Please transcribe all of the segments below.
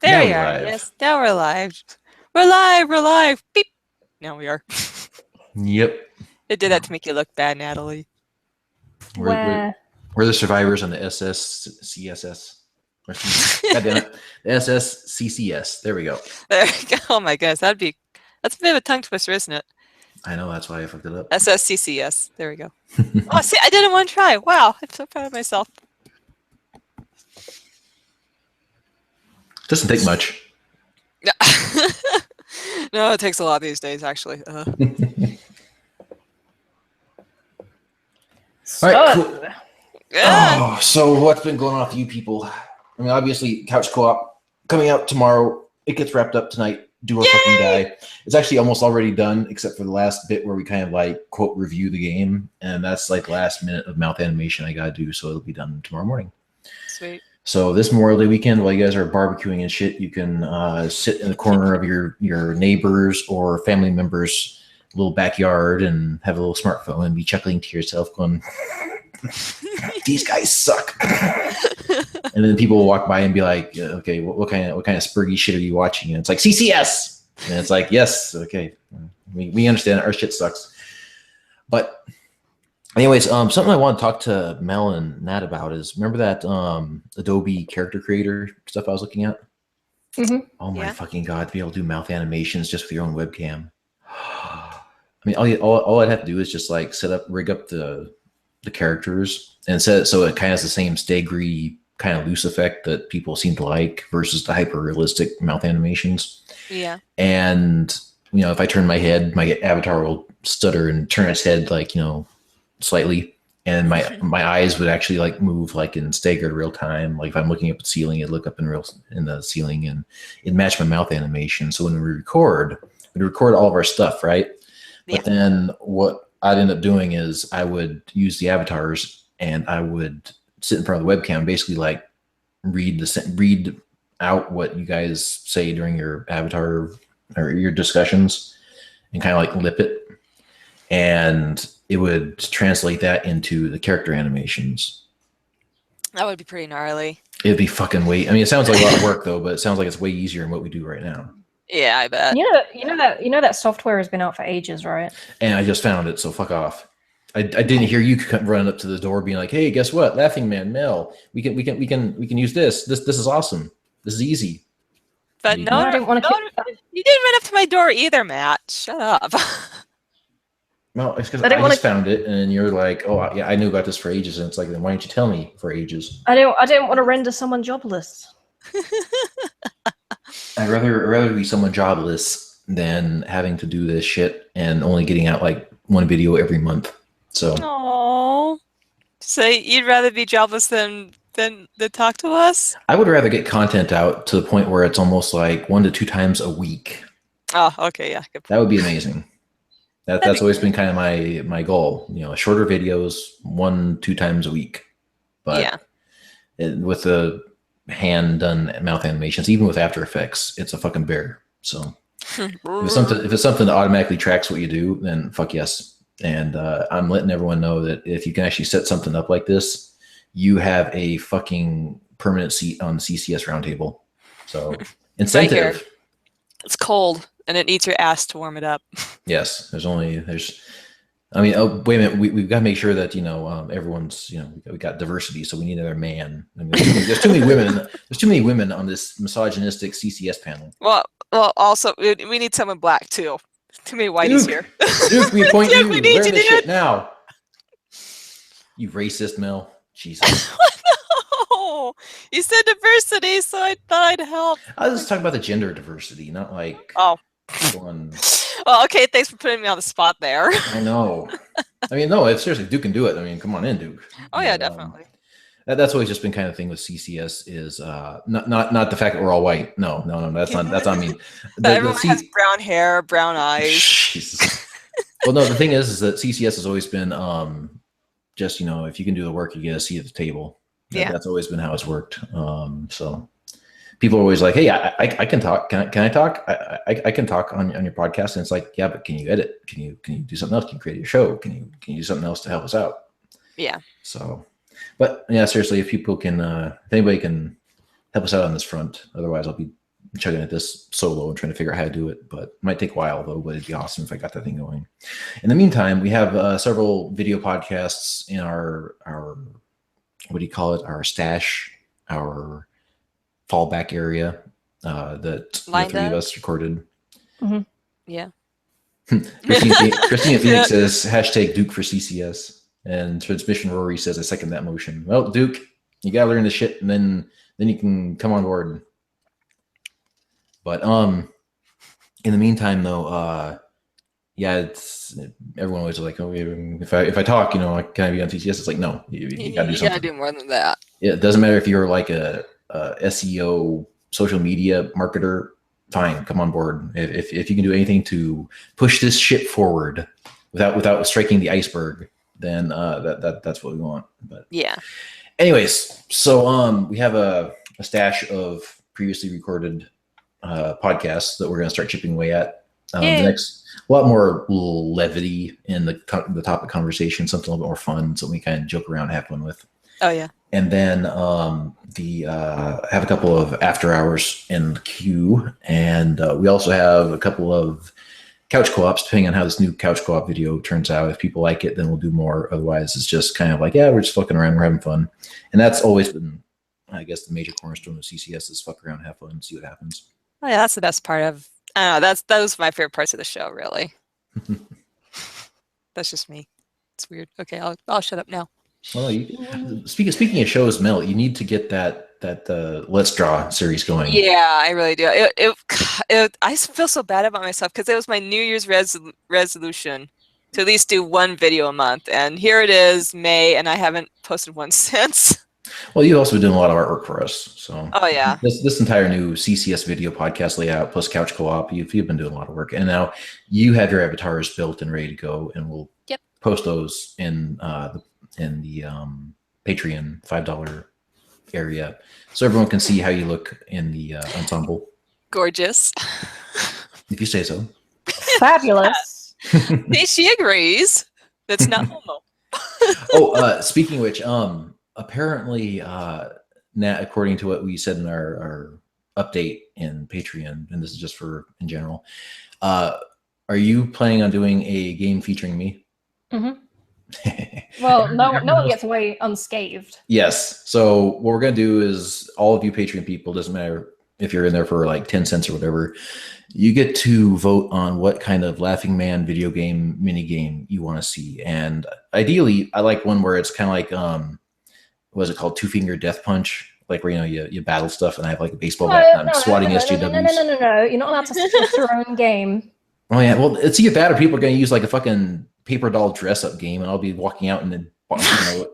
There Now we we are. live. Yes, now we're live. We're live. We're live. Beep. Now we are. Yep. It did that to make you look bad, Natalie. We're the survivors on the SSCSS. God damn it. The SSCCS. There we go. There we go. Oh my goodness, that's a bit of a tongue twister, isn't it? I know, that's why I fucked it up. SSCCS. There we go. Oh, see, I did it one try. Wow, I'm so proud of myself. Doesn't take much. No, it takes a lot these days, actually. All right, cool. Oh, so what's been going on with you people? I mean, obviously, Couch Co-op coming out tomorrow. It gets wrapped up tonight. Do or fucking die. It's actually almost already done, except for the last bit where we kind of like quote review the game, and that's like last minute of mouth animation I gotta do, so it'll be done tomorrow morning. Sweet. So this Memorial Day weekend, while you guys are barbecuing and shit, you can sit in the corner of your neighbors or family members' little backyard and have a little smartphone and be chuckling to yourself, going, "These guys suck." And then people will walk by and be like, "Okay, what kind of spurgy shit are you watching?" And it's like CCS, and it's like, "Yes, okay, we understand our shit sucks." But anyways, something I want to talk to Mel and Nat about is, remember that Adobe character creator stuff I was looking at? Mm-hmm. Oh my fucking god, to be able to do mouth animations just with your own webcam. I mean, all I'd have to do is just like rig up the characters and set it so it kind of has the same staggery kind of loose effect that people seem to like versus the hyper realistic mouth animations. Yeah. And you know, if I turn my head, my avatar will stutter and turn its head like, you know, slightly, and my eyes would actually like move like in staggered real time. Like if I'm looking up at the ceiling, it'd look up in the ceiling, and it'd match my mouth animation. So when we record all of our stuff, right? Yeah. But then what I'd end up doing is I would use the avatars and I would sit in front of the webcam, basically like read out what you guys say during your avatar or your discussions, and kind of like lip it, and it would translate that into the character animations. That would be pretty gnarly. It'd be fucking I mean, it sounds like a lot of work though, but it sounds like it's way easier than what we do right now. Yeah, I bet. You know that software has been out for ages, right? And I just found it, so fuck off. I didn't hear you running up to the door being like, "Hey, guess what? Laughing Man, Mel, we can use this. This is awesome. This is easy." But no, I didn't want to. You didn't run up to my door either, Matt. Shut up. Well, it's because I just found it, and you're like, "Oh, yeah, I knew about this for ages." And it's like, then why didn't you tell me for ages? I didn't want to render someone jobless. I'd rather be someone jobless than having to do this shit and only getting out like one video every month. So. Oh, so you'd rather be jobless than talk to us? I would rather get content out to the point where it's almost like 1 to 2 times a week. Oh, okay, yeah. That would be amazing. That's always been kind of my goal. You know, shorter videos, 1-2 times a week. But with the hand done mouth animations, even with After Effects, it's a fucking bear. So if it's something that automatically tracks what you do, then fuck yes. And I'm letting everyone know that if you can actually set something up like this, you have a fucking permanent seat on the CCS roundtable. So incentive. Right, it's cold, and it eats your ass to warm it up. Yes, I mean, oh, wait a minute. We've got to make sure that, you know, everyone's, you know, we got diversity, so we need another man. I mean, there's too many women. There's too many women on this misogynistic CCS panel. Well, also we need someone black too. Too many whiteys here. Duke, we appoint you. We need Learn you, this dude. shit now. You racist, Mel. Jesus. No, you said diversity, so I thought I'd help. I was just talking about the gender diversity, not like one. Well, okay, thanks for putting me on the spot there. I know. I mean, no, seriously, Duke can do it. I mean, come on in, Duke. Oh yeah, definitely. That's always just been kind of thing with CCS is not the fact that we're all white. No, that's not me. Everyone has brown hair, brown eyes. Jesus. Well, no, the thing is that CCS has always been just, you know, if you can do the work, you get a seat at the table. That's always been how it's worked. So people are always like, "Hey, I can talk. Can I talk? I can talk on your podcast." And it's like, yeah, but can you edit? Can you do something else? Can you create your show? Can you do something else to help us out? Yeah. So, but yeah, seriously, if people can, if anybody can help us out on this front. Otherwise, I'll be chugging at this solo and trying to figure out how to do it. But it might take a while, though, but it'd be awesome if I got that thing going. In the meantime, we have several video podcasts in our what do you call it? Our stash, our fallback area that the three of us recorded. Mhm. Yeah. Christina Phoenix says hashtag Duke for CCS, and Transmission Rory says I second that motion. Well, Duke, you gotta learn this shit, and then you can come on board. But in the meantime, though, yeah, it's everyone always like, oh, if I talk, can I be on CCS? It's like, no, you gotta do something. You gotta do more than that. It doesn't matter if you're like a SEO social media marketer. Fine, come on board. If you can do anything to push this ship forward without striking the iceberg, then that's what we want. But yeah. Anyways, so we have a stash of previously recorded podcasts that we're going to start chipping away at. The next, a lot more little levity in the topic conversation, something a little bit more fun, so we kind of joke around and have fun with. Oh yeah. And then have a couple of after hours in the queue, and we also have a couple of couch co-ops, depending on how this new couch co-op video turns out. If people like it, then we'll do more. Otherwise, it's just kind of like, yeah, we're just fucking around, we're having fun. And that's always been, I guess, the major cornerstone of CCS is fuck around, have fun, see what happens. Oh yeah, that's the best part of. I don't know. Those are my favorite parts of the show, really. That's just me. It's weird. Okay, I'll shut up now. Well, speaking of shows, Mel, you need to get that Let's Draw series going. Yeah, I really do. I feel so bad about myself because it was my New Year's resolution to at least do one video a month, and here it is, May, and I haven't posted one since. Well, you've also been doing a lot of artwork for us, so. Oh yeah. This entire new CCS video podcast layout plus couch co-op, you've been doing a lot of work, and now you have your avatars built and ready to go, and we'll post those in the Patreon $5 area, so everyone can see how you look in the ensemble. Gorgeous. If you say so. Fabulous. She agrees. That's not homo. Oh, speaking of which, apparently, Nat, according to what we said in our update in Patreon, and this is just for in general, are you planning on doing a game featuring me? Mm-hmm. Well, no one gets away unscathed. Yes. So what we're going to do is all of you Patreon people, doesn't matter if you're in there for like 10 cents or whatever, you get to vote on what kind of Laughing Man video game mini game you want to see. And ideally, I like one where it's kind of like, what is it called? 2-finger death punch. Like where, you battle stuff and I have like a baseball bat and I'm swatting SJWs. No. You're not allowed to suggest your own game. Oh yeah. Well, it's either that or people are going to use like a fucking paper doll dress up game, and I'll be walking out in the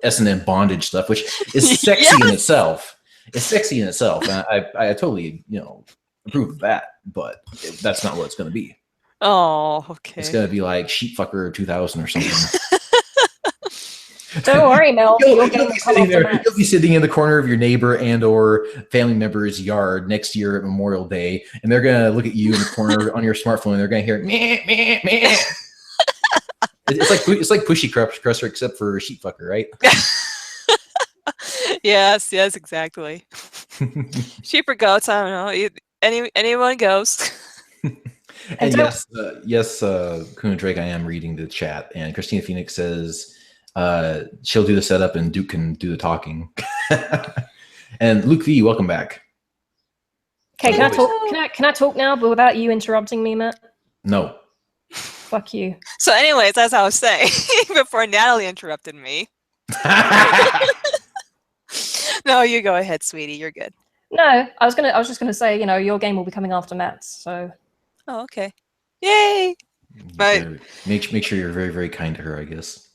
S&M bondage stuff, which is sexy in itself. It's sexy in itself, and I totally approve of that. But that's not what it's going to be. Oh, okay. It's going to be like Sheepfucker 2000 or something. Don't worry, Mel. You'll be sitting in the corner of your neighbor and or family member's yard next year at Memorial Day, and they're going to look at you in the corner on your smartphone, and they're going to hear meh, meh, meh. It's like Pushy Crusher except for Sheepfucker, right? yes, exactly. Sheep or goats, I don't know. Anyone goes. And yes, Kuna Drake, I am reading the chat, and Christina Phoenix says she'll do the setup and Duke can do the talking. And Luke V, welcome back. Okay, can I talk? Can I talk now, but without you interrupting me, Matt? No. Fuck you. So, anyways, as I was saying before Natalie interrupted me. No, you go ahead, sweetie. You're good. No, I was just gonna say, your game will be coming after Matt's. So. Oh, okay. Yay! Make sure you're very, very kind to her, I guess.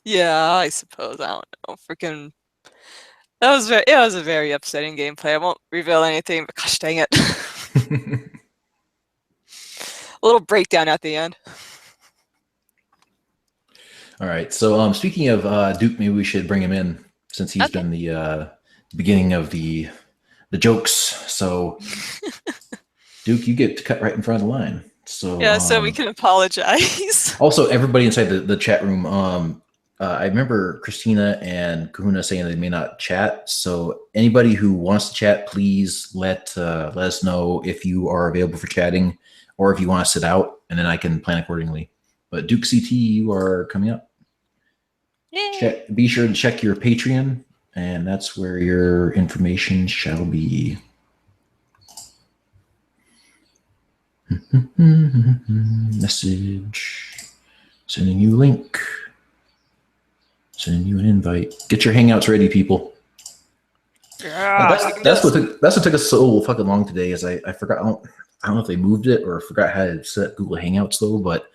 Yeah, I suppose. I don't know. Freaking. It was a very upsetting gameplay. I won't reveal anything, but gosh dang it. A little breakdown at the end. All right. So speaking of Duke, maybe we should bring him in since he's been the beginning of the jokes. So Duke, you get to cut right in front of the line. So yeah, so we can apologize. Also, everybody inside the chat room, I remember Christina and Kahuna saying they may not chat. So anybody who wants to chat, please let us know if you are available for chatting, or if you want to sit out, and then I can plan accordingly. But Duke CT, you are coming up. Yay. Be sure to check your Patreon, and that's where your information shall be. Message. Sending you a link. Sending you an invite. Get your hangouts ready, people. Yeah, That's what took us so fucking long today. Is I forgot. I don't know if they moved it or forgot how to set up Google Hangouts though. But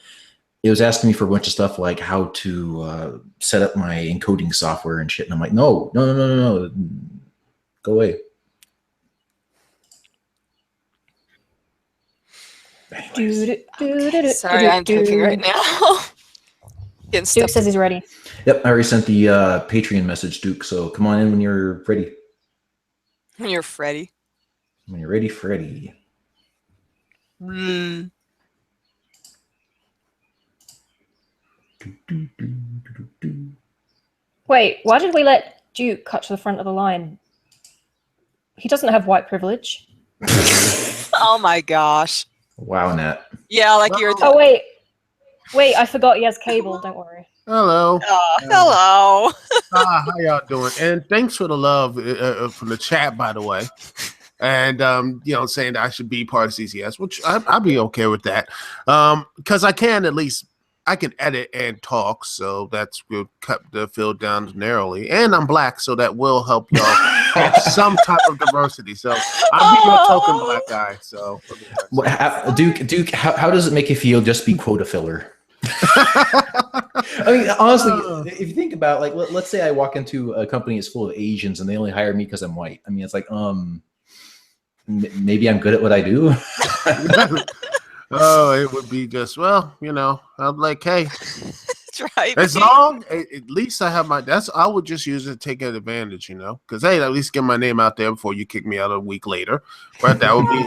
it was asking me for a bunch of stuff like how to set up my encoding software and shit. And I'm like, no, go away. Sorry, I'm typing right now. Getting Duke stuff. says he's ready. Yep, I already sent the Patreon message, Duke. So come on in when you're ready. When you're Freddy. When you're ready, Freddy. Mm. Wait, why did we let Duke cut to the front of the line? He doesn't have white privilege. Oh my gosh. Wow, Nat. Yeah, like you're. Oh wait, I forgot he has cable. Don't worry. Hello. Hello. How y'all doing? And thanks for the love from the chat, by the way. And saying that I should be part of CCS, which I'd be okay with that, because I can edit and talk, so that's will cut the field down narrowly. And I'm black, so that will help y'all get some type of diversity. So I'll be your token black guy. So Duke, how does it make you feel just be quota filler? I mean, honestly, if you think about like, let's say I walk into a company that's full of Asians and they only hire me because I'm white. I mean, it's like, maybe I'm good at what I do. Oh, it would be just I'm like, hey, That's right. as long at least I have I would just use it to take advantage, because hey, at least get my name out there before you kick me out a week later. But that would be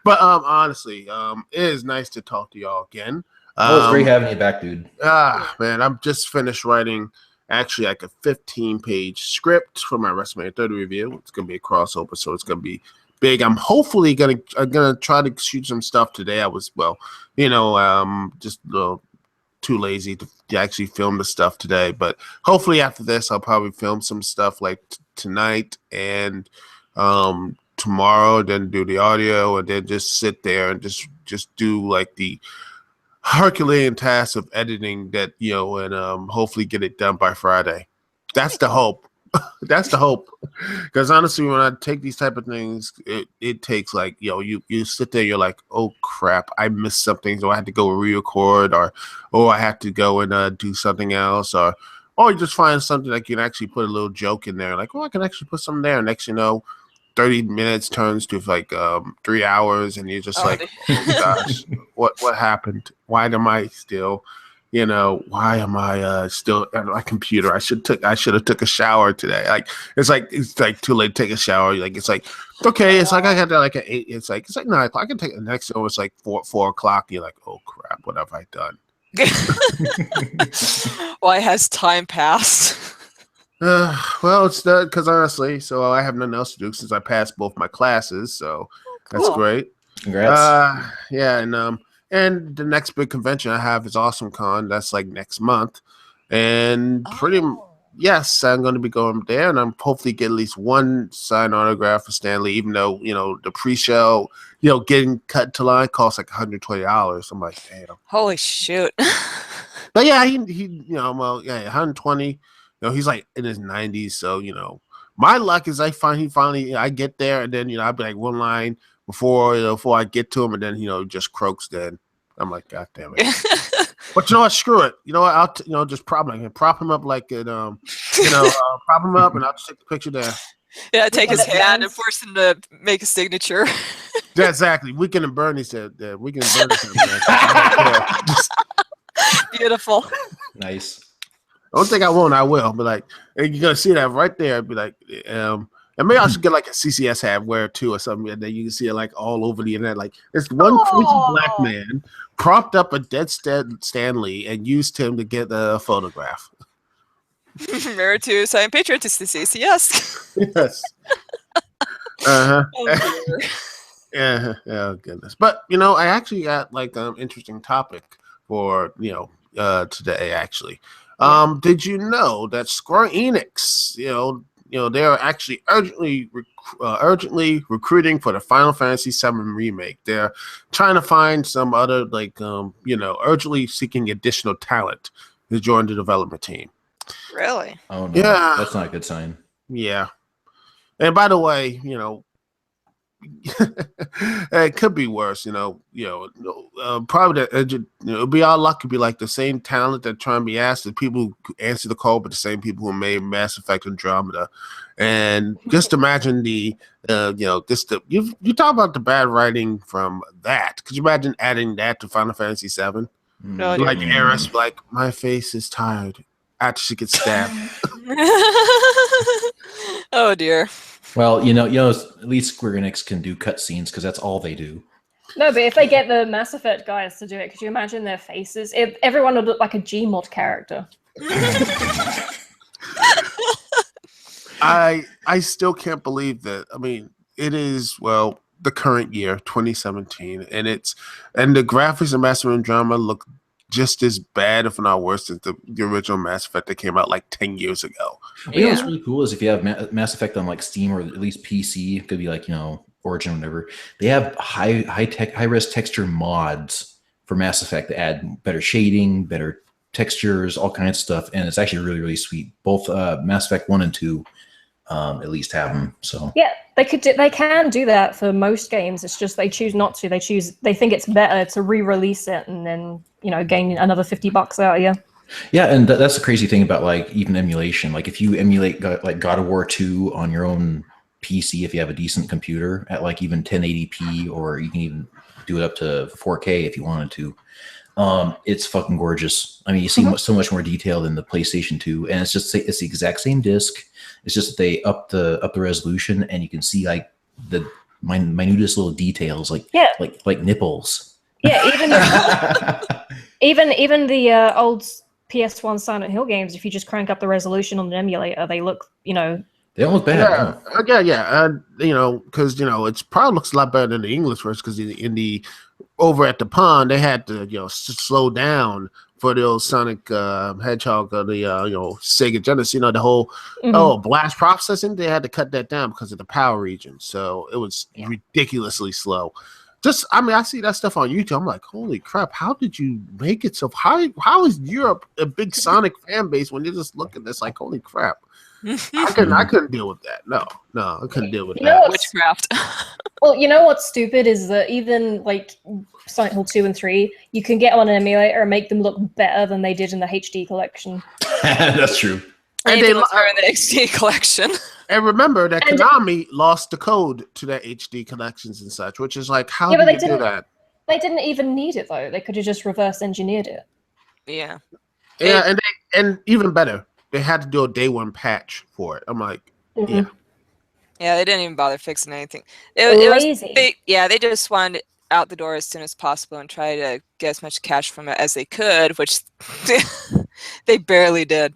But honestly, it is nice to talk to y'all again. It's great having you back, dude. Man, I'm just finished writing actually like a 15-page script for my WrestleMania 30 review. It's gonna be a crossover, so it's gonna be big. I'm hopefully gonna try to shoot some stuff today. I was just too lazy to actually film the stuff today, but hopefully after this I'll probably film some stuff like tonight and tomorrow, then do the audio, and then just sit there and just do like the Herculean task of editing that, and hopefully get it done by Friday. That's the hope. That's the hope. Because honestly, when I take these type of things, it takes like, you sit there, you're like, oh crap, I missed something, so I had to go re-record, or I have to go and do something else, or you just find something like you can actually put a little joke in there, like, I can actually put something there. Next, 30 minutes turns to like 3 hours, and you're just like, oh gosh, what happened? Why am I still, why am I still at my computer? I should have took a shower today. Like it's like too late to take a shower. Like it's like, okay, it's like I got there like at 8. It's like 9 o'clock. I can take the next one. It's like 4 o'clock. You're like, oh crap, what have I done? Why has time passed? Well, it's because honestly, so I have nothing else to do since I passed both my classes, so that's great. Congrats. Yeah, and the next big convention I have is AwesomeCon. That's like next month, and yes, I'm going to be going there, and I'm hopefully get at least one signed autograph for Stanley, even though the pre-show, getting cut to line costs like $120. I'm like, damn. Holy shoot! But yeah, he 120. He's like in his 90s, so my luck is I get there, and then I'll be like one line before I get to him, and then just croaks. Then I'm like, God damn it! But screw it. I'll just prop him up like it, prop him up, and I'll just take the picture there. Yeah, take his hand and force him to make a signature. Yeah, exactly. Weekend and Bernie said that. Weekend and Bernie said Beautiful. Nice. I don't think I won't. I will. But like, you're gonna see that right there. Be like, And maybe I should get like a CCS hat wear too or something, and then you can see it like all over the internet. Like this one crazy black man propped up a dead Stan Lee and used him to get a photograph. Mirror to Silent Patriot to the CCS. Yes. Uh-huh. Oh, dear. Yeah, oh goodness. But I actually got like an interesting topic for today actually. Did you know that Square Enix, they are actually urgently recruiting for the Final Fantasy VII remake. They're trying to find some other urgently seeking additional talent to join the development team. Really? Oh no, Yeah. that's not a good sign. Yeah. And by the way, it could be worse, probably it'll be our luck to be like the same talent that try and be asked, the people who answer the call, but the same people who made Mass Effect Andromeda. And just imagine you talk about the bad writing from that. Could you imagine adding that to Final Fantasy VII? No, Like Aerith, like my face is tired after she gets stabbed. Oh dear. Well, at least Square Enix can do cutscenes because that's all they do. No, but if they get the Mass Effect guys to do it, could you imagine their faces? Everyone would look like a Gmod character. I still can't believe that. I mean, it is the current year, 2017, and the graphics of Mass Effect Andromeda look just as bad, if not worse, than the original Mass Effect that came out like 10 years ago. Yeah. What's really cool is if you have Mass Effect on like Steam or at least PC, it could be like Origin or whatever. They have high-res texture mods for Mass Effect that add better shading, better textures, all kinds of stuff, and it's actually really, really sweet. Both Mass Effect 1 and 2 at least have them. So yeah, they can do that for most games. It's just they choose not to. They think it's better to re-release it and then gain another $50 out of you. Yeah, and that's the crazy thing about like even emulation. Like if you emulate like God of War 2 on your own PC, if you have a decent computer at like even 1080p, or you can even do it up to 4K if you wanted to. It's fucking gorgeous. I mean, you see so much more detail than the PlayStation 2, and it's the exact same disc. It's just that they up the resolution, and you can see like the minutest little details, like nipples. Yeah, even the old PS1 Silent Hill games, if you just crank up the resolution on an emulator, they look, they don't look bad. Yeah. Because it probably looks a lot better than the English version. Because in the over at the pond, they had to slow down for the old Sonic Hedgehog or the Sega Genesis. The whole blast processing, they had to cut that down because of the power region. So it was ridiculously slow. I see that stuff on YouTube. I'm like, holy crap! How did you make it so? How is Europe a big Sonic fan base when you just look at this? Like, holy crap! I couldn't deal with that. No, I couldn't deal with that. Witchcraft. Well, what's stupid is that even like Silent Hill 2 and 3, you can get on an emulator and make them look better than they did in the HD collection. That's true. And they look better in the HD collection. And remember that Konami lost the code to their HD collections and such, which is like, how do you do that? They didn't even need it though. They could have just reverse engineered it. Yeah. Yeah, and even better, they had to do a day one patch for it. I'm like, yeah. Yeah, they didn't even bother fixing anything. It was lazy. They just wanted it out the door as soon as possible and try to get as much cash from it as they could, which they barely did.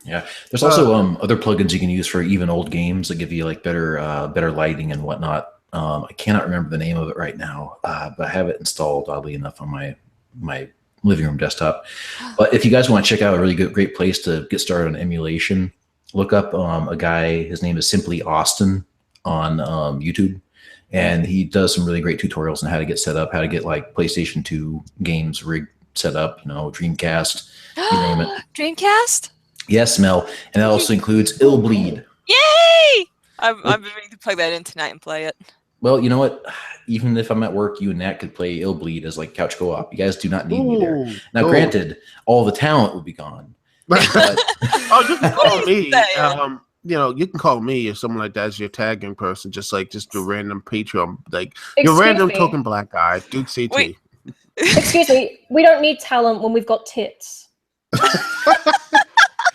Yeah, there's also other plugins you can use for even old games that give you like better lighting and whatnot. I cannot remember the name of it right now, but I have it installed oddly enough on my living room desktop. But if you guys want to check out a really great place to get started on emulation, look up a guy. His name is Simply Austin on YouTube, and he does some really great tutorials on how to get set up, how to get like PlayStation 2 games set up. Dreamcast, you name it. Dreamcast. Yes, Mel, and that also includes Illbleed. Yay! I've been meaning to plug that in tonight and play it. Well, you know what? Even if I'm at work, you and Nat could play Illbleed as like couch co-op. You guys do not need me there. Now, granted, all the talent would be gone. But, you can call me. You can call me or someone like that as your tagging person, just a random Patreon, like your random token black guy, Duke CT. Wait. Excuse me, we don't need talent when we've got tits.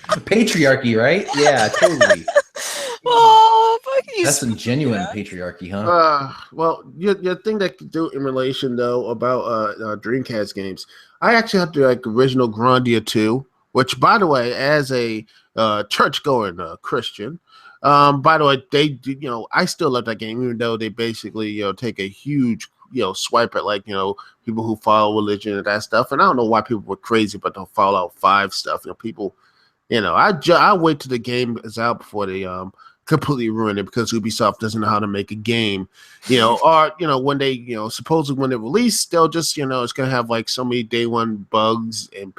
Patriarchy, right? Yeah, totally. Oh, fuck That's some genuine patriarchy, huh? Well, your thing that you do in relation though about Dreamcast games, I actually have to like original Grandia 2, which by the way, as a church going Christian, by the way, I still love that game, even though they basically take a huge swipe at like people who follow religion and that stuff, and I don't know why people were crazy about the Fallout 5 stuff. People, I wait till the game is out before they completely ruin it, because Ubisoft doesn't know how to make a game, or when they supposedly when they release, they'll just it's gonna have like so many day one bugs and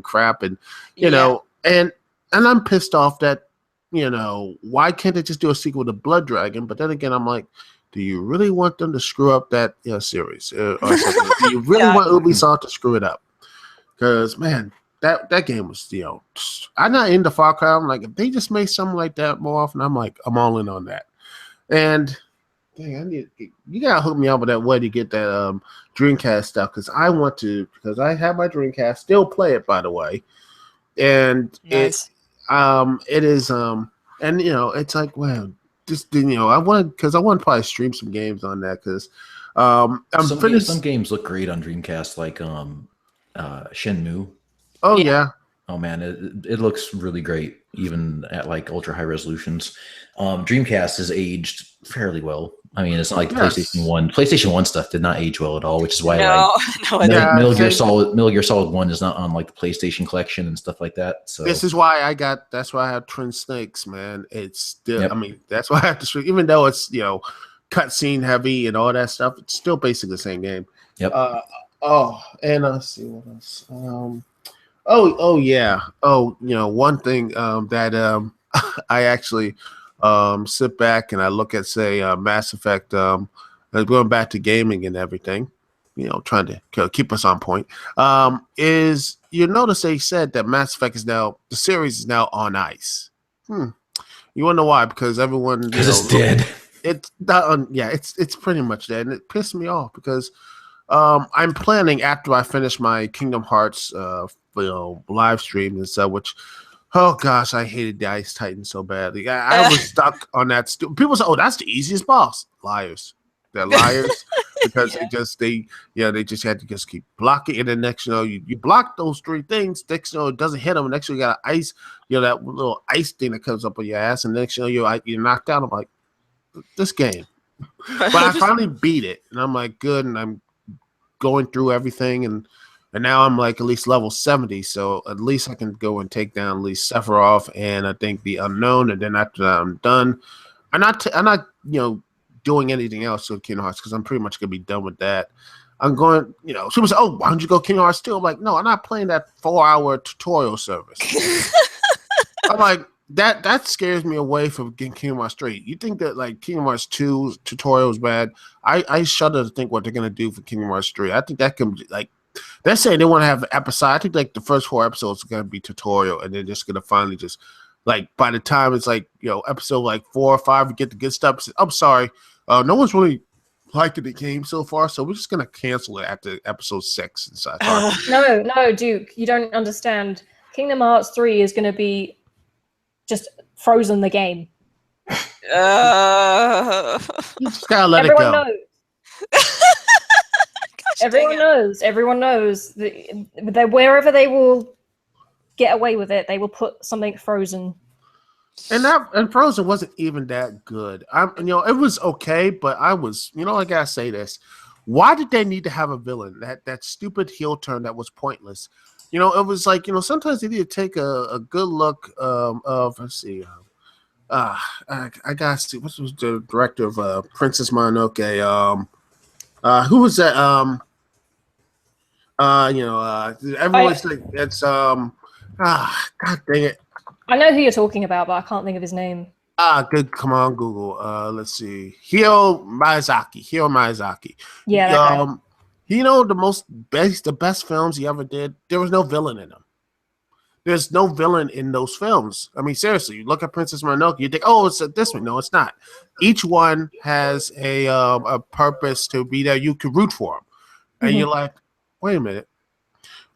crap, and and I'm pissed off that why can't they just do a sequel to Blood Dragon? But then again, I'm like, do you really want them to screw up that series, or something? Do you really want Ubisoft to screw it up? Because man, that game was I'm not into Far Cry. I'm like, if they just make something like that more often, I'm all in on that. And dang, you gotta hook me up with that way to get that Dreamcast stuff, because I want to, because I have my Dreamcast, still play it by the way, and nice. it is and it's like, wow, just I want to probably stream some games on that, because some games look great on Dreamcast, like Shenmue. Oh yeah. Oh man, it looks really great even at like ultra high resolutions. Dreamcast has aged fairly well. I mean, it's not like the PlayStation 1. PlayStation 1 stuff did not age well at all, which is why Metal Gear Solid 1 is not on like the PlayStation collection and stuff like that. So that's why I have Twin Snakes, man. It's still I mean, that's why I have to, even though it's cutscene heavy and all that stuff, it's still basically the same game. Yep. And let's see what else. One thing that I actually sit back and I look at, say, Mass Effect, going back to gaming and everything, trying to keep us on point, is you notice they said that Mass Effect the series is now on ice. You want to know why? Because everyone, because it's dead. It's not it's pretty much dead, and it pissed me off because I'm planning, after I finish my Kingdom Hearts live stream and stuff, which, oh gosh, I hated the Ice Titan so badly. I was stuck on that. People say, "Oh, that's the easiest boss." Liars. They're liars because they just had to just keep blocking, and then next you block those three things. Next it doesn't hit them. Next you got ice, that little ice thing that comes up on your ass, and next you're knocked out. I'm like, this game, but I finally beat it, and I'm like, good, and I'm going through everything, and now I'm like at least level 70, so at least I can go and take down at least Sephiroth and I think the Unknown, and then after that I'm done. I'm not doing anything else with Kingdom Hearts, because I'm pretty much gonna be done with that. I'm going, people say, "Oh, why don't you go Kingdom Hearts 2?" I'm like, no, I'm not playing that 4-hour tutorial service. I'm like, that scares me away from getting Kingdom Hearts 3. You think that like Kingdom Hearts 2 tutorial is bad? I shudder to think what they're gonna do for Kingdom Hearts 3. I think that can be like, they're saying they want to have an episode. I think like the first 4 episodes are gonna be tutorial, and they're just gonna finally just like, by the time it's like episode like 4 or 5, you get the good stuff. I'm sorry, no one's really liking the game so far, so we're just gonna cancel it after episode 6 and stuff. No, Duke, you don't understand. Kingdom Hearts 3 is gonna be just frozen the game. You just gotta let it go. Everyone knows that wherever they will get away with it, they will put something frozen. And Frozen wasn't even that good. It was okay, but I gotta say this. Why did they need to have a villain? That stupid heel turn that was pointless. It was like, sometimes they need to take a good look of, let's see, I gotta see, what was the director of Princess Mononoke? Who was that? Everyone's like, it's God dang it. I know who you're talking about, but I can't think of his name. Good. Come on, Google. Let's see. Hiro Miyazaki. Yeah. The best films he ever did, there was no villain in them. There's no villain in those films. I mean, seriously, you look at Princess Mononoke, you think, oh, it's this one. No, it's not. Each one has a purpose to be there. You can root for them. And you're like, wait a minute.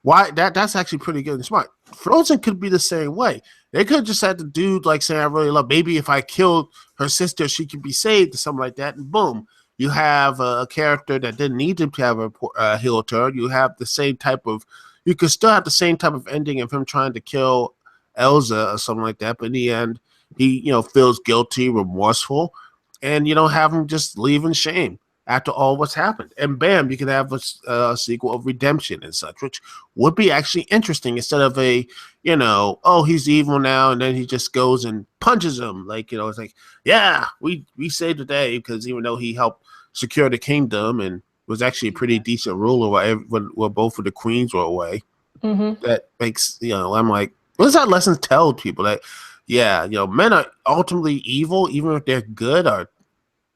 Why? That's actually pretty good and smart. Frozen could be the same way. They could have just had the dude like saying, "I really love." Maybe if I killed her sister, she could be saved or something like that, and boom, you have a character that didn't need to have a heel turn. You have the same type of. You could still have the same type of ending of him trying to kill Elsa or something like that, but in the end, he feels guilty, remorseful, and you don't have him just leave in shame after all what's happened. And bam, you can have a sequel of redemption and such, which would be actually interesting instead of a, oh, he's evil now, and then he just goes and punches him. Like, it's like, yeah, we saved the day, because even though he helped secure the kingdom and was actually a pretty decent ruler while both of the queens were away. Mm-hmm. That makes, I'm like, what does that lesson tell people? That, yeah, men are ultimately evil, even if they're good, or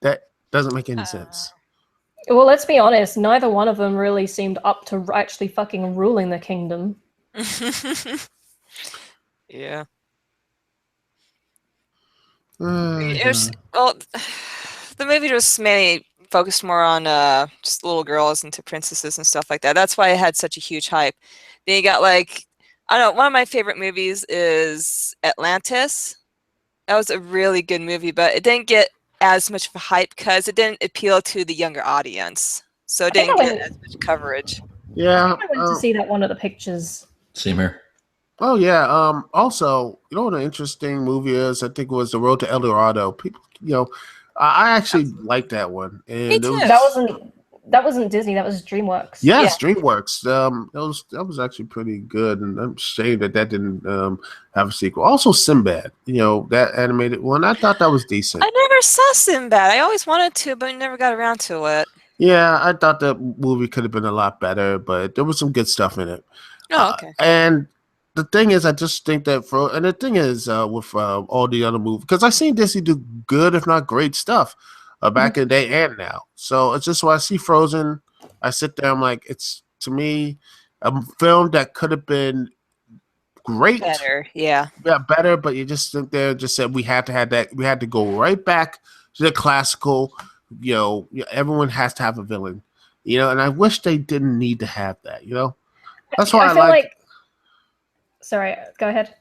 that doesn't make any sense. Well, let's be honest, neither one of them really seemed up to actually fucking ruling the kingdom. Yeah. Uh, Well, the movie was mainly focused more on just little girls into princesses and stuff like that. That's why it had such a huge hype. Then you got like, I don't know, one of my favorite movies is Atlantis. That was a really good movie, but it didn't get as much of a hype because it didn't appeal to the younger audience. So it didn't get as much coverage. yeah. I went to see that one of the pictures. Same here. Oh yeah. Also, what an interesting movie is? I think it was The Road to El Dorado. People, I actually liked that one. And Me too. That wasn't Disney. That was DreamWorks. Yes, yeah. DreamWorks. That was actually pretty good, and I'm ashamed that didn't have a sequel. Also, Sinbad. That animated one. I thought that was decent. I never saw Sinbad. I always wanted to, but never got around to it. Yeah, I thought that movie could have been a lot better, but there was some good stuff in it. Oh, okay. And the thing is, I just think that the thing is with all the other movies, because I've seen Disney do good, if not great stuff back in the day and now. So it's just when I see Frozen, I sit there, I'm like, it's, to me, a film that could have been great. Better, yeah. Yeah, better, but you just sit there and just said we had to have that. We had to go right back to the classical, everyone has to have a villain, and I wish they didn't need to have that, That's why I feel like. Sorry, go ahead.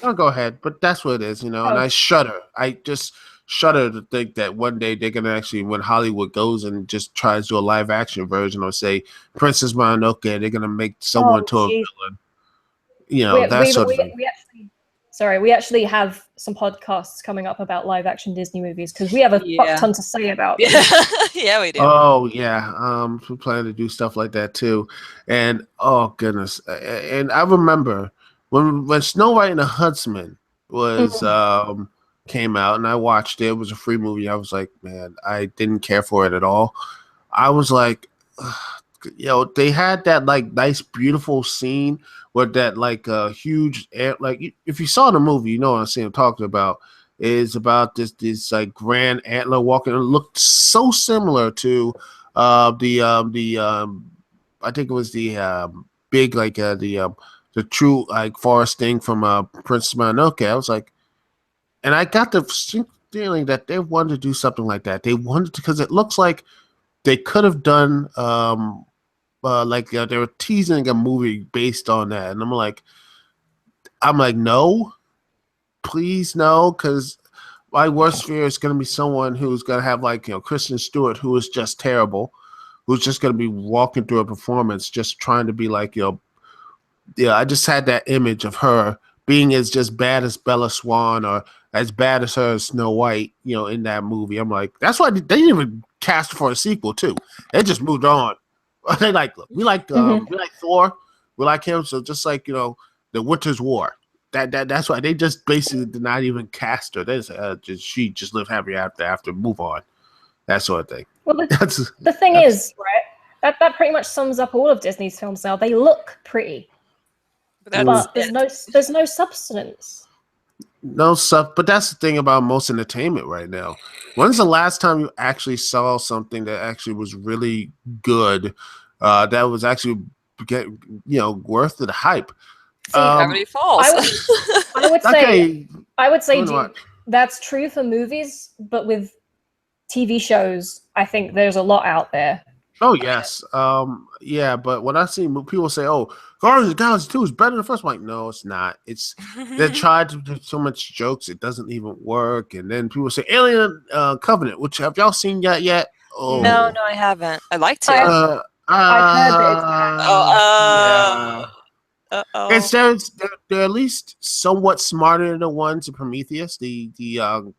I'll go ahead, but that's what it is, and I shudder. I just shudder to think that one day they're gonna actually, when Hollywood goes and just tries to do a live action version, or say Princess Mononoke, they're gonna make someone to a villain. That sort of thing. We actually have some podcasts coming up about live action Disney movies because we have a fuck ton to say about them. Yeah, we do. Oh yeah, we plan to do stuff like that too, and oh goodness, and I remember when Snow White and the Huntsman was came out, and I watched it. It was a free movie. I was like, man, I didn't care for it at all. I was like, they had that like nice, beautiful scene with that like huge, like if you saw the movie, you know what I'm talking about. Is about this like grand antler walking. It looked so similar to I think it was the big like the true like forest thing from Princess Mononoke. I was like, and I got the feeling that they wanted to do something like that. They wanted to, because it looks like they could have done they were teasing a movie based on that, and I'm like, no, please no, because my worst fear is going to be someone who's going to have like Kristen Stewart, who is just terrible, who's just going to be walking through a performance just trying to be like I just had that image of her being as just bad as Bella Swan or as bad as her as Snow White, in that movie. I'm like, that's why they didn't even cast for a sequel too. They just moved on. They like, look, we like Thor, we like him, so just like the Winter's War. That's why they just basically did not even cast her. They said, she just lived happy after move on, that sort of thing. Well, the thing is, right? That pretty much sums up all of Disney's films now. They look pretty, but there's no substance. But that's the thing about most entertainment right now. When's the last time you actually saw something that actually was really good? That was actually worth the hype. Gravity Falls. I would say that's true for movies, but with TV shows, I think there's a lot out there. Oh yes, yeah. But when I see people say, "Oh, Guardians of the Galaxy 2 is better than the first," I'm like, no, it's not. It's they tried to do so much jokes, it doesn't even work. And then people say Alien Covenant, which have y'all seen that yet? Oh, No, I haven't. I'd like to. I've heard that it's bad. Yeah. Uh-oh. It's they're at least somewhat smarter than the ones in Prometheus. The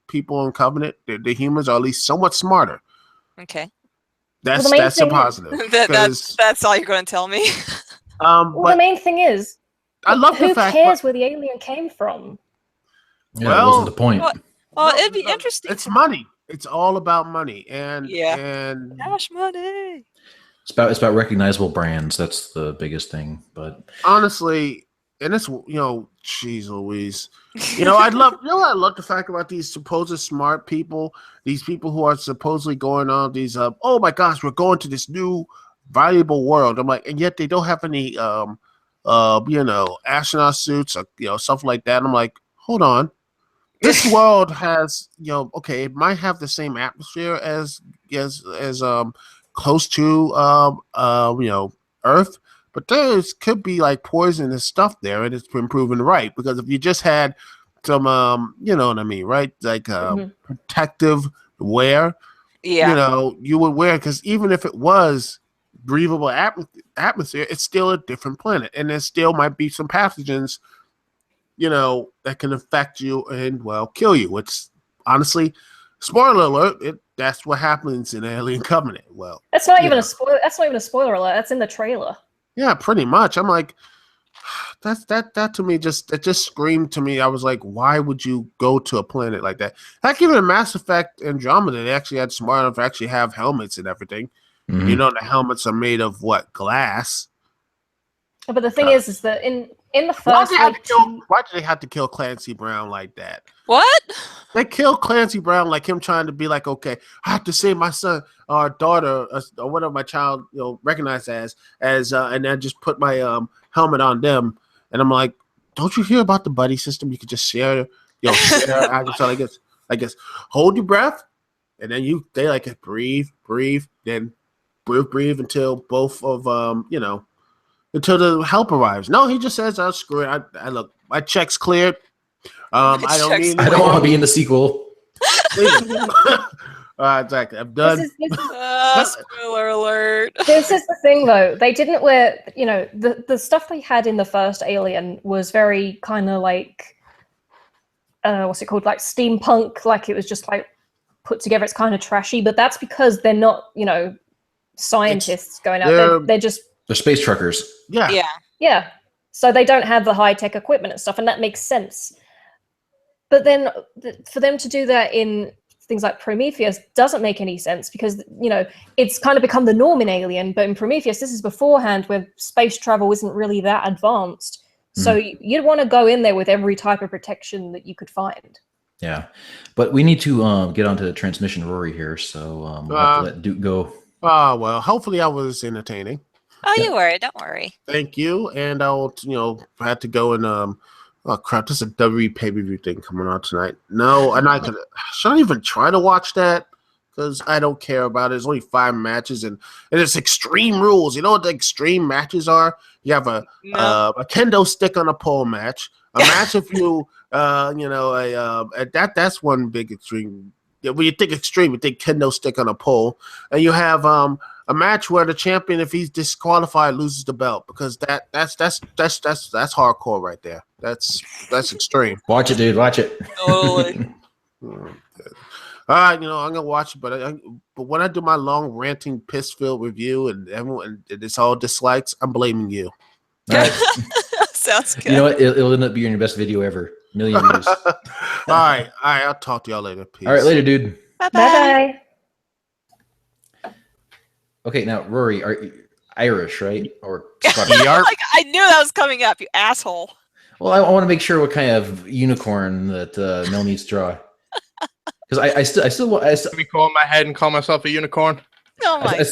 people in Covenant, the humans are at least somewhat smarter. Okay. That's main a thing- positive. That's all you're going to tell me? Well, the But main thing is, I love the who fact. cares where the alien came from? Yeah, that wasn't the point. Well, it'd be interesting. It's money. It's all about money, and Cash money. It's about recognizable brands. That's the biggest thing. But honestly, and it's jeez Louise, I love the fact about these supposed smart people, these people who are supposedly going on these oh my gosh, we're going to this new valuable world. I'm like, and yet they don't have any astronaut suits or stuff like that. I'm like, hold on. This world has, okay, it might have the same atmosphere as close to Earth, but there's could be like poisonous stuff there, and it's been proven right. Because if you just had some you know what I mean, right? Like protective wear, you would wear, because even if it was breathable atmosphere, it's still a different planet, and there still might be some pathogens that can affect you and kill you. It's honestly, spoiler alert, that's what happens in Alien Covenant. Well, that's not even a spoiler. That's not even a spoiler alert. That's in the trailer. Yeah, pretty much. I'm like, that to me just screamed to me. I was like, why would you go to a planet like that? Like even in Mass Effect Andromeda, they actually had smart enough to actually have helmets and everything. Mhm. The helmets are made of what? Glass. But the thing is that in the first, why did they have to kill Clancy Brown like that? What? They killed Clancy Brown like him trying to be like, okay, I have to save my son or daughter or whatever my child recognized as and then just put my helmet on them. And I'm like, don't you hear about the buddy system? You could just share I guess hold your breath, and then they like breathe, then breathe until both of until the help arrives. No, he just says, "Oh, screw it. I look, my check's cleared. I don't want to be in the sequel." Exactly. I'm done. Spoiler alert. This is the thing, though. They didn't wear, the stuff they had in the first Alien was very kind of like, what's it called? Like steampunk. Like it was just like put together. It's kind of trashy, but that's because they're not, scientists going out. They're just. They're space truckers. Yeah. So they don't have the high-tech equipment and stuff, and that makes sense. But then for them to do that in things like Prometheus doesn't make any sense, because, it's kind of become the norm in Alien, but in Prometheus, this is beforehand where space travel isn't really that advanced. So you'd want to go in there with every type of protection that you could find. Yeah. But we need to get onto the transmission Rory here, so we'll have to let Duke go. Well, hopefully I was entertaining. Oh, you worry. Don't worry. Thank you. And I'll, I had to go and, oh crap, there's a WWE pay-per-view thing coming on tonight. No, and should I even try to watch that? Because I don't care about it. There's only 5 matches, and it's Extreme Rules. You know what the Extreme matches are? You have a kendo stick on a pole match. A match if you, that's one big extreme. Yeah, when you think extreme, you think kendo stick on a pole. And you have a match where the champion, if he's disqualified, loses the belt, because that's hardcore right there. That's extreme. Watch it, dude. Watch it. Totally. All right, I'm gonna watch it, but when I do my long ranting piss-filled review and everyone and it's all dislikes, I'm blaming you. All right. Sounds good. You know what? It'll end up being your best video ever. Million views. All right. I'll talk to y'all later. Peace. All right, later, dude. Bye-bye. Bye. Okay, now Rory, are you Irish, right? Or Scottish? Like, I knew that was coming up, you asshole. Well, I want to make sure what kind of unicorn that Mel needs to draw. Because I still want me call my head and call myself a unicorn. Oh my god! I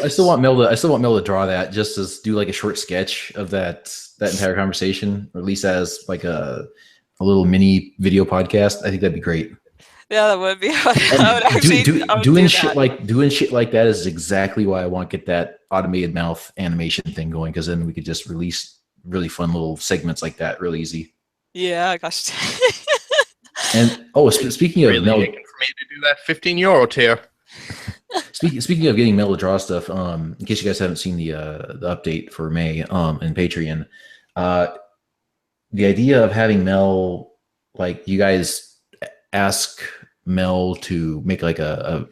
still want Mel to draw that, just as do like a short sketch of that entire conversation, or at least as like a little mini video podcast. I think that'd be great. Yeah, that would be. I would And actually I would doing do shit that. doing shit like that is exactly why I want to get that automated mouth animation thing going, because then we could just release really fun little segments like that really easy. Yeah, gosh. And speaking of Really aching for me to do that 15 euro tier. speaking of getting Mel to draw stuff, in case you guys haven't seen the update for May in Patreon, the idea of having Mel, like, you guys ask Mel to make like a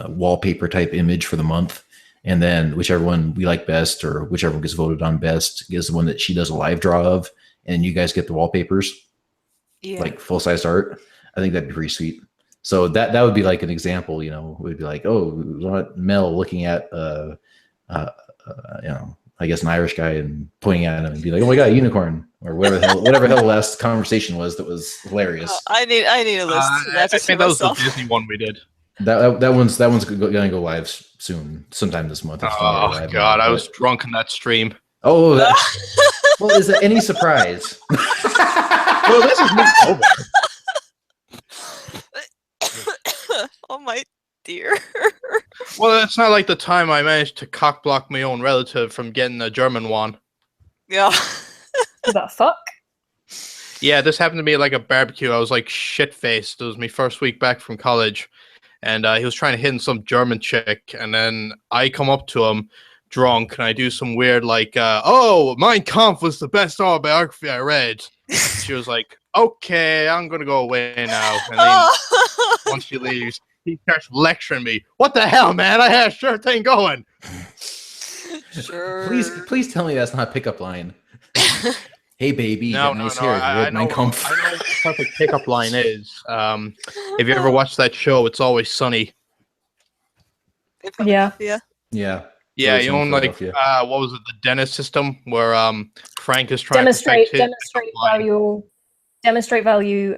wallpaper type image for the month, and then whichever one we like best or whichever one gets voted on best is the one that she does a live draw of, and you guys get the wallpapers, Yeah. like full-size art. I think that'd be pretty sweet. So that would be like an example, you know, would be like, oh, we want Mel looking at you know, I guess an Irish guy and pointing at him and be like, oh my god, unicorn, or whatever the hell the last conversation was that was hilarious. I need a list. I think that was the Disney one we did. That one's gonna go live soon, sometime this month. It's Oh live god, now, I but- was drunk in that stream. Oh, well, is that any surprise? Well, this is me over. Oh my dear. Well, it's not like the time I managed to cockblock my own relative from getting a German one. Yeah. The fuck? Yeah, this happened to me at like a barbecue. I was like shit-faced. It was my first week back from college. And he was trying to hit on some German chick. And then I come up to him drunk and I do some weird like, oh, Mein Kampf was the best autobiography I read. She was like, okay, I'm going to go away now. And then once she leaves, he starts lecturing me. What the hell, man? I had a sure thing going. Sure. Please tell me that's not a pickup line. Hey baby, you No, got nice no. hair. I Read know Mein Kampf. what the perfect pickup line is. If you ever watched that show, It's Always Sunny. Yeah. Yeah. Yeah. Yeah, Always you Sunny know, in like Philadelphia. what was it, the dentist system, where Frank is trying Demonstrate to perfect his demonstrate value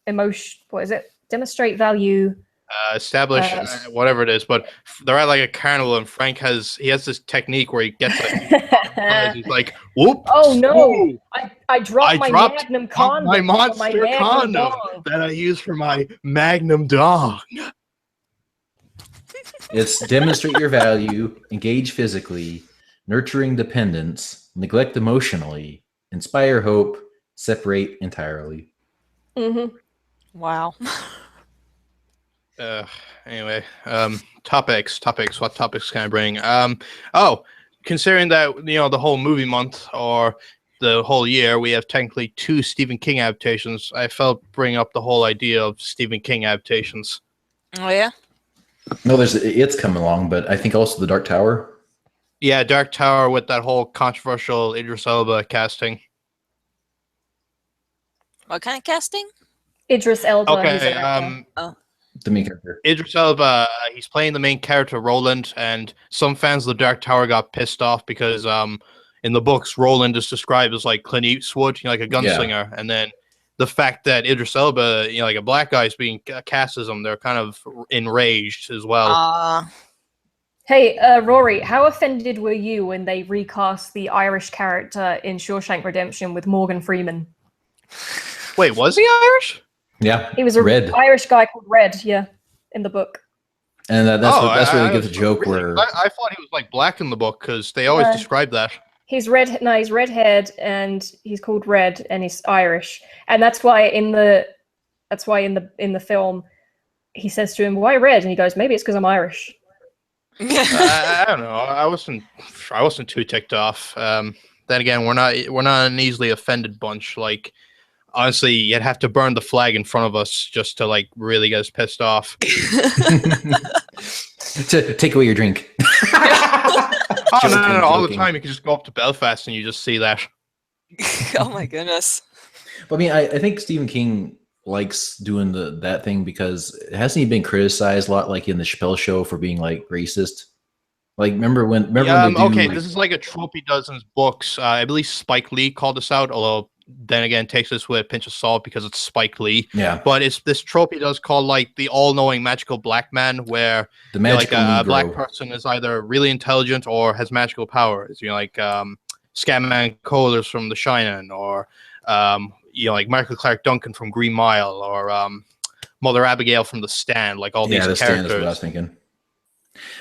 emotion. What is it? Demonstrate value. establish whatever it is. But they're at like a carnival, and Frank has this technique where he gets it. He's like, whoop! Oh no! Ooh, I dropped my dropped Magnum condom. my on monster Magnum condom dong. that I use for my Magnum dog. It's demonstrate your value, engage physically, nurturing dependence, neglect emotionally, inspire hope, separate entirely. Mm-hmm. Wow. Anyway, topics. What topics can I bring? Considering that, you know, the whole movie month or the whole year, we have technically 2 Stephen King adaptations. I felt bring up the whole idea of Stephen King adaptations. Oh yeah. No, it's coming along, but I think also the Dark Tower. Yeah, Dark Tower with that whole controversial Idris Elba casting. What kind of casting? Idris Elba. he's Okay, an actor. The main character. Idris Elba, he's playing the main character Roland, and some fans of the Dark Tower got pissed off because in the books Roland is described as like Clint Eastwood, you know, like a gunslinger, and then the fact that Idris Elba, you know, like a black guy, is being cast as him, they're kind of enraged as well. Hey, Rory, how offended were you when they recast the Irish character in Shawshank Redemption with Morgan Freeman? Wait, was he Irish? Yeah, He was a Red. Irish guy called Red, yeah, in the book. And that's where they get the joke really, where I thought he was like black in the book because they always describe that. He's red. No, he's red-haired, and he's called Red, and he's Irish, and that's why in the film he says to him, "Why red?" And he goes, "Maybe it's because I'm Irish." I don't know. I wasn't too ticked off. Then again, we're not an easily offended bunch. Like, honestly, you'd have to burn the flag in front of us just to like really get us pissed off. to take away your drink. Oh, no, all the joking. time. You can just go up to Belfast and you just see that. Oh my goodness. I mean, I think Stephen King likes doing that thing because hasn't he been criticized a lot, like in the Chappelle Show, for being like racist? Like, remember when they do, okay, like, this is like a trope he does in his books. I believe Spike Lee called this out, although then again takes this with a pinch of salt because it's Spike Lee. Yeah. But it's this trope he does called like the all-knowing magical black man, where the magical a Negro. black person is either really intelligent or has magical powers. You know, like Scatman Kohler's from The Shining, or you know, like Michael Clark Duncan from Green Mile, or Mother Abigail from The Stand, like all these The Stand is what I characters. was thinking.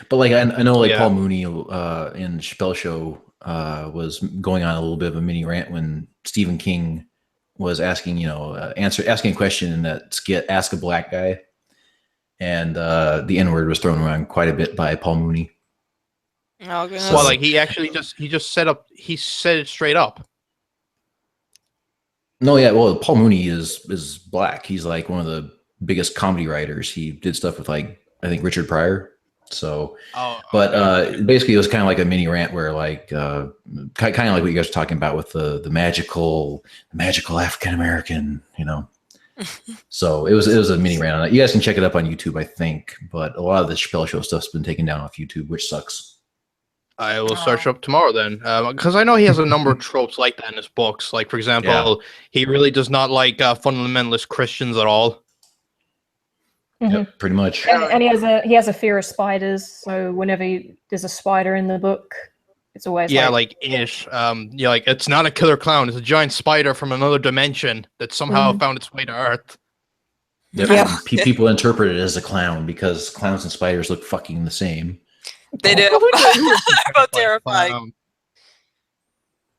But like I know like Yeah. Paul Mooney in Chappelle Show was going on a little bit of a mini rant when Stephen King was asking asking a question in that skit, Ask a Black Guy, and the N-word was thrown around quite a bit by Paul Mooney. Oh, goodness. So- Well, like he said it straight up. No, yeah, well, Paul Mooney is black. He's like one of the biggest comedy writers. He did stuff with like I think Richard Pryor. So, but basically, it was kind of like a mini rant where like kind of like what you guys were talking about with the magical African American, So it was a mini rant on it. You guys can check it up on YouTube, I think. But a lot of the Chappelle Show stuff's been taken down off YouTube, which sucks. I will search up tomorrow then, because I know he has a number of tropes like that in his books. Like, for example, he really does not like fundamentalist Christians at all. Yep, pretty much. And he has a fear of spiders. So whenever there's a spider in the book, it's always like it's not a killer clown. It's a giant spider from another dimension that somehow found its way to Earth. Yep. Yeah. People interpret it as a clown because clowns and spiders look fucking the same. They do. How Like, terrifying.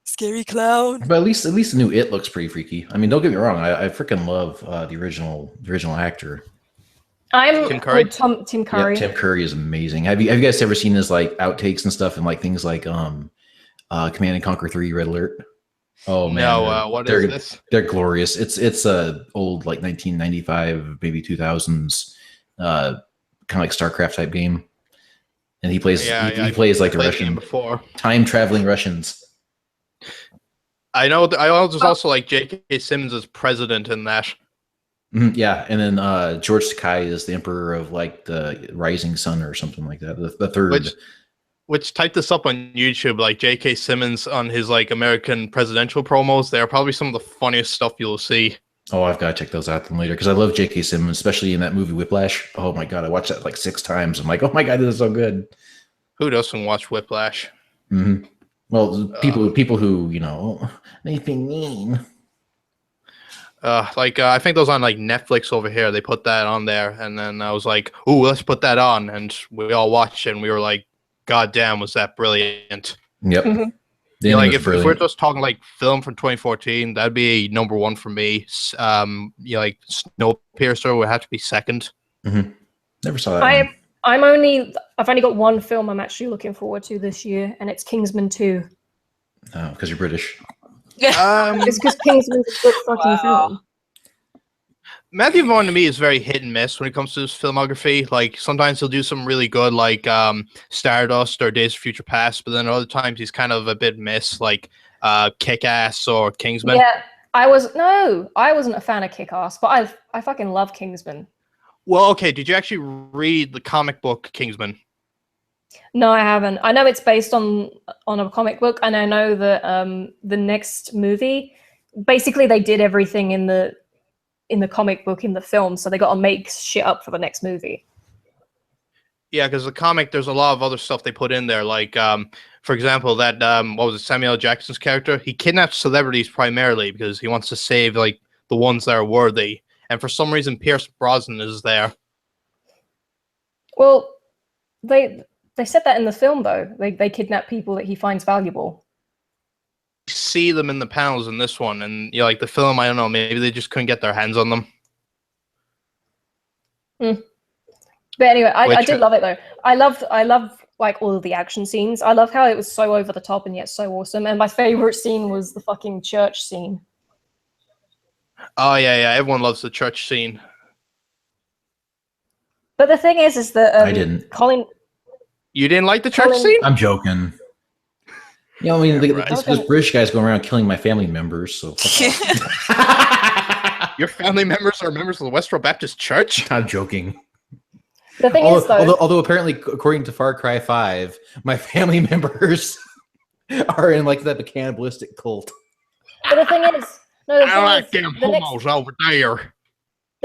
Scary clown. But at least the new It looks pretty freaky. I mean, don't get me wrong. I freaking love the original actor. I'm Tim Curry? Tim Curry. Yeah, Tim Curry is amazing. Have you guys ever seen his like outtakes and stuff and like things like Command and Conquer 3 Red Alert? Oh man, no, what is this? They're glorious. It's a old like 1995 maybe 2000s kind of like StarCraft type game, and he plays he plays like the Russian before time traveling Russians. I know. I know. There's also like J.K. Simmons as president in that. Yeah, and then George Takei is the emperor of like the Rising Sun or something like that. The third. Which type this up on YouTube, like J.K. Simmons on his like American presidential promos. They're probably some of the funniest stuff you'll see. Oh, I've got to check those out then later because I love J.K. Simmons, especially in that movie Whiplash. Oh my god, I watched that like 6 times. I'm like, oh my god, this is so good. Who doesn't watch Whiplash? Mm-hmm. Well, people who they've been mean. I think those on like Netflix over here. They put that on there, and then I was like, "Ooh, let's put that on," and we all watched it, and we were like, "God damn, was that brilliant!" Yep. Mhm. If we're just talking like film from 2014, that'd be number 1 for me. Like Snowpiercer would have to be second. Mm-hmm. Never saw that. One. I've only got one film I'm actually looking forward to this year, and it's Kingsman 2. Oh, because you're British. It's because Kingsman's a good fucking film. Matthew Vaughn to me is very hit and miss when it comes to his filmography. Like sometimes he'll do some really good, like Stardust or Days of Future Past, but then other times he's kind of a bit miss, like Kick-Ass or Kingsman. Yeah, I wasn't a fan of Kick-Ass, but I fucking love Kingsman. Well, okay, did you actually read the comic book Kingsman? No, I haven't. I know it's based on a comic book, and I know that the next movie, basically they did everything in the comic book in the film, so they got to make shit up for the next movie. Yeah, because the comic, there's a lot of other stuff they put in there, like for example, that what was it, Samuel L. Jackson's character? He kidnaps celebrities primarily because he wants to save like the ones that are worthy, and for some reason, Pierce Brosnan is there. Well, they said that in the film, though. They kidnap people that he finds valuable. See them in the panels in this one, and like the film, I don't know, maybe they just couldn't get their hands on them. But anyway, I did love it though. I love like all of the action scenes. I love how it was so over the top and yet so awesome. And my favorite scene was the fucking church scene. Oh yeah, everyone loves the church scene. But the thing is that I didn't. You didn't like the church scene? I'm joking. I mean, this British guy's going around killing my family members. So your family members are members of the Westboro Baptist Church? I'm joking. The thing is, though, although apparently, according to Far Cry 5, my family members are in like the cannibalistic cult. But the thing is, I like them homos over there.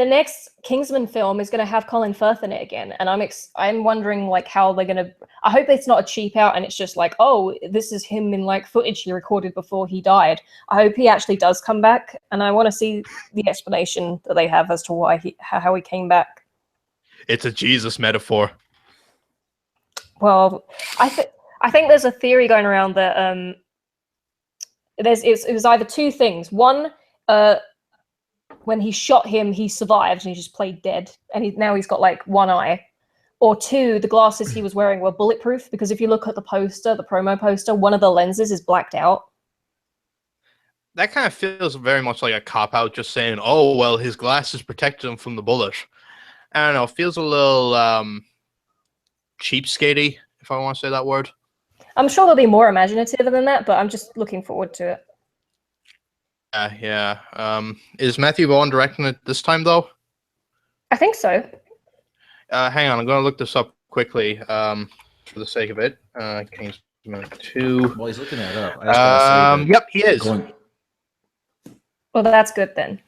the next Kingsman film is going to have Colin Firth in it again, and I'm wondering like how they're going to. I hope it's not a cheap out, and it's just like, oh, this is him in like footage he recorded before he died. I hope he actually does come back, and I want to see the explanation that they have as to why how he came back. It's a Jesus metaphor. Well, I think there's a theory going around that it was either two things. One, when he shot him, he survived and he just played dead, and now he's got like one eye. Or two, the glasses he was wearing were bulletproof, because if you look at the poster, the promo poster, one of the lenses is blacked out. That kind of feels very much like a cop-out, just saying, oh, well, his glasses protected him from the bullet. I don't know, it feels a little cheapskatey, if I want to say that word. I'm sure they'll be more imaginative than that, but I'm just looking forward to it. Yeah. Is Matthew Vaughn directing it this time, though? I think so. Hang on, I'm going to look this up quickly for the sake of it. Kingsman 2. While he's looking that up, I just gotta say that Yep, he is. Well, that's good then.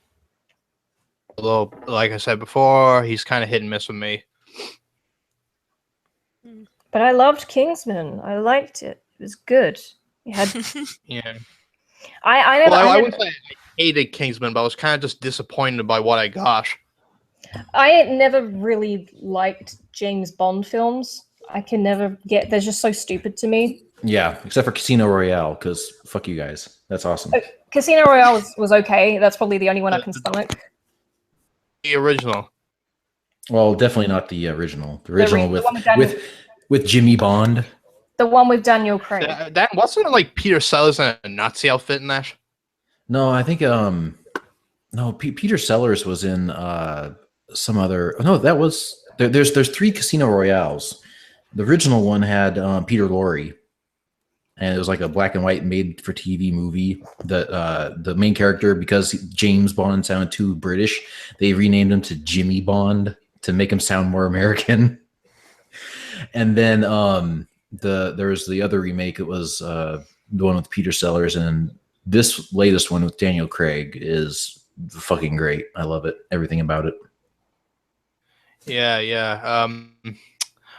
Although, like I said before, he's kind of hit and miss with me. But I loved Kingsman. I liked it. It was good. You had Yeah. I wouldn't say I hated Kingsman, but I was kind of just disappointed by what I got. I never really liked James Bond films. I can never get. They're just so stupid to me. Yeah, except for Casino Royale, because fuck you guys. That's awesome. Casino Royale was okay. That's probably the only one I can stomach. The original. Well, definitely not the original. The original the one with Jimmy Bond. The one with Daniel Craig. That wasn't it like Peter Sellers in a Nazi outfit in that? No, I think Peter Sellers was in some other. Oh, no, that was there's 3 Casino Royales. The original one had Peter Lorre, and it was like a black and white made for TV movie. The main character, because James Bond sounded too British, they renamed him to Jimmy Bond to make him sound more American. And then there was the other remake. It was the one with Peter Sellers, and this latest one with Daniel Craig is fucking great. I love it. Everything about it. Yeah.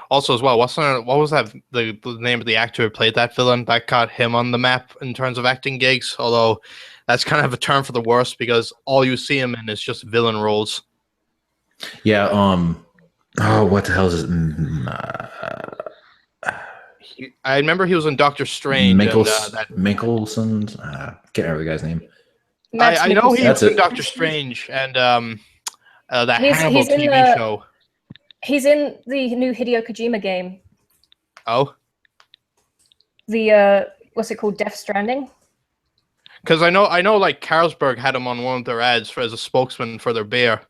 Also, as well, what was that? The name of the actor who played that villain that got him on the map in terms of acting gigs? Although that's kind of a turn for the worse, because all you see him in is just villain roles. Yeah. Oh, what the hell is it? I remember he was in Doctor Strange. Mickelson. Can't remember the guy's name. I know he was in it. Doctor Strange and that He's Hannibal in TV show. He's in the new Hideo Kojima game. Oh. The what's it called? Death Stranding. Because I know, like Carlsberg had him on one of their ads as a spokesman for their beer.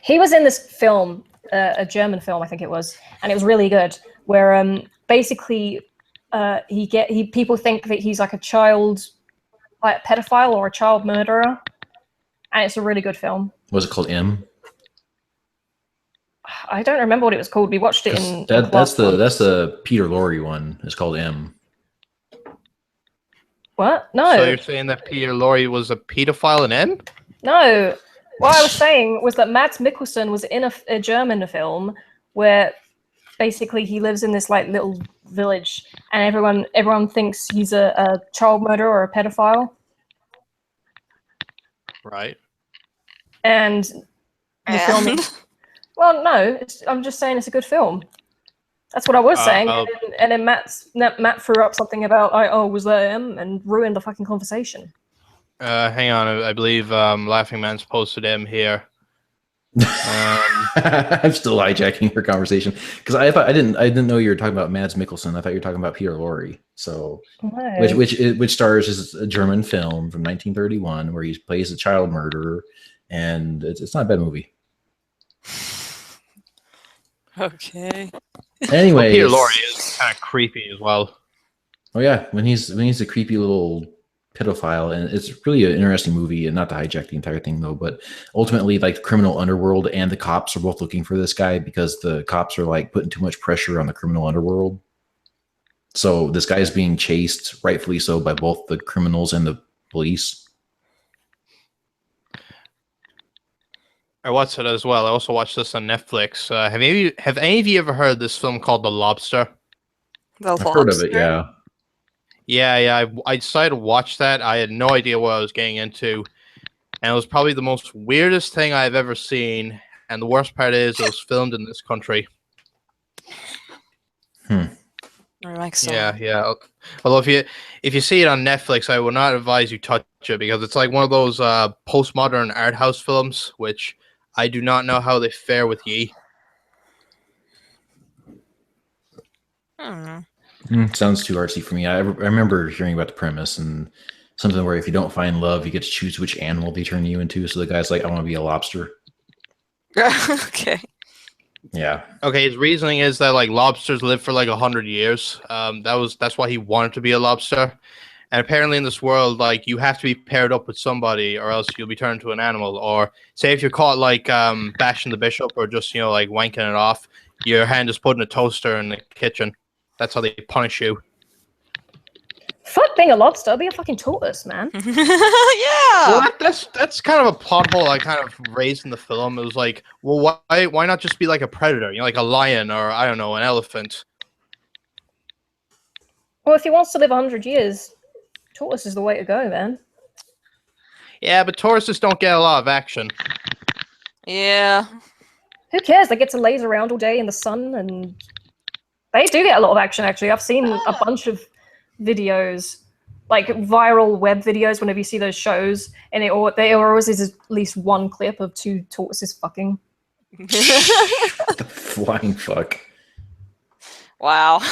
He was in this film, a German film, I think it was, and it was really good. Where basically, people think that he's like a child, like pedophile or a child murderer, and it's a really good film. Was it called M? I don't remember what it was called. We watched it in. That's the Peter Lorre one. It's called M. What? No. So you're saying that Peter Lorre was a pedophile in M? No. What I was saying was that Mads Mikkelsen was in a German film where basically he lives in this like little village, and everyone thinks he's a child murderer or a pedophile. Right. And the film. Well, no, I'm just saying it's a good film. That's what I was saying, and then Matt threw up something about was that him, and ruined the fucking conversation. Hang on, I believe Laughing Man's posted him here. I'm still hijacking her conversation because I didn't know you were talking about Mads Mikkelsen. I thought you were talking about Peter Lorre. So, no. which stars as a German film from 1931 where he plays a child murderer, and it's not a bad movie. Okay. Anyway, Peter Lorre is kind of creepy as well. Oh yeah, when he's a creepy little pedophile, and it's really an interesting movie. And not to hijack the entire thing though, but ultimately, like the criminal underworld and the cops are both looking for this guy because the cops are like putting too much pressure on the criminal underworld. So this guy is being chased, rightfully so, by both the criminals and the police. I watched it as well. I also watched this on Netflix. Have any of you ever heard this film called The Lobster? The I've heard of it, lobster? yeah. Yeah. I decided to watch that. I had no idea what I was getting into, and it was probably the most weirdest thing I've ever seen. And the worst part is, it was filmed in this country. Yeah. Although if you see it on Netflix, I would not advise you touch it because it's like one of those postmodern art house films, which I do not know how they fare with ye. Sounds too artsy for me. I remember hearing about the premise and something where if you don't find love, you get to choose which animal they turn you into. So the guy's like, I want to be a lobster. Okay. Yeah. Okay, his reasoning is that like lobsters live for like 100 years. That's why he wanted to be a lobster. And apparently in this world, like you have to be paired up with somebody or else you'll be turned into an animal. Or say if you're caught like bashing the bishop or just, like wanking it off, your hand is put in a toaster in the kitchen. That's how they punish you. Fuck being a lobster. Be a fucking tortoise, man. Yeah. Well, that's kind of a plot hole I kind of raised in the film. It was like, well, why not just be like a predator? Like a lion or, I don't know, an elephant. Well, if he wants to live 100 years, tortoise is the way to go, man. Yeah, but tortoises don't get a lot of action. Yeah. Who cares? They get to laze around all day in the sun, and they do get a lot of action, actually. I've seen a bunch of videos, like viral web videos, whenever you see those shows, and there always is at least one clip of two tortoises fucking. The flying fuck. Wow.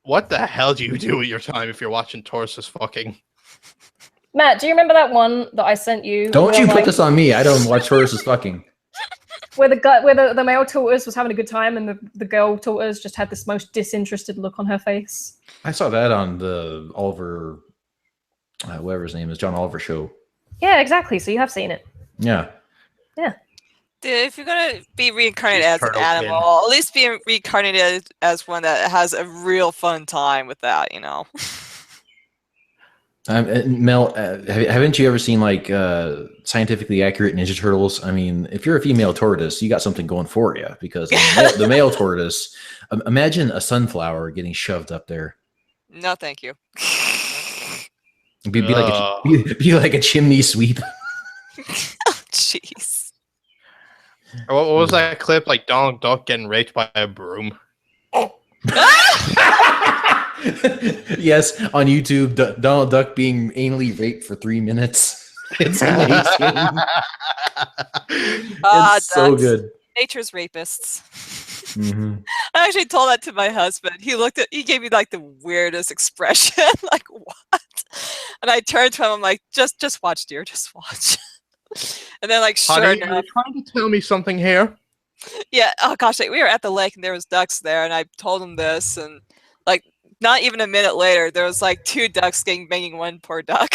What the hell do you do with your time if you're watching tortoises fucking? Matt, do you remember that one that I sent you? Don't you where, put this on me. I don't watch tortoises fucking. where the male tortoise was having a good time and the girl tortoise just had this most disinterested look on her face? I saw that on the Oliver, whatever his name is, John Oliver show. Yeah, exactly. So you have seen it. Yeah. Dude, if you're gonna be reincarnated as an Turtle animal, at least be reincarnated as one that has a real fun time with that, Mel, haven't you ever seen like scientifically accurate Ninja Turtles? I mean, if you're a female tortoise, you got something going for you because the male tortoise, imagine a sunflower getting shoved up there. No, thank you. It'd be like a chimney sweep. Jeez. What was that clip? Like Donald Duck getting raped by a broom. Yes, on YouTube, Donald Duck being anally raped for 3 minutes. It's amazing. It's so Ducks. good. Nature's rapists. Mm-hmm. I actually told that to my husband. He gave me like the weirdest expression, like what? And I turned to him. I'm like, just watch, dear, just watch. And then, like, sure Honey, enough, are you trying to tell me something here? yeah. Oh gosh, like, we were at the lake and there was ducks there, and I told him this, and like, not even a minute later, there was like 2 ducks banging one poor duck,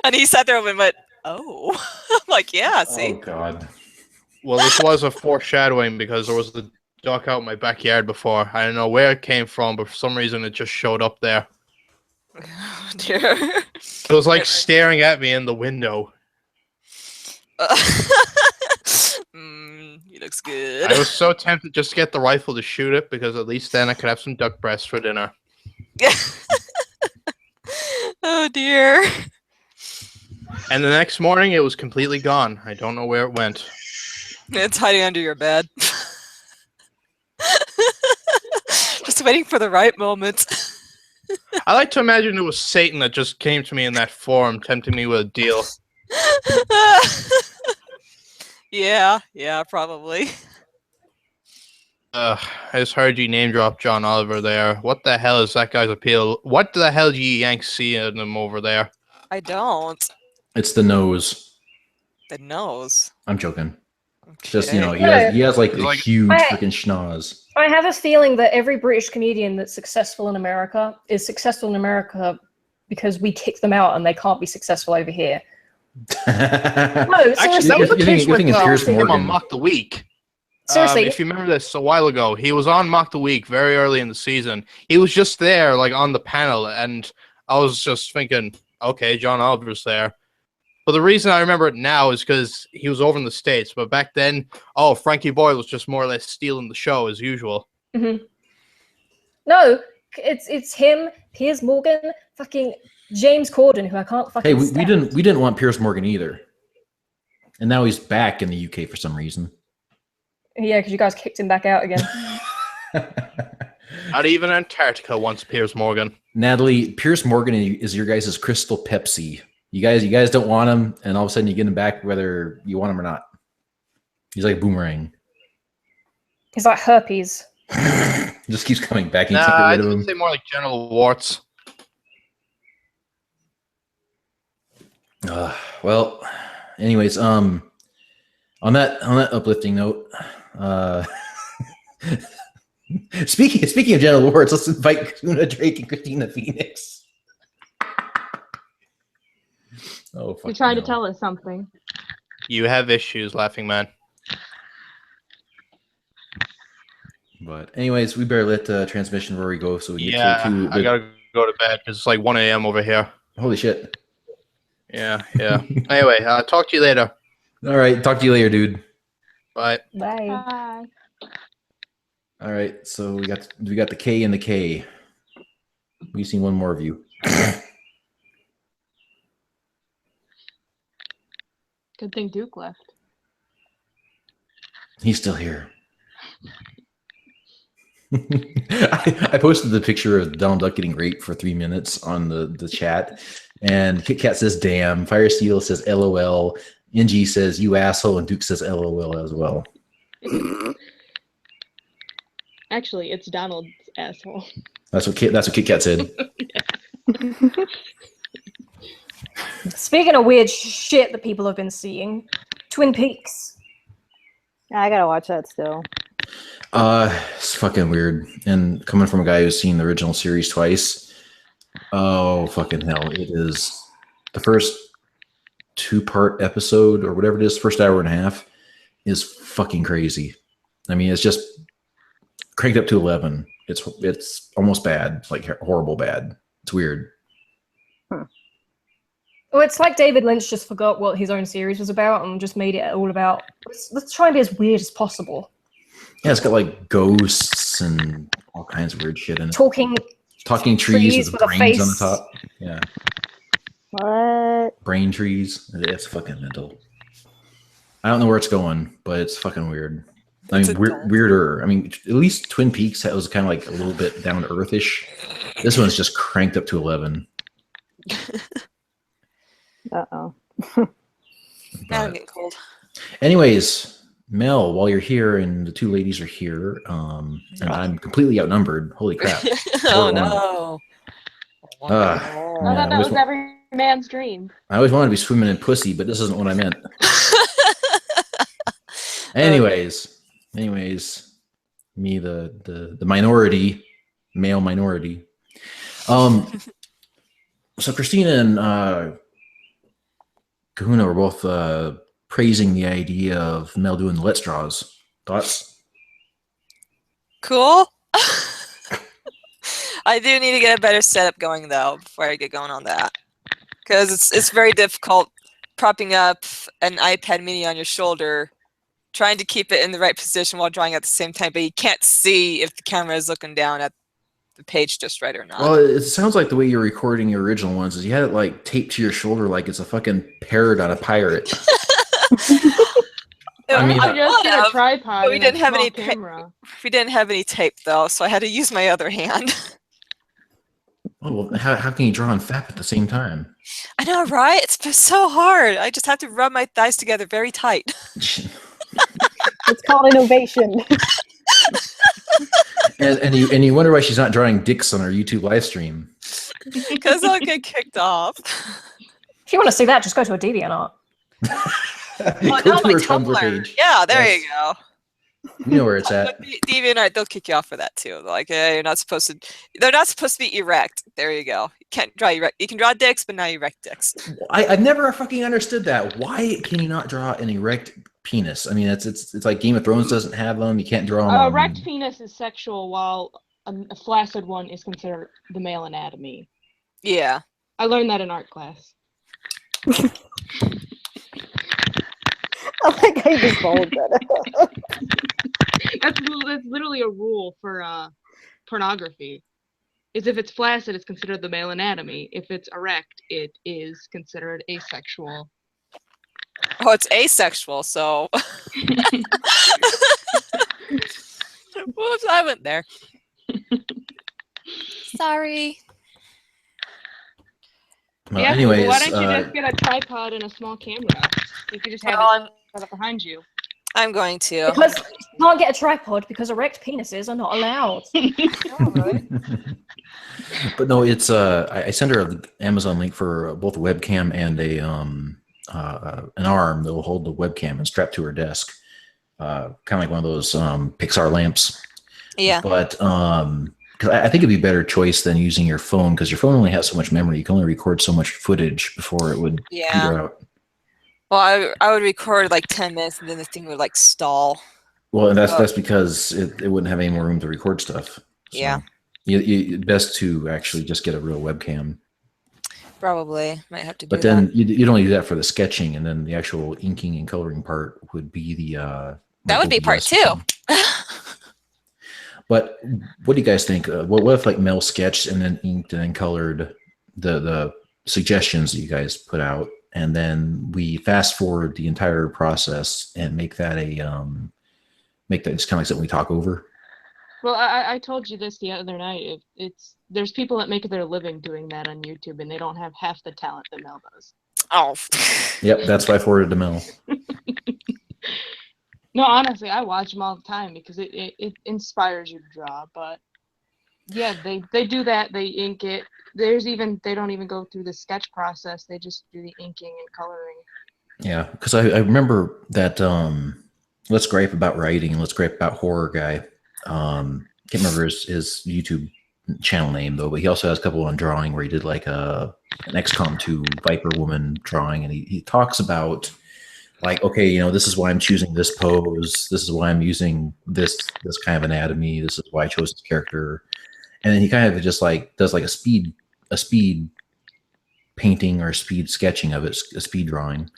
and he sat there and went, "Oh," I'm like, "Yeah, see." Oh God. Well, this was a foreshadowing because there was the duck out in my backyard before. I don't know where it came from, but for some reason it just showed up there. Oh, dear. It was like staring at me in the window. He looks good. I was so tempted just to get the rifle to shoot it because at least then I could have some duck breast for dinner. Oh dear. And the next morning it was completely gone. I don't know where it went. It's hiding under your bed. Just waiting for the right moment. I like to imagine it was Satan that just came to me in that form, tempting me with a deal. Yeah, probably. I just heard you name drop John Oliver there. What the hell is that guy's appeal? What the hell do you Yanks see in him over there? I don't. It's the nose. The nose. I'm joking. Okay. Just, he has like a Like- huge freaking schnoz. I have a feeling that every British comedian that's successful in America is successful in America because we kick them out and they can't be successful over here. No, Actually, seriously. that was the You're case thinking with Piers him on Morgan. Mock the Week. Seriously. If you remember this a while ago, he was on Mock the Week very early in the season. He was just there, like on the panel, and I was just thinking, okay, John Oliver's there. But the reason I remember it now is because he was over in the States. But back then, Frankie Boyle was just more or less stealing the show as usual. Mm-hmm. No, it's him, Piers Morgan, fucking James Corden, who I can't fucking. Hey, we stand. didn't want Piers Morgan either, and now he's back in the UK for some reason. Yeah, because you guys kicked him back out again. Not even Antarctica wants Piers Morgan. Natalie, Piers Morgan is your guys' Crystal Pepsi. You guys don't want him, and all of a sudden you get him back whether you want him or not. He's like a boomerang. He's like herpes. Just keeps coming back. And you Nah, can't get I'd rid of him. say more like genital warts. Well, anyways, on that uplifting note, speaking of genital warts, let's invite Kuna Drake and Christina Phoenix. Oh, fuck You're trying no. to tell us something. You have issues, laughing man. But anyways, we better let the transmission where we go so we get to I gotta go to bed because it's like 1 a.m. over here. Holy shit. Yeah. Anyway, talk to you later. All right, talk to you later, dude. Bye. Bye. Bye. All right, so we got the K and the K. We've seen one more of you. Good thing Duke left. He's still here. I posted the picture of Donald Duck getting raped for 3 minutes on the chat, and Kit Kat says "damn," Firesteel says "LOL," NG says "you asshole," and Duke says "LOL" as well. Actually, it's Donald's asshole. That's what Kit Kat said. Speaking of weird shit that people have been seeing, Twin Peaks. I gotta watch that still. It's fucking weird, and coming from a guy who's seen the original series twice. Oh fucking hell! It is the first 2-part episode or whatever it is, first hour and a half is fucking crazy. I mean, it's just cranked up to 11. It's almost bad, like horrible bad. It's weird. Well, it's like David Lynch just forgot what his own series was about and just made it all about. Let's try and be as weird as possible. Yeah, it's got like ghosts and all kinds of weird shit in it. Talking trees with a brains face on the top. Yeah, What? brain trees. It's fucking mental. I don't know where it's going, but it's fucking weird. I mean, weirder. I mean, at least Twin Peaks was kind of like a little bit down to earth-ish. This one's just cranked up to 11. Uh-oh. Now I'm getting cold. Anyways, Mel, while you're here and the two ladies are here, and I'm completely outnumbered. Holy crap! Oh no! I Man, thought that was every man's dream. I always wanted to be swimming in pussy, but this isn't what I meant. Anyways, me the minority, male minority. So Christina and Kahuna were both praising the idea of Mel doing the Let's Draws. Thoughts? Cool. I do need to get a better setup going though before I get going on that, because it's very difficult propping up an iPad Mini on your shoulder, trying to keep it in the right position while drawing at the same time, but you can't see if the camera is looking down at the page just right or not. Well, it sounds like the way you're recording your original ones is you had it like taped to your shoulder like it's a fucking parrot on a pirate. I mean, I just get a tripod. but we and didn't a have small any camera. we didn't have any tape though, so I had to use my other hand. Oh, well, how can you draw and fap at the same time? I know, right? It's been so hard. I just have to rub my thighs together very tight. It's called innovation. and you wonder why she's not drawing dicks on her YouTube live stream. Because I'll get kicked off. If you want to see that, just go to a DeviantArt. Oh, Go no, to my her Tumblr Tumblr. page. Yeah, there Yes. you go. You know where it's at. But DeviantArt, they'll kick you off for that too. They're like, hey, you're not supposed to. They're not supposed to be erect. There you go. You can't draw erect. You can draw dicks, but not erect dicks. I've never fucking understood that. Why can you not draw an erect penis? I mean, it's like Game of Thrones doesn't have them. You can't draw them. A erect penis is sexual, while a flaccid one is considered the male anatomy. Yeah. I learned that in art class. I think I just followed that. That's literally a rule for pornography. Is if it's flaccid, it's considered the male anatomy. If it's erect, it is considered asexual. Oh, it's asexual, so. Whoops, I went there. Sorry. Well, Yeah, anyways, why don't you just get a tripod and a small camera? You could just have it set up behind you. I'm going to. Because you can't get a tripod because erect penises are not allowed. But no, it's I sent her an Amazon link for both a webcam and a an arm that will hold the webcam and strap to her desk, kind of like one of those Pixar lamps. Yeah. But because I think it'd be a better choice than using your phone, because your phone only has so much memory. You can only record so much footage before it would peter out. Well, I would record like 10 minutes and then the thing would like stall. Well, and that's because it wouldn't have any more room to record stuff. So Yeah. Best to actually just get a real webcam. Probably. Might have to do But then you'd only do that for the sketching, and then the actual inking and coloring part would be the that would be part two. But what do you guys think? What if like Mel sketched and then inked and then colored the suggestions that you guys put out, and then we fast forward the entire process and make that just kind of like something we talk over? Well, I told you this the other night. There's people that make their living doing that on YouTube, and they don't have half the talent that Mel does. Oh. Yep, that's why I forwarded to Mel. No, honestly, I watch them all the time because it inspires you to draw. But yeah, they do that. They ink it. They don't even go through the sketch process. They just do the inking and coloring. Yeah, because I remember that Let's Gripe About Writing and Let's Gripe About Horror guy. Can't remember his YouTube channel name though, but he also has a couple on drawing where he did like an XCOM 2 Viper Woman drawing, and he talks about like, okay, this is why I'm choosing this pose, this is why I'm using this kind of anatomy, this is why I chose this character, and then he kind of just like does like a speed painting or speed sketching of it, a speed drawing.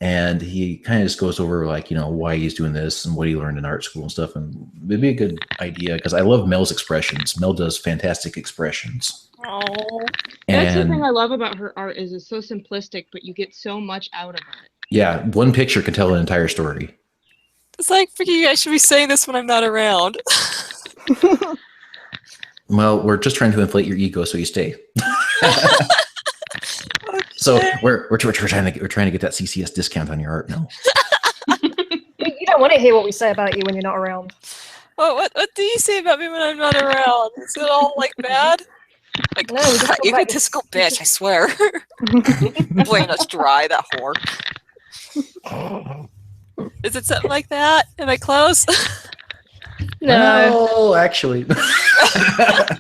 And he kind of just goes over like, why he's doing this and what he learned in art school and stuff. And it'd be a good idea because I love Mel's expressions. Mel does fantastic expressions. Oh. That's the thing I love about her art is it's so simplistic, but you get so much out of it. Yeah, one picture can tell an entire story. It's like, freaking, I should be saying this when I'm not around. Well, we're just trying to inflate your ego so you stay. So we're trying to get that CCS discount on your art now. You don't want to hear what we say about you when you're not around. Well, what do you say about me when I'm not around? Is it all like bad? Like, No, we just talk about egotistical bitch, I swear. Playing us dry, that whore. Is it something like that? Am I close? No. Oh, actually. That's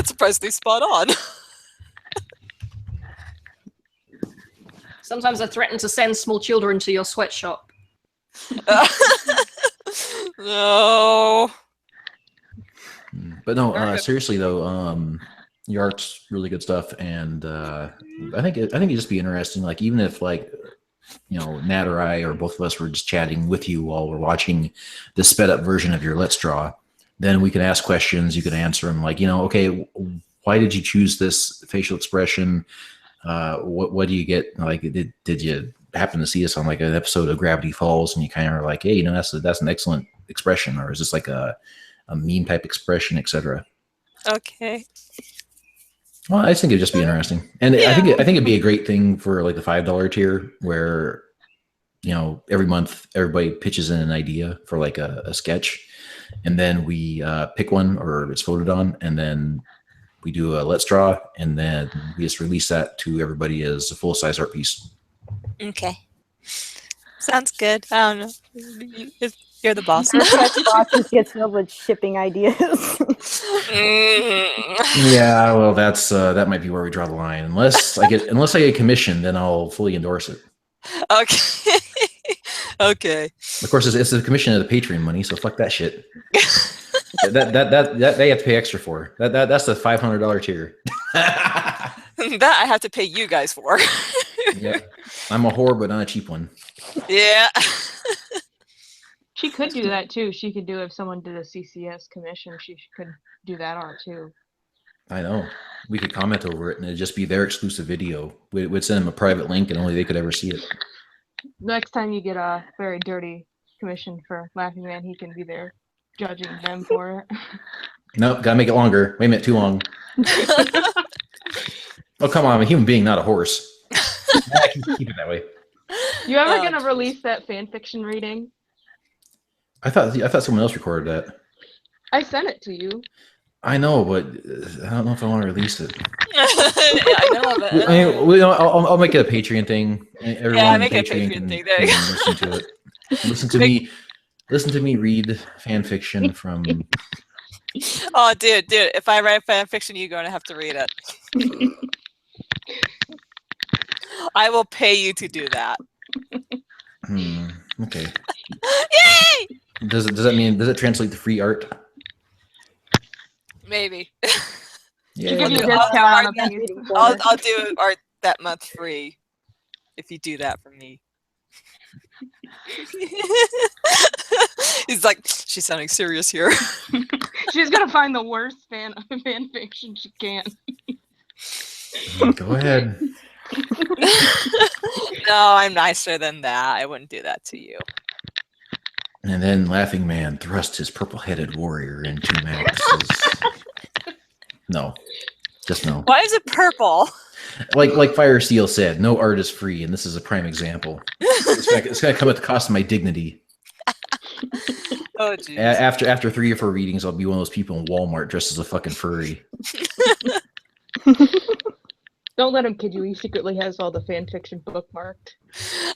surprisingly spot on. Sometimes I threaten to send small children to your sweatshop. No. But no, seriously though, your art's really good stuff, and I think it'd just be interesting. Like even if like Nat or I or both of us were just chatting with you while we're watching the sped up version of your Let's Draw, then we can ask questions. You can answer them. Like okay, why did you choose this facial expression? What do you get? Like, did you happen to see this on like an episode of Gravity Falls, and you kind of are like, hey, that's an excellent expression, or is this like a meme type expression, etc. Okay. Well, I think it'd just be interesting, and I think it'd be a great thing for like the $5 tier, where every month everybody pitches in an idea for like a sketch, and then we pick one or it's voted on, and then we do a Let's Draw, and then we just release that to everybody as a full-size art piece. Okay. Sounds good. I don't know. You're the boss. Box just gets filled with shipping ideas. Yeah, well, that might be where we draw the line. Unless I get commission, then I'll fully endorse it. Okay. Okay. Of course, it's the commission of the Patreon money, so fuck that shit. that they have to pay extra for. That's the $500 tier. That I have to pay you guys for. Yep. I'm a whore, but not a cheap one. Yeah. She could do that too. She could do if someone did a CCS commission. She could do that art too. I know. We could comment over it, and it'd just be their exclusive video. We'd send them a private link, and only they could ever see it. Next time you get a very dirty commission for Laughing Man, he can be there judging them for it. Nope, gotta make it longer. Wait a minute, too long. Oh, come on, I'm a human being, not a horse. I can keep it that way. You ever Oh, gonna jeez. release that fan fiction reading? I thought someone else recorded that. I sent it to you. I know, but I don't know if I want to release it. Yeah, I know, but I mean, I'll make it a Patreon thing. Everyone yeah, on make it a Patreon Patreon thing. There you can go. listen to it. Listen to me read fan fiction from. Oh, dude, if I write fan fiction, you're going to have to read it. I will pay you to do that. Okay. Yay! Does it translate to free art? Maybe. Yeah. Give you a I'll- discount on That's a reading piece. corner. I'll do art that month free if you do that for me. He's like, she's sounding serious here. She's gonna find the worst fan fiction she can. Go ahead. No, I'm nicer than that. I wouldn't do that to you. And then Laughing Man thrust his purple-headed warrior into Max's. No, just no. Why is it purple? Like Fire Steel said, no art is free, and this is a prime example. It's gonna come at the cost of my dignity. Oh, jeez. After 3 or 4 readings, I'll be one of those people in Walmart dressed as a fucking furry. Don't let him kid you. He secretly has all the fan fiction bookmarked.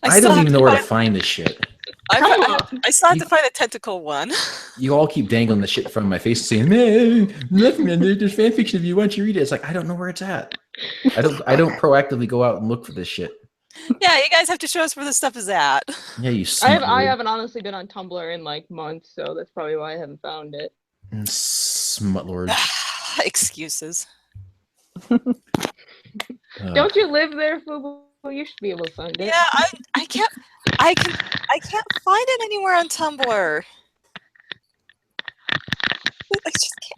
I don't even know where to find this shit. I still have to find a tentacle one. You all keep dangling the shit in front of my face and saying, "Man, Laughing Man, there's fan fiction if you want to read it." It's like I don't know where it's at. I don't proactively go out and look for this shit. Yeah, you guys have to show us where this stuff is at. Yeah, you. I haven't honestly been on Tumblr in like months, so that's probably why I haven't found it. Smut lord. Excuses. Don't you live there, Fubu? You should be able to find it. Yeah, I can't find it anywhere on Tumblr.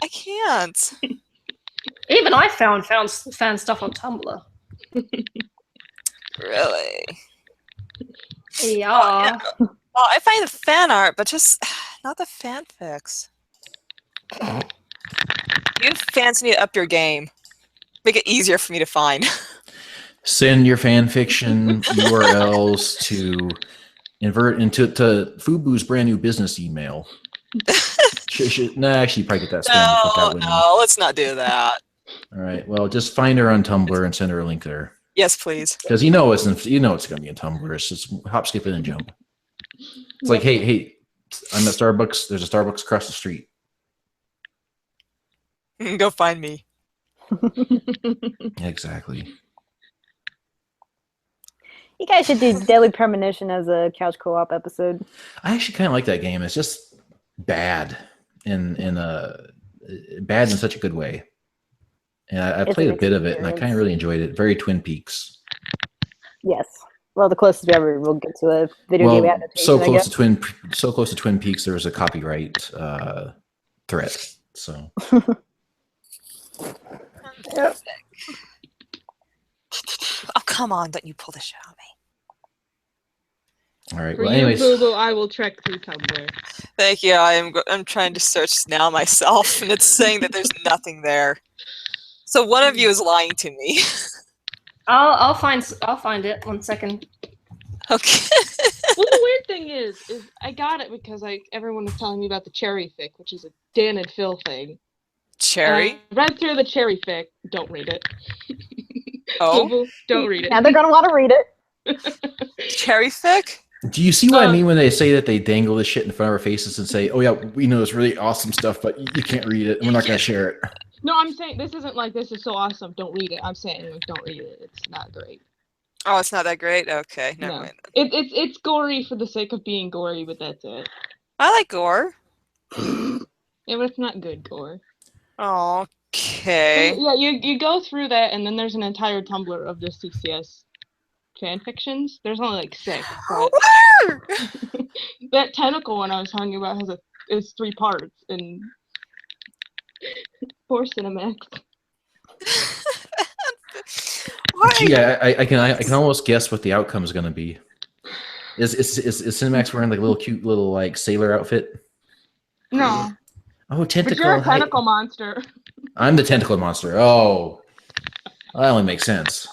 I can't. Even I found fan stuff on Tumblr. Really? Yeah. Well, I find the fan art, but just not the fanfics. You fans need to up your game. Make it easier for me to find. Send your fan fiction URLs to invert into Fubu's brand new business email. Actually, probably get that spam the fuck out with me. No, let's not do that. All right. Well, just find her on Tumblr and send her a link there. Yes, please. Because it's going to be in Tumblr. It's just hop, skip, and jump. It's like, hey, I'm at Starbucks. There's a Starbucks across the street. Go find me. Exactly. You guys should do Daily Premonition as a couch co-op episode. I actually kind of like that game. It's just bad bad in such a good way. And I It's played an a bit of it, and I kind experience. of really enjoyed it. Very Twin Peaks. Yes. Well, the closest we ever will get to a video game adaptation. so I close guess. to Twin Peaks, there was a copyright threat. So Oh, come on. Don't you pull this shit on me. all right. For Well, you, anyways, Fubu, I will trek through Tumblr. Thank you. I'm trying to search now myself, and it's saying that there's nothing there. So one of you is lying to me. I'll find it. 1 second. Okay. Well, the weird thing is I got it because everyone was telling me about the cherry fic, which is a Dan and Phil thing. Cherry. I read through the cherry fic. Don't read it. Oh, Fubu, don't read it. Now they're gonna want to read it. cherry fic. do you see what I mean when they say that they dangle this shit in front of our faces and say, "Oh yeah, we know it's really awesome stuff, but you can't read it, and we're not going to share it." No, I'm saying this isn't like this is so awesome. Don't read it. I'm saying like don't read it. It's not great. Oh, it's not that great. Okay, never No. mind. It's gory for the sake of being gory, but that's it. I like gore. Yeah, but it's not good gore. Okay. Yeah, you go through that, and then there's an entire Tumblr of just CCS fan fictions. There's only like 6, but that tentacle one I was talking about is 3 parts and 4 Cinemax. Why? Gee, I can almost guess what the outcome is going to be. Is Cinemax wearing like a little cute little like sailor outfit? No, Oh, but tentacle. you're a tentacle monster. I'm the tentacle monster. Oh, that only makes sense.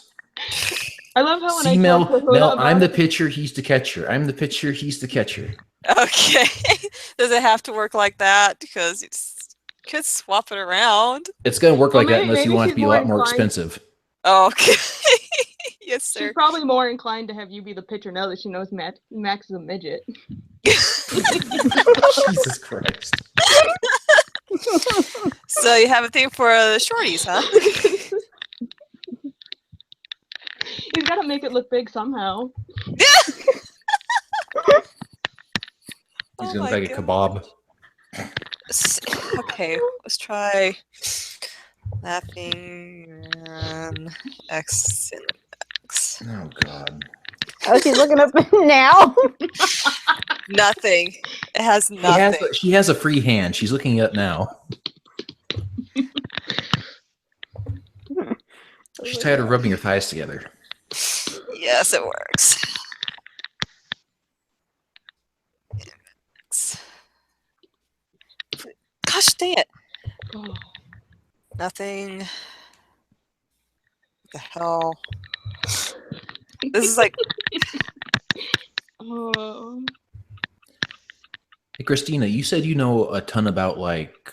I love how when See, I Mel, told Kahuta I'm about the it, pitcher. He's the catcher. I'm the pitcher. He's the catcher. Okay. Does it have to work like that? Because you could swap it around. It's going to work Well, like that unless you maybe want it to she's be a more lot more inclined- expensive. Okay. Yes, she's sir. probably more inclined to have you be the pitcher now that she knows Max is a midget. Jesus Christ. So you have a thing for the shorties, huh? He's got to make it look big somehow. He's Oh going to my make a God. kebab. Okay, let's try laughing and X in X. Oh, God. Oh, she's looking up now. Nothing. It has nothing. She has a free hand. She's looking up now. She's tired of rubbing her thighs together. Yes, it works. Gosh dang it. Oh. Nothing. What the hell? This is like Oh. Hey, Christina, you said you know a ton about like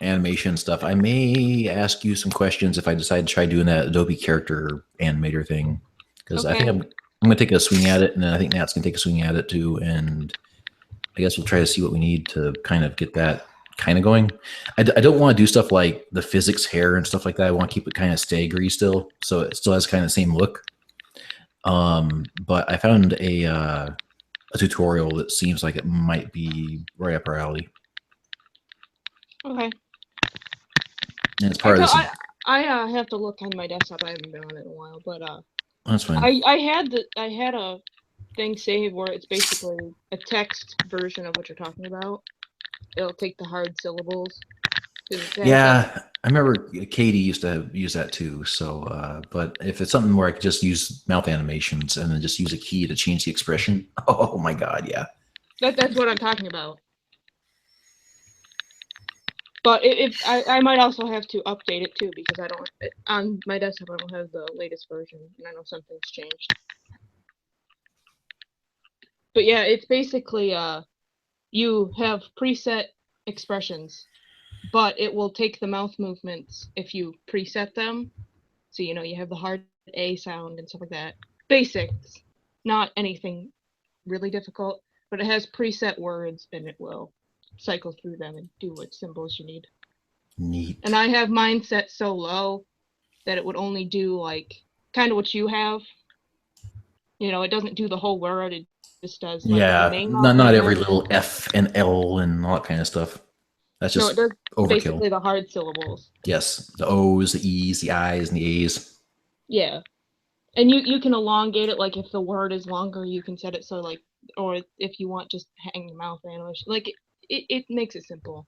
animation stuff. I may ask you some questions if I decide to try doing that Adobe character animator thing, because I think Okay. I'm going to take a swing at it, and then I think Nat's going to take a swing at it too, and I guess we'll try to see what we need to kind of get that kind of going. I don't want to do stuff like the physics hair and stuff like that. I want to keep it kind of staggery still, so it still has kind of the same look. But I found a tutorial that seems like it might be right up our alley. Okay. And it's part of this. I have to look on my desktop. I haven't been on it in a while, but That's fine. I had a thing saved where it's basically a text version of what you're talking about. It'll take the hard syllables. Yeah, I remember Katie used to use that too. So, but if it's something where I could just use mouth animations and then just use a key to change the expression, oh my god, yeah. That's what I'm talking about. But I might also have to update it too, because I don't on my desktop I don't have the latest version, and I know something's changed. But yeah, it's basically you have preset expressions, but it will take the mouth movements if you preset them. So you know you have the hard A sound and stuff like that. Basics, not anything really difficult, but it has preset words and it will cycle through them and do what symbols you need. Neat. And I have mine set so low that it would only do like kind of what you have. You know, it doesn't do the whole word. It just does like Yeah, the main not every movement. little F and L and all that kind of stuff. That's No, just it does overkill. basically the hard syllables. Yes, the O's, the E's, the I's, and the A's. Yeah. And you can elongate it, like if the word is longer, you can set it so like, or if you want just hang your mouth animation, like it makes it simple.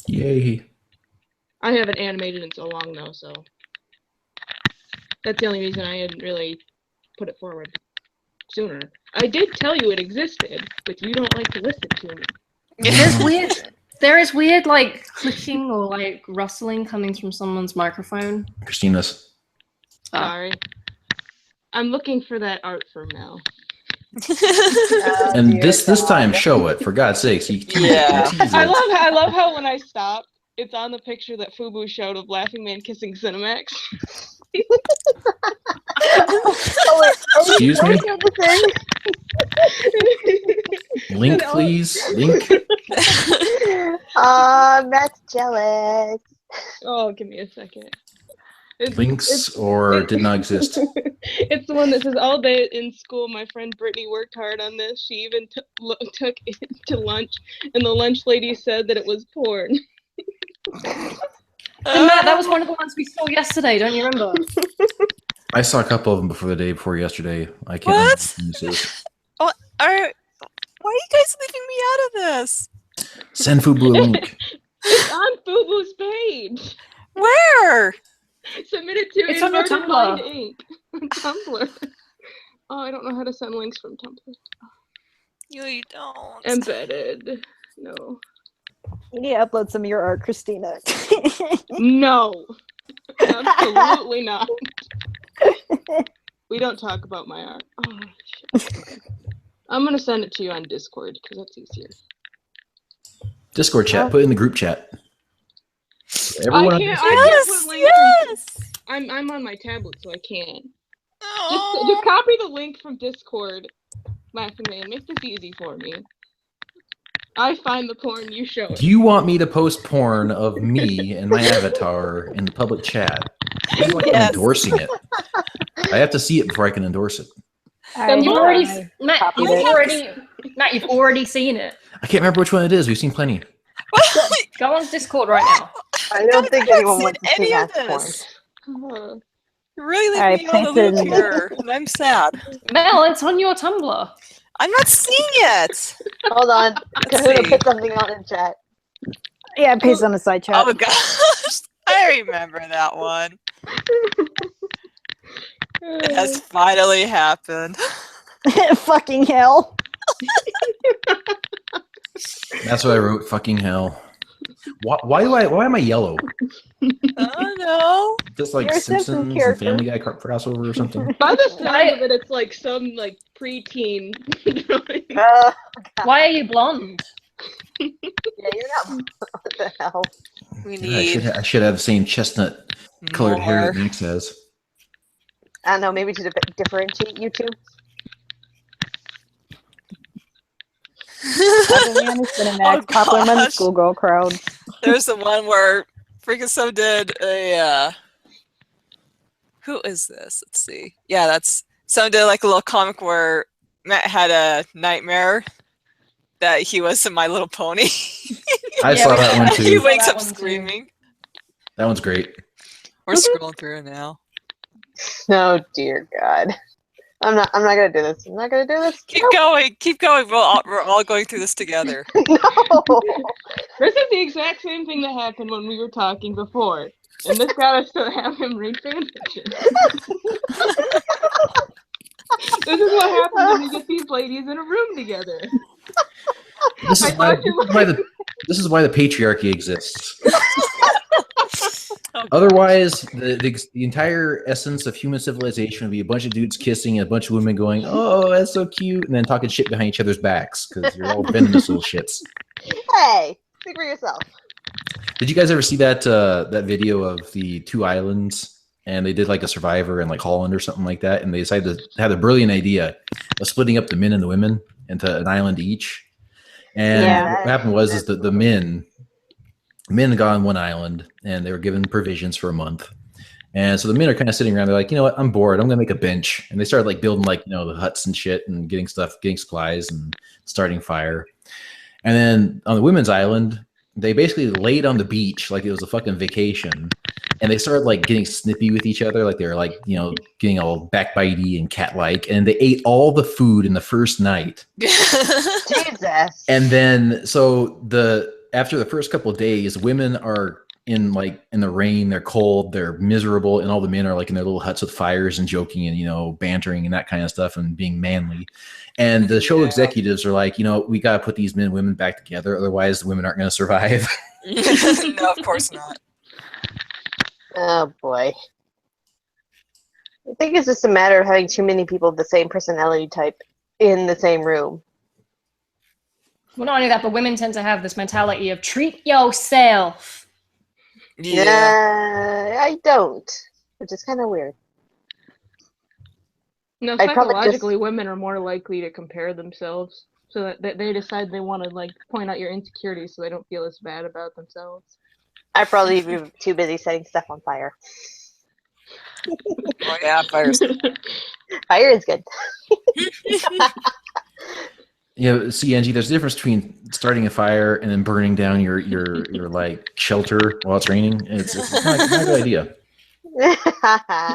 Yay. I haven't animated in so long though, so that's the only reason I hadn't really put it forward sooner. I did tell you it existed, but you don't like to listen to me. There's weird. There is weird like clicking or like rustling coming from someone's microphone. Christina's. Ah. Sorry. I'm looking for that art for Mel. And this time, show it for God's sakes. You tease Yeah. it. I love how when I stop, it's on the picture that Fubu showed of Laughing Man kissing Cinemax. Excuse me? me? Link, please. Link. Matt's jealous. Oh, give me a second. Links or did not exist. It's the one that says, all day in school, my friend Brittany worked hard on this. She even took it to lunch, and the lunch lady said that it was porn. And Matt, that was one of the ones we saw yesterday. Don't you remember? I saw a couple of them before the day before yesterday. I can't What? remember what this is. Why are you guys leaving me out of this? Send Fubu a link. It's on Fubu's page. Where? Submit it to It's on your Inverted Tumblr. Mind Inc. on Tumblr. Oh, I don't know how to send links from Tumblr. You don't. Embedded. No. You need to upload some of your art, Christina. No. Absolutely not. We don't talk about my art. Oh, shit. I'm gonna send it to you on Discord because that's easier. Discord chat. Put it in the group chat. I can't Yes, put links yes. I'm on my tablet, so I can't. Oh. Just copy the link from Discord, Laughing Man. Make this easy for me. I find the porn, you show it. Do you want me to post porn of me and my avatar in the public chat? This is like I'm Yes. endorsing it. I have to see it before I can endorse it. Then You've why? already, Matt, Copied you've already seen it. I can't remember which one it is. We've seen plenty. Go on Discord right now. I don't think haven't anyone seen wants to any see of that porn. this. Uh, You're really All right, leaving me out of the place loop it- here, and I'm sad. Mel, it's on your Tumblr. I'm not seeing it. Hold on. Let's Kahuna see. put something on in chat. Yeah, paste on the side chat. Oh gosh, I remember that one. It has finally happened. Fucking hell. That's what I wrote. Fucking hell. Why am I yellow? Oh no. Just like You're a Simpsons Simpsons and character. Family Guy crossover or something. by the sound of it, it's like some like preteen drawing. Why are you blonde? Yeah, you're not. What the hell? We Yeah, I need should have the same chestnut colored hair more. that Nick has. I don't know, maybe to differentiate you two. Other man is gonna match popular among the gosh. schoolgirl crowd. There's the one where freaking so did a who is this? Let's see. Yeah, that's someone did like a little comic where Matt had a nightmare that he was in My Little Pony. I Yeah, saw we that saw one that. He too. wakes that up one too. screaming. That one's great. We're scrolling through now. Oh dear God. I'm not gonna do this. I'm not gonna do this. Keep going. Keep going. We're all going through this together. No. This is the exact same thing that happened when we were talking before. And this got us to have him read fanfiction. This is what happens when you get these ladies in a room together. This I is why, thought you this is why the patriarchy exists. Oh, Otherwise, the entire essence of human civilization would be a bunch of dudes kissing and a bunch of women going, "Oh, that's so cute," and then talking shit behind each other's backs because you're all venomous little shits. Hey, speak for yourself. Did you guys ever see that that video of the two islands? And they did like a Survivor in like Holland or something like that, and they decided to have a brilliant idea of splitting up the men and the women into an island each. And Yeah. what happened was is that the men got on one island and they were given provisions for a month. And so the men are kind of sitting around. They're like, you know what? I'm bored. I'm gonna make a bench. And they started like building like the huts and shit and getting supplies and starting fire. And then on the women's island, they basically laid on the beach like it was a fucking vacation. And they started like getting snippy with each other, like they were like getting all backbitey and cat-like. And they ate all the food in the first night. Jesus. And then after the first couple of days, women are in the rain, they're cold, they're miserable, and all the men are like in their little huts with fires and joking and bantering and that kind of stuff and being manly. And the show executives are like, we got to put these men and women back together, otherwise the women aren't going to survive. No, of course not. Oh boy. I think it's just a matter of having too many people of the same personality type in the same room. Well, not only that, but women tend to have this mentality of treat yourself. Yeah. I don't, which is kind of weird. No, I'd probably psychologically, women are more likely to compare themselves, so that they decide they want to like point out your insecurities, so they don't feel as bad about themselves. I'd probably be too busy setting stuff on fire. Oh yeah, fire's Fire is good. Yeah, see, Angie, there's a difference between starting a fire and then burning down your like shelter while it's raining. It's not a good idea.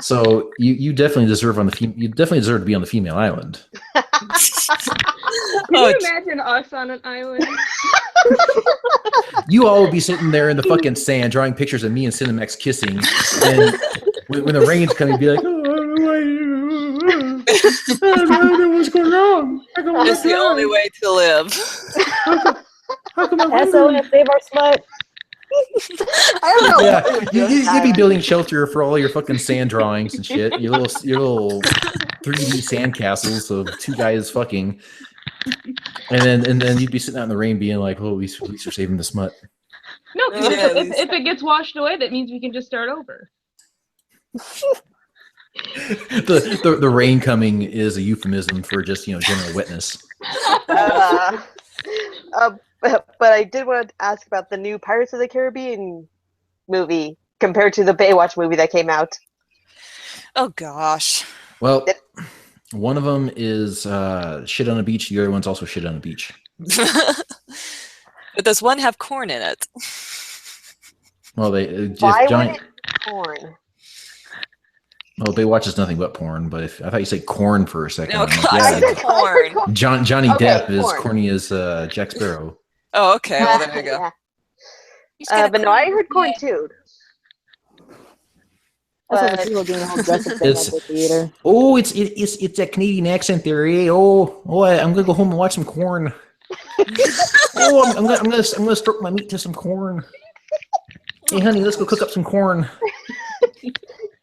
So you definitely deserve you definitely deserve to be on the female island. Can you imagine us on an island? You all would be sitting there in the fucking sand drawing pictures of me and Cinemax kissing, and when the rain's coming, you'd be like, "Oh, I don't know what's going on. It's the only way to live. How come I'm SOS, save our smut. I don't know. Yeah, what you'd be building shelter for all your fucking sand drawings and shit. Your little 3D sand castles of two guys fucking, and then you'd be sitting out in the rain, being like, "Oh, at least we're saving the smut." No, 'cause Yeah, if it gets washed away, that means we can just start over. The rain coming is a euphemism for just general wetness. But I did want to ask about the new Pirates of the Caribbean movie compared to the Baywatch movie that came out. Oh gosh. Well, one of them is shit on a beach. The other one's also shit on a beach. But does one have corn in it? Well, Why Johnny. would it porn? Well, Baywatch is nothing but porn. But I thought you said corn for a second. No, I'm like, I yeah, said corn. Johnny Okay, Depp is corn. corny as Jack Sparrow. Oh, okay. Well, there you go. Yeah. He's got a But no, I corn heard corn head. too. That's what But- the people doing the whole dress-up thing at It's- the theater. Oh, it's that Canadian accent there, eh? I'm gonna go home and watch some corn. I'm gonna stroke my meat to some corn. Hey, honey, let's go cook up some corn.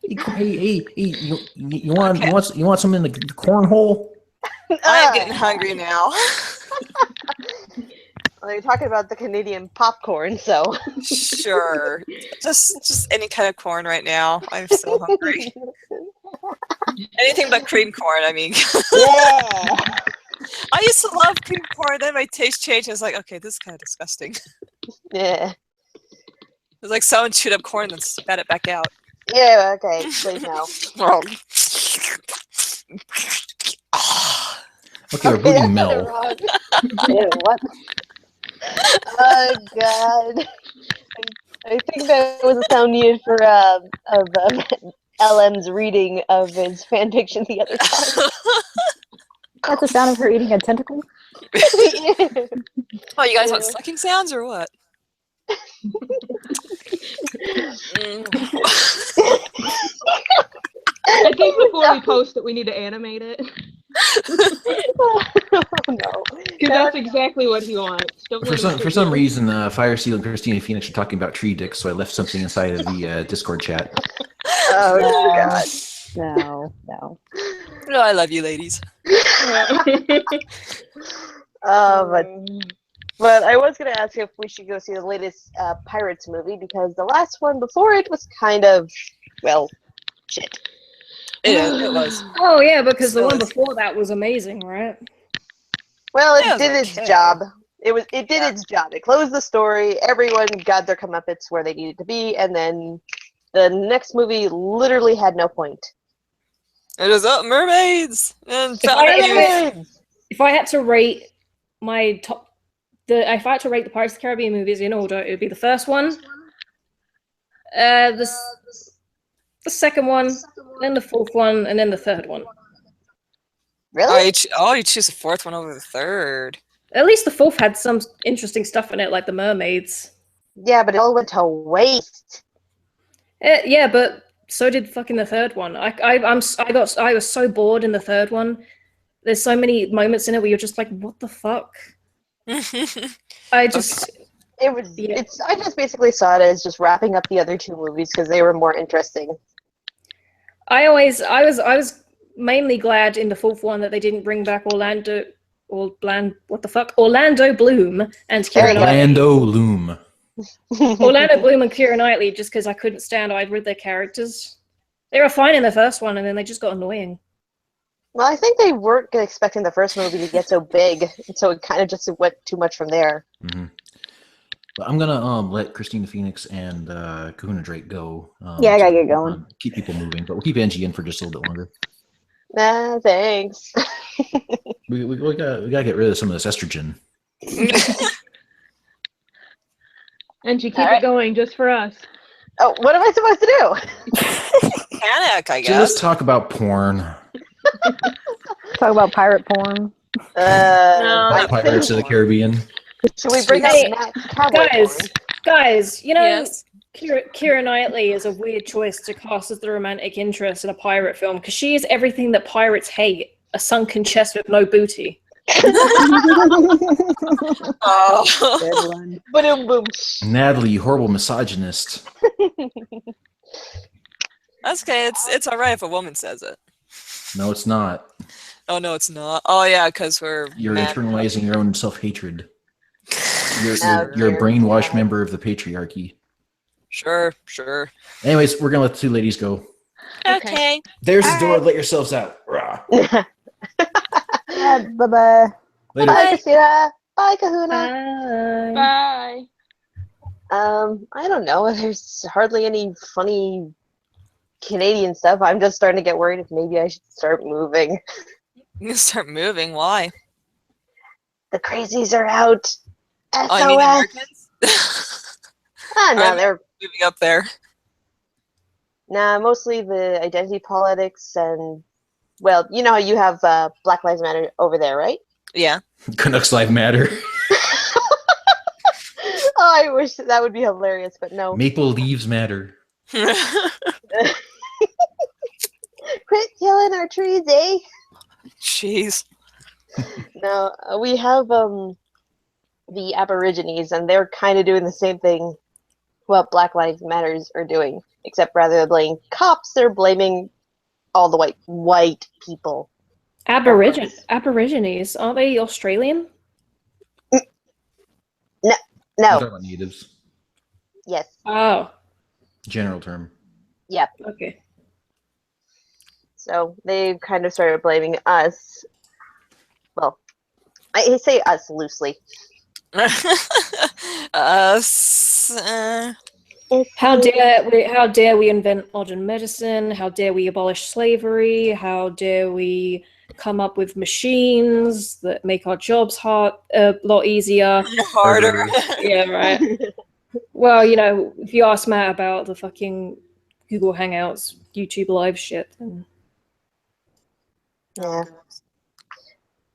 Hey, you want some in the cornhole? I'm getting hungry now. Well, you're talking about the Canadian popcorn, so. Sure. Just any kind of corn right now. I'm so hungry. Anything but cream corn, I mean. Yeah. I used to love cream corn, then my taste changed. I was like, okay, this is kind of disgusting. Yeah. It was like someone chewed up corn and then spat it back out. Yeah. Okay. Please no. Okay, we're booting Mel. Ew, what? Oh God. I think that was a sound needed for LM's reading of his fan fiction the other time. That's the sound of her eating a tentacle? Oh, you guys want sucking sounds or what? I think before we post it, we need to animate it. Oh no. Because that's exactly what he wants. Don't let him For sit some here. reason, Firesteel and Christina Phoenix are talking about tree dicks, so I left something inside of the Discord chat. Oh No. God. No. No, I love you, ladies. But I was gonna ask you if we should go see the latest Pirates movie because the last one before it was kind of shit. It was. Oh yeah, because the So one it's- before that was amazing, right? Well, Yeah, it did its okay. job. It did its job. It closed the story. Everyone got their comeuppance where they needed to be, and then the next movie literally had no point. It was mermaids and I fountain youth. Pirates! If I had to rate my if I had to rate the Pirates of the Caribbean movies in order, it would be the first one, the second one, then the fourth one, and then the third one. Really? You choose the fourth one over the third. At least the fourth had some interesting stuff in it, like the mermaids. Yeah, but it all went to waste. Yeah, but so did fucking the third one. I was so bored in the third one. There's so many moments in it where you're just like, what the fuck? I just It was. Yeah. I just basically saw it as just wrapping up the other two movies because they were more interesting. I was mainly glad in the fourth one that they didn't bring back Orlando Bloom and Keira Knightley. Lando Loom. Orlando Bloom and Keira Knightley, just because I couldn't stand either of their characters. They were fine in the first one, and then they just got annoying. Well, I think they weren't expecting the first movie to get so big, and so it kind of just went too much from there. Mm-hmm. But I'm gonna let Christina Phoenix and Kahuna Drake go. Yeah, I gotta get going. Keep people moving, but we'll keep Angie in for just a little bit longer. Nah, thanks. We gotta get rid of some of this estrogen. And you keep Alright. it going just for us. Oh, what am I supposed to do? Panic, I So let's guess. talk about porn. Talk about pirate porn. No. I Pirates of the think, Caribbean. should we bring up Hey, Matt's cowboy guys, porn? guys, you know, Yes. Keira Knightley is a weird choice to cast as the romantic interest in a pirate film because she is everything that pirates hate: a sunken chest with no booty. Oh. Good one. Boom, boom. Natalie, you horrible misogynist. That's okay. It's all right if a woman says it. No, it's not. Oh no, it's not. Oh yeah, because we're You're men. internalizing your own self-hatred. You're Oh, a dear brainwashed God. member of the patriarchy. Sure. Anyways, we're gonna let the two ladies go. Okay. There's the All door. right. Let yourselves out. Rah. Bye-bye. Later. Bye, Christina. Bye, Kahuna. Bye. Bye. I don't know. There's hardly any funny Canadian stuff. I'm just starting to get worried if maybe I should start moving. You start moving. Why? The crazies are out. SOS. Oh, you mean the Americans? No, I'm- they're Moving up there. mostly the identity politics and, well, you know how you have Black Lives Matter over there, right? Yeah. Canucks life matter. Oh, I wish that would be hilarious, but no. Maple leaves matter. Quit killing our trees, eh? Jeez. No, we have the Aborigines, and they're kind of doing the same thing what Black Lives Matters are doing, except rather than blaming cops, they're blaming all the white people. Aborigines, aren't they Australian? I'm No, talking about natives. yes, Oh, General term. yep. okay. So they kind of started blaming us. Well, I say us loosely. How dare we invent modern medicine? How dare we abolish slavery? How dare we come up with machines that make our jobs a lot easier? Harder. Yeah, right. Well, you know, if you ask Matt about the fucking Google Hangouts, YouTube Live shit, then Yeah.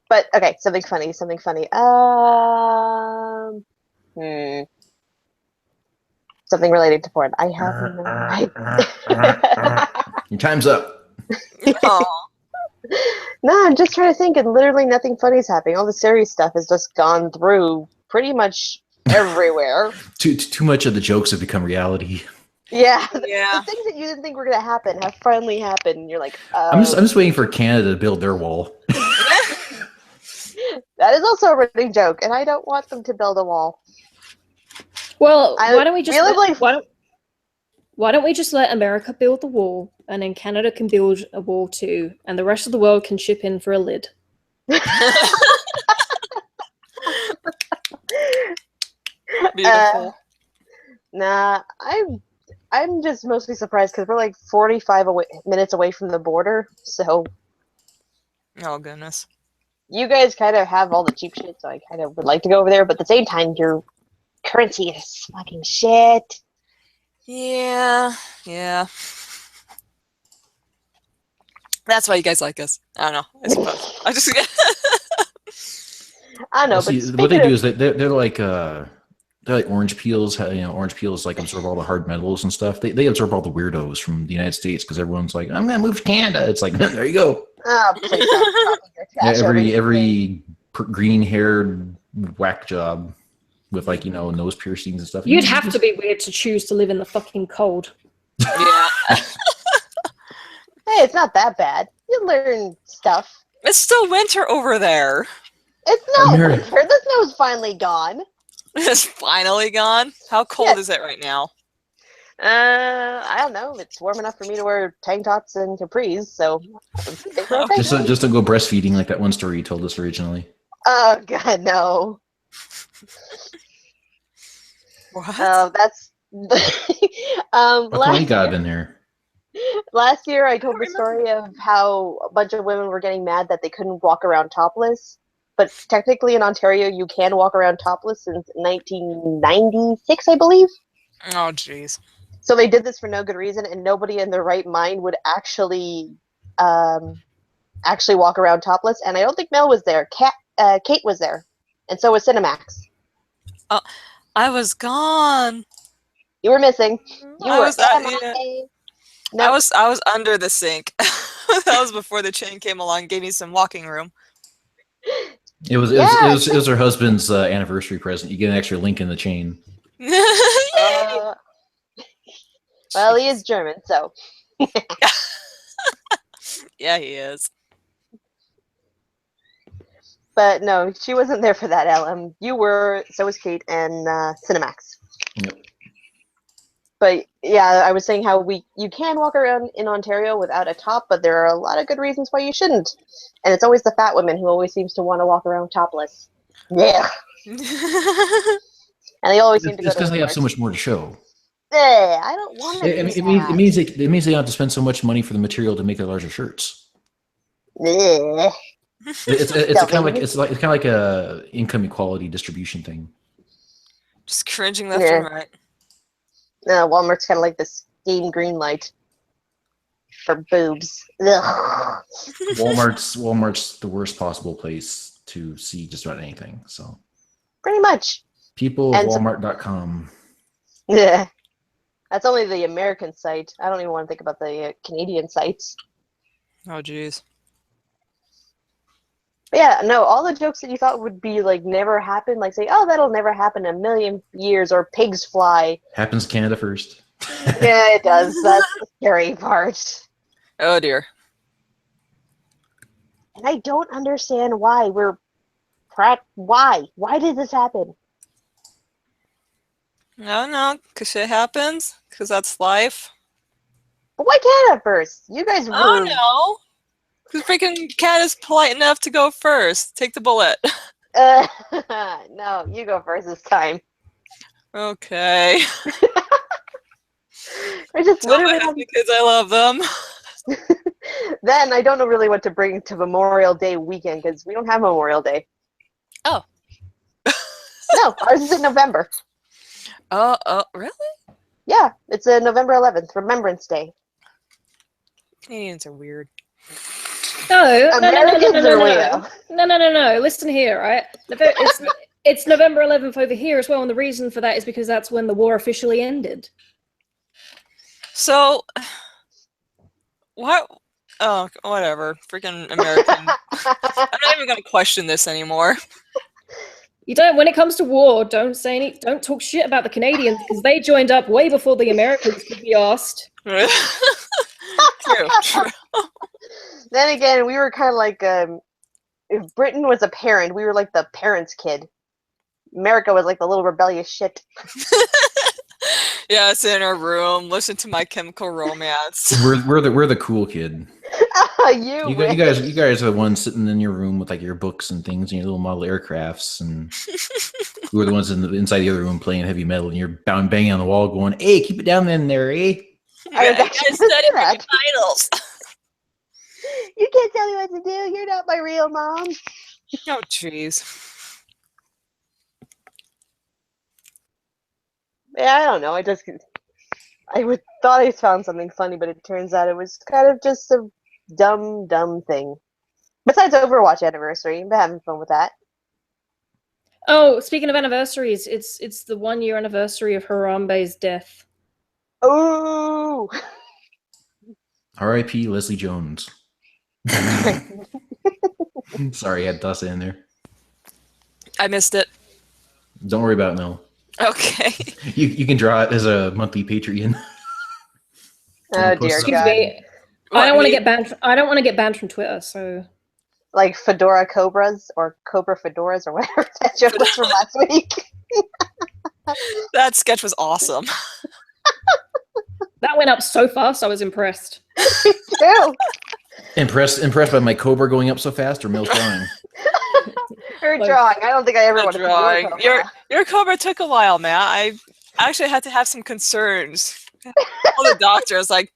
But okay, something funny. Something related to porn. I have no Your time's up. Oh. No, I'm just trying to think, and literally nothing funny is happening. All the serious stuff has just gone through pretty much everywhere. Too much of the jokes have become reality. Yeah, Yeah. the things that you didn't think were gonna happen have finally happened. And you're like, I'm just waiting for Canada to build their wall. that is also a running joke, and I don't want them to build a wall. well, I why don't we just really like- why don't we just let America build the wall, and then Canada can build a wall too, and the rest of the world can chip in for a lid. Beautiful. Nah, I'm just mostly surprised because we're like 45 minutes away from the border, so Oh goodness. you guys kind of have all the cheap shit, so I kind of would like to go over there, but at the same time, your currency is fucking shit. Yeah. That's why you guys like us. I don't know. I suppose. I just. I know, Well, but see, what they speaking do of- is they're like orange peels. Orange peels like absorb all the hard metals and stuff. They absorb all the weirdos from the United States because everyone's like, I'm gonna move to Canada. It's like there you go. please stop talking your trash over me. Every green-haired whack job with nose piercings and stuff. You'd have to be weird to choose to live in the fucking cold. Yeah. Hey, it's not that bad. You learn stuff. It's still winter over there. It's not Ameri- winter. The snow's finally gone. It's finally gone. How cold Yes. is it right now? I don't know. It's warm enough for me to wear tank tops and capris, so I think we're okay. Just to go breastfeeding like that one story you told us originally. Oh god, no. What? That's What last you got year, in there? Last year, I told the story of how a bunch of women were getting mad that they couldn't walk around topless. But technically, in Ontario, you can walk around topless since 1996, I believe. Oh, jeez. So they did this for no good reason, and nobody in their right mind would actually walk around topless. And I don't think Mel was there. Kate was there, and so was Cinemax. I was gone. You were missing. You I were was MIA. No, I was under the sink. That was before the chain came along and gave me some walking room. It was her husband's anniversary present. You get an extra link in the chain. well, he is German, so. Yeah, he is. But no, she wasn't there for that, LM. You were, so was Kate and Cinemax. Yep. But yeah, I was saying how you can walk around in Ontario without a top, but there are a lot of good reasons why you shouldn't. And it's always the fat women who always seems to want to walk around topless. Yeah. And they always seem to go It's because to they have so much more to show. I don't want to. It means they don't have to spend so much money for the material to make their larger shirts. It's kind of like a income equality distribution thing. Just cringing left and right. Walmart's kind of like this game green light for boobs. Ugh. Walmart's the worst possible place to see just about anything. So pretty much. People of Walmart.com. Yeah. That's only the American site. I don't even want to think about the Canadian sites. Oh, jeez. Yeah, no, all the jokes that you thought would be like never happen, like say, oh, that'll never happen in a million years, or pigs fly. Happens Canada first. Yeah, it does. That's the scary part. Oh, dear. And I don't understand why Why did this happen? No, because shit happens. Because that's life. But why Canada first? You guys were... Oh, no. Because freaking cat is polite enough to go first. Take the bullet. No, you go first this time. Okay. I just Tell literally my husband kids I love them. Then I don't know really what to bring to Memorial Day weekend, because we don't have Memorial Day. Oh. No, ours is in November. Oh, really? Yeah, it's November 11th, Remembrance Day. Canadians are weird. No. Listen here, right? It's November 11th over here as well, and the reason for that is because that's when the war officially ended. So, what? Oh, whatever. Freaking American. I'm not even gonna question this anymore. You don't. When it comes to war, don't talk shit about the Canadians, because they joined up way before the Americans could be asked. True. Then again, we were kind of like, if Britain was a parent, we were like the parent's kid. America was like the little rebellious shit. Yeah, sit in our room, listen to My Chemical Romance. We're the cool kid. You guys are the ones sitting in your room with like your books and things and your little model aircrafts, and we were the ones inside the other room playing heavy metal, and you're banging on the wall going, "Hey, keep it down in there, eh?" I gotta study my finals. You can't tell me what to do. You're not my real mom. Oh, jeez. Yeah, I don't know. I thought I found something funny, but it turns out it was kind of just a dumb thing. Besides Overwatch anniversary, I'm having fun with that. Oh, speaking of anniversaries, it's the 1-year anniversary of Harambe's death. Oh. R.I.P. Leslie Jones. Sorry, I had to toss it in there. I missed it. Don't worry about it, Mel. Okay. You can draw it as a monthly Patreon. Oh dear Excuse God. me. I don't want to get banned. I don't want to get banned from Twitter. So, like Fedora Cobras or Cobra Fedoras or whatever that joke was from last week. That sketch was awesome. that went up so fast. I was impressed. Too. Impressed by my Cobra going up so fast, or Mel's drawing? Her drawing. I don't think I ever Your want to be drawing. your Your Cobra took a while, man. I actually had to have some concerns. All the doctor was like,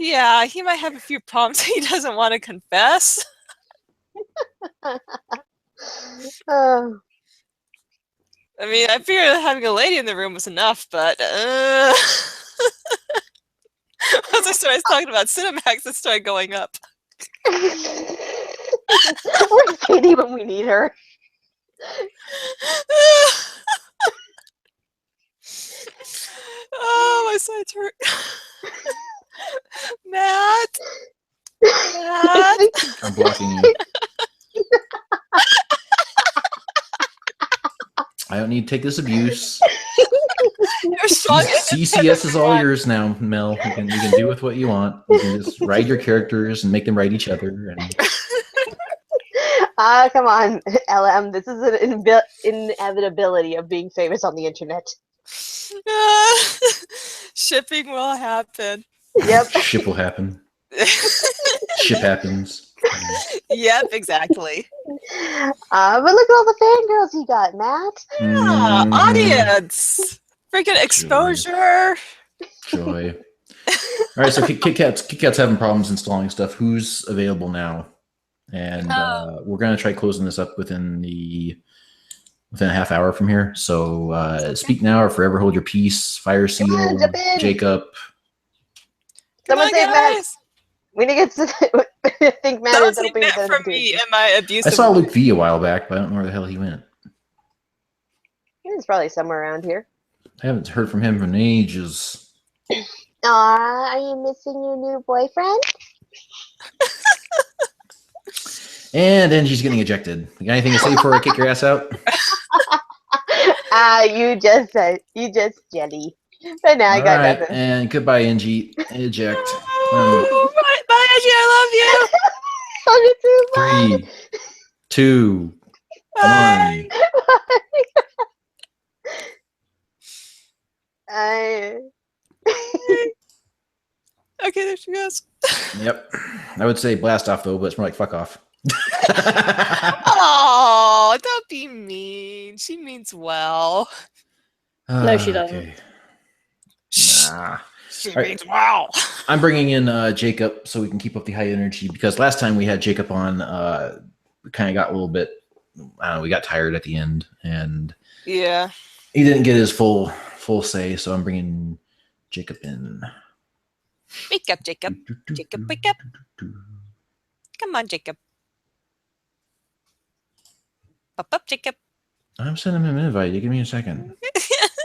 Yeah, he might have a few problems he doesn't want to confess. Oh, I mean, I figured having a lady in the room was enough, but once I started talking about Cinemax, it started going up. where's Katie when we need her? Oh, my sides hurt. Matt. Matt. I'm blocking you. I don't need to take this abuse. You're strong. CCS is all yours now, Mel. You can do with what you want. You can just write your characters and make them write each other. And Come on, LM. This is an inevitability of being famous on the internet. Shipping will happen. Yep. ship will happen. Ship happens. Yep, exactly. But look at all the fangirls you got, Matt. Yeah, Mhm. audience. Freaking exposure. Joy. All right, so Kit Kat's having problems installing stuff. Who's available now? And we're gonna try closing this up within a half hour from here. So speak now or forever hold your peace. Fire Seal, jump in. Jacob. Someone on, save Matt. guys. We need to get to. I think Matt Don't is take hoping that to from do me it. and my I abusive. saw Luke V a while back, but I don't know where the hell he went. He's probably somewhere around here. I haven't heard from him in ages. Aw, are you missing your new boyfriend? And Angie's getting ejected. You got anything to say before I kick your ass out? You just jelly. But now I All got right, nothing. and goodbye, Angie. Eject. Oh, bye, Angie. I Love you too, bye. 3, 2, love you. 1. I- Okay, there she goes. Yep. I would say blast off though, but it's more like fuck off. Oh, don't be mean. She means well. No, she doesn't. Okay. Shh. Nah. She All right. means well. I'm bringing in Jacob so we can keep up the high energy because last time we had Jacob on, we kind of got a little bit, I don't know, we got tired at the end and Yeah. he didn't get his full say. So I'm bringing Jacob in. Wake up, Jacob. Jacob, wake up. Come on, Jacob. Up, Jacob. I'm sending him an invite. You give me a second.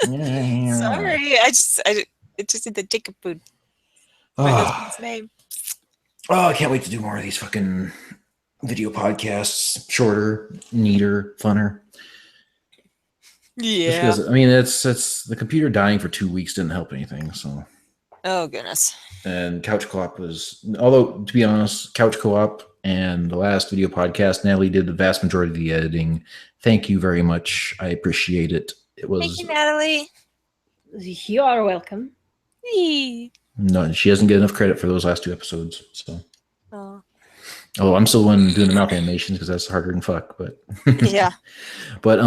Sorry, it just did the Jacob food. My Oh, husband's name. I can't wait to do more of these fucking video podcasts. Shorter, neater, funner. Just Yeah. because, I mean, it's the computer dying for 2 weeks didn't help anything. So, Oh goodness. and Couch Co-op was, although to be honest, Couch Co-op and the last video podcast, Natalie did the vast majority of the editing. Thank you very much. I appreciate it. It was Thank you, Natalie. You are welcome. Yee. no, she doesn't get enough credit for those last 2 episodes. So, Oh. oh, I'm still the one doing the mouth animations because that's harder than fuck. But Yeah. but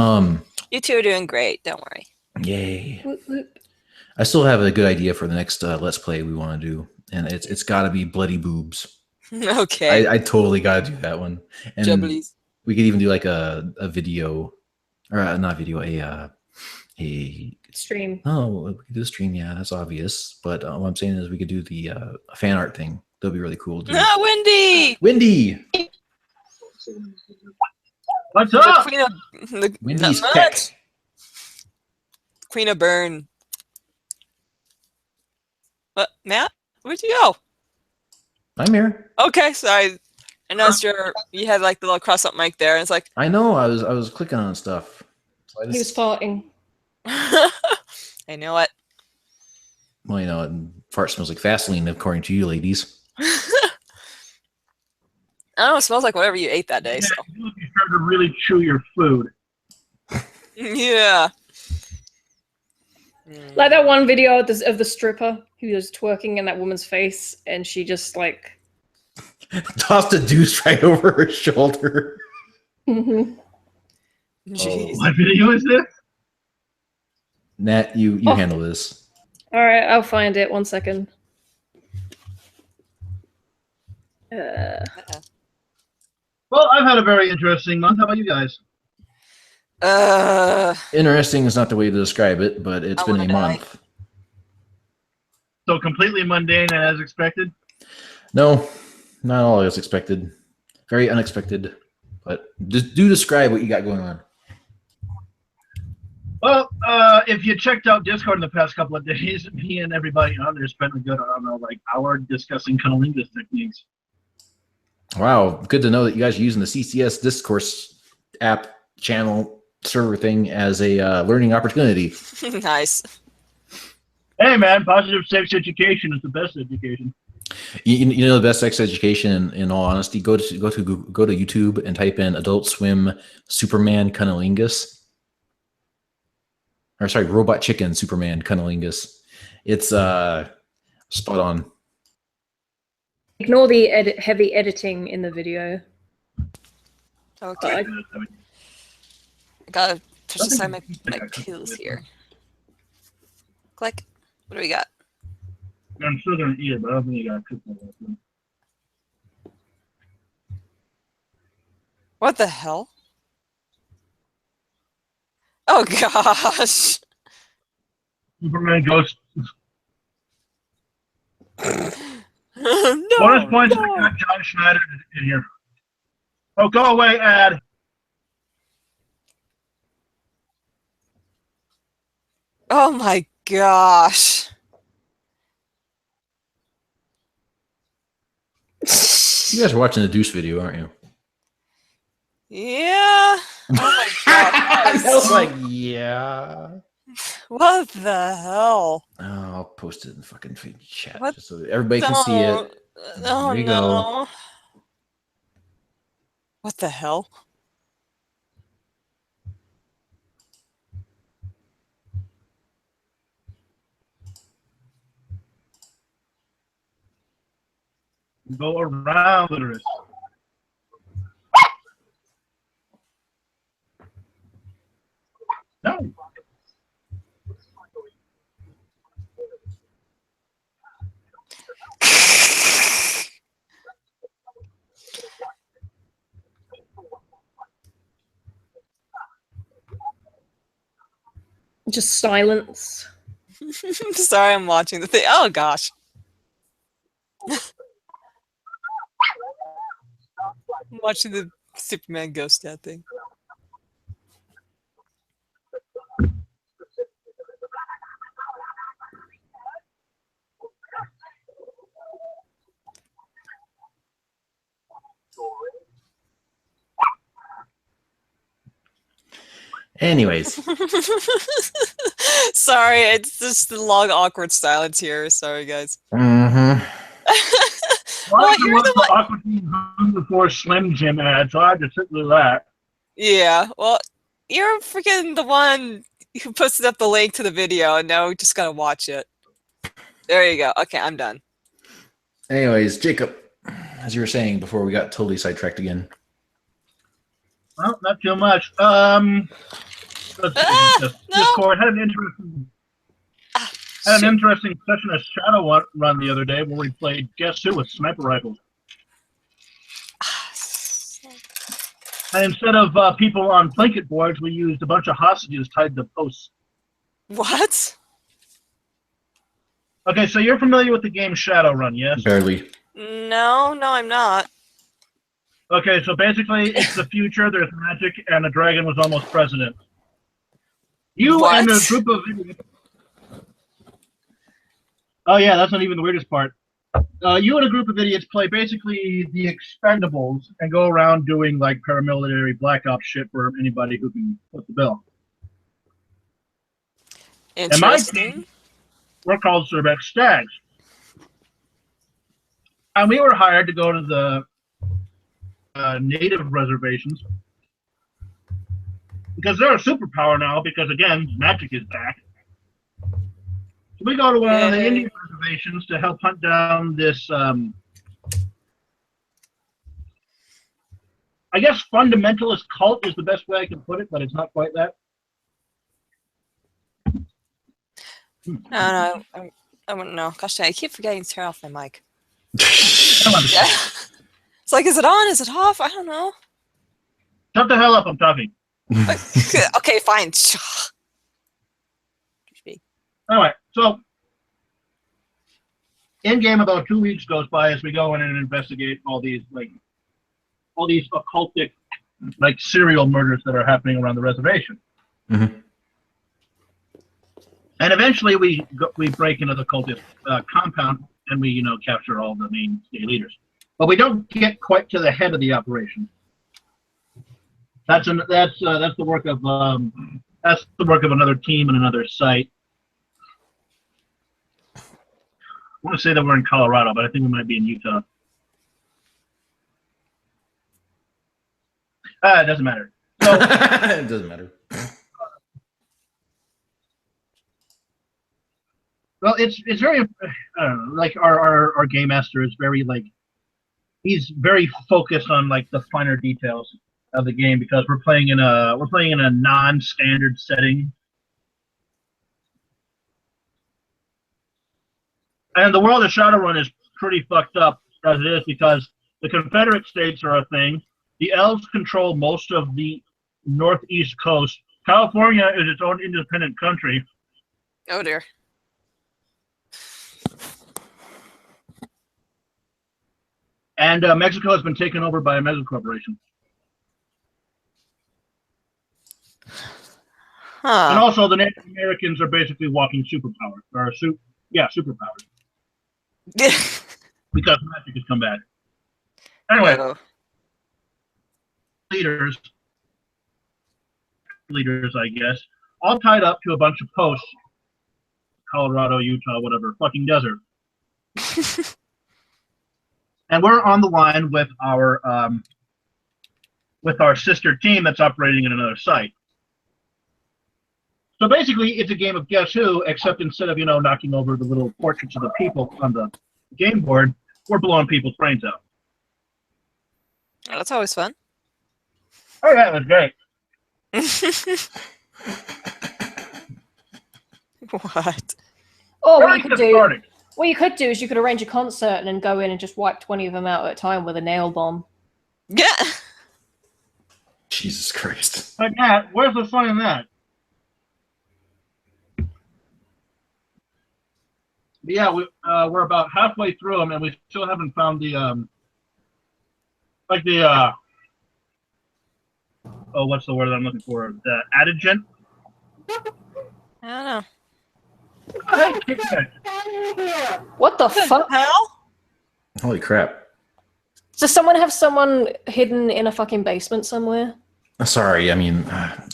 You two are doing great. Don't worry. yay. Whoop, whoop. I still have a good idea for the next Let's Play we want to do, and it's got to be bloody boobs. Okay. I totally got to do that one, and Jubblies. we could even do like a video, or not video, a Stream. oh, we could do a stream. Yeah, that's obvious. But what I'm saying is we could do the fan art thing. That'd be really cool. Ah, Wendy. Wendy, What's The up? queen of the Wendy's not peck. much. Queen of Burn. What, Matt? Where'd you go? I'm here. Okay, sorry. I noticed you had like the little cross-up mic there, and it's like, I know. I was clicking on stuff. So I He was just, farting. I know it. well, you know, fart smells like Vaseline, according to you, ladies. I don't know. It smells like whatever you ate that day. So You look like you're trying to really chew your food. yeah. Like that one video of the stripper who was twerking in that woman's face, and she just like. Tossed a deuce right over her shoulder. Mhm. Jeez. What video is this? Nat, you Oh. handle this. All right, I'll find it. 1 second. Well, I've had a very interesting month. How about you guys? Interesting is not the way to describe it, but it's I been wanna a die. month. So completely mundane and as expected. No, not all as expected. Very unexpected. But just do describe what you got going on. Well, if you checked out Discord in the past couple of days, me and everybody on there spent a good, I don't know, like hour discussing cunnilingus techniques. Wow, good to know that you guys are using the CCS Discourse app channel server thing as a learning opportunity. Nice. Hey, man, positive sex education is the best education. You know the best sex education. In all honesty, go to YouTube and type in Adult Swim Superman Cunnilingus. Or sorry, Robot Chicken Superman Cunnilingus. It's spot on. Ignore the heavy editing in the video. Okay. I gotta push aside my pills here. Click. What do we got? I'm still gonna eat it, but I don't think you got to cook that. What the hell? Oh gosh. Superman Ghost. No, Bonus points no. I got John Schneider in here. Oh, go away, ad. Oh my gosh. You guys are watching the Deuce video, aren't you? Yeah. Oh my god. I was like, yeah. What the hell? Oh, I'll post it in fucking chat What? just so that everybody can see it. Oh There you no. go. What the hell? Go around the wrist. No. Just silence. Sorry, I'm watching the thing. Oh gosh. I'm watching the Superman ghost dad thing. Anyways, Sorry, it's just the long awkward silence here. Sorry, guys. mm-hmm. Well, you're the one. Aqua Teen Hunger Force Slim Jim ad, so I had to sit through that. Yeah, well, you're freaking the one who posted up the link to the video, and now we just gotta watch it. There you go. Okay, I'm done. Anyways, Jacob, as you were saying before we got totally sidetracked again. Well, not too much. Let's see. Discord had an interesting session of Shadow Run the other day where we played Guess Who with sniper rifles. And instead of people on blanket boards, we used a bunch of hostages tied to posts. What? Okay, so you're familiar with the game Shadowrun, yes? Barely. No, I'm not. Okay, so basically it's the future, there's magic, and a dragon was almost president. You What? and a group of idiots... Oh yeah, that's not even the weirdest part. You and a group of idiots play basically the Expendables and go around doing like paramilitary black ops shit for anybody who can foot the bill. Interesting. We're called Cerbex Stags. And we were hired to go to the native reservations because they're a superpower now because, again, magic is back. So we go to one of the Indian reservations to help hunt down this, I guess fundamentalist cult is the best way I can put it, but it's not quite that. No, I wouldn't know. Gosh, I keep forgetting to turn off my mic. Come on. Yeah. It's like, is it on? Is it off? I don't know. Shut the hell up! I'm talking. Okay, fine. Anyway, so in game about 2 weeks goes by as we go in and investigate all these occultic serial murders that are happening around the reservation. Mhm. And eventually we break into the cultist compound and we capture all the main state leaders. But we don't get quite to the head of the operation. That's the work of another team and another site. I want to say that we're in Colorado, but I think we might be in Utah. It doesn't matter. So, It doesn't matter. well, it's very our game master is very he's very focused on the finer details of the game because we're playing in a non-standard setting. And the world of Shadowrun is pretty fucked up as it is because the Confederate States are a thing. The Elves control most of the northeast coast. California is its own independent country. Oh dear. And Mexico has been taken over by a mega corporation. Huh. And also the Native Americans are basically walking superpowers. Superpowers. Because magic has come back. Anyway, leaders, I guess, all tied up to a bunch of posts. Colorado, Utah, whatever, fucking desert. And we're on the line with our sister team that's operating in another site. So basically, it's a game of guess who, except instead of knocking over the little portraits of the people on the game board, we're blowing people's brains out. Oh, that's always fun. Oh yeah, it was great. What? Or what you could do is you could arrange a concert and then go in and just wipe 20 of them out at a time with a nail bomb. Yeah. Jesus Christ. But Matt, where's the fun in that? But yeah, we're about halfway through them, and we still haven't found the what's the word that I'm looking for? The adjuvant. I don't know. What the fuck? Hell? Holy crap. Does someone have someone hidden in a fucking basement somewhere? Sorry, I mean,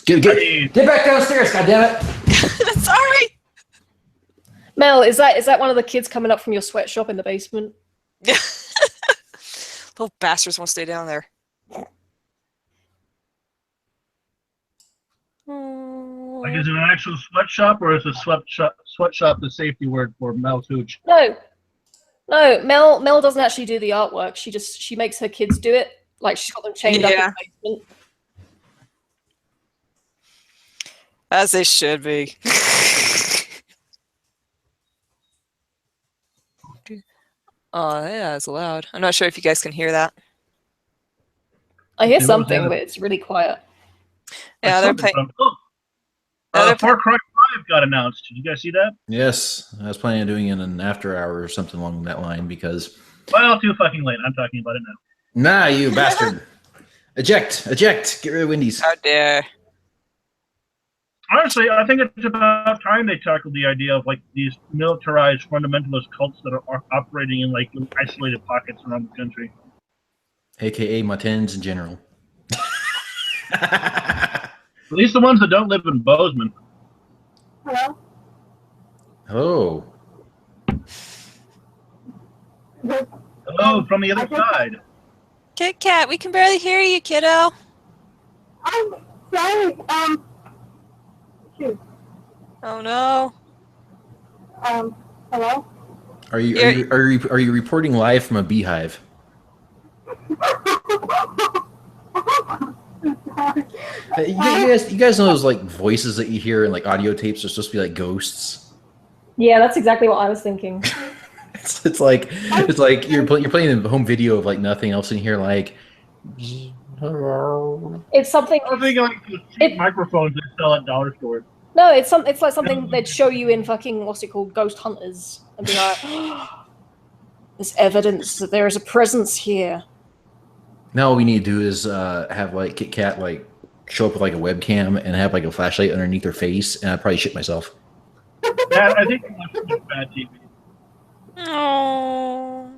get back downstairs, goddammit. Sorry. Mel, is that one of the kids coming up from your sweatshop in the basement? Little bastards won't stay down there. Like, is it an actual sweatshop, or is a sweatshop the safety word for Mel's hooch? No, Mel doesn't actually do the artwork. She makes her kids do it. Like, she's got them chained up in the basement. As they should be. Oh, yeah, it's loud. I'm not sure if you guys can hear that. I hear something, but it's really quiet. Yeah, they're playing. Far Cry 5 got announced. Did you guys see that? Yes, I was planning on doing it in an after hour or something along that line because. Well, too fucking late. I'm talking about it now. Nah, you bastard! Eject! Get rid of Wendy's. How dare! Honestly, I think it's about time they tackled the idea of these militarized fundamentalist cults that are operating in isolated pockets around the country. AKA Martins in general. At least the ones that don't live in Bozeman. Hello? Oh. Hello, from the other side. Kit Kat, we can barely hear you, kiddo. I'm sorry. Shoot. Oh no. Hello? Are you reporting live from a beehive? You guys know those voices that you hear in audio tapes are supposed to be like ghosts? Yeah, that's exactly what I was thinking. it's like you're playing a home video of like nothing else in here. Like, It's something. I think like the cheap microphones they sell at dollar stores. No, it's like something they'd show you in fucking what's it called, Ghost Hunters, and be like, "There's evidence that there is a presence here." now all we need to do is have like Kit Kat like show up with like a webcam and have like a flashlight underneath her face, and I'd probably shit myself. Yeah, I think that's too much bad TV. Oh.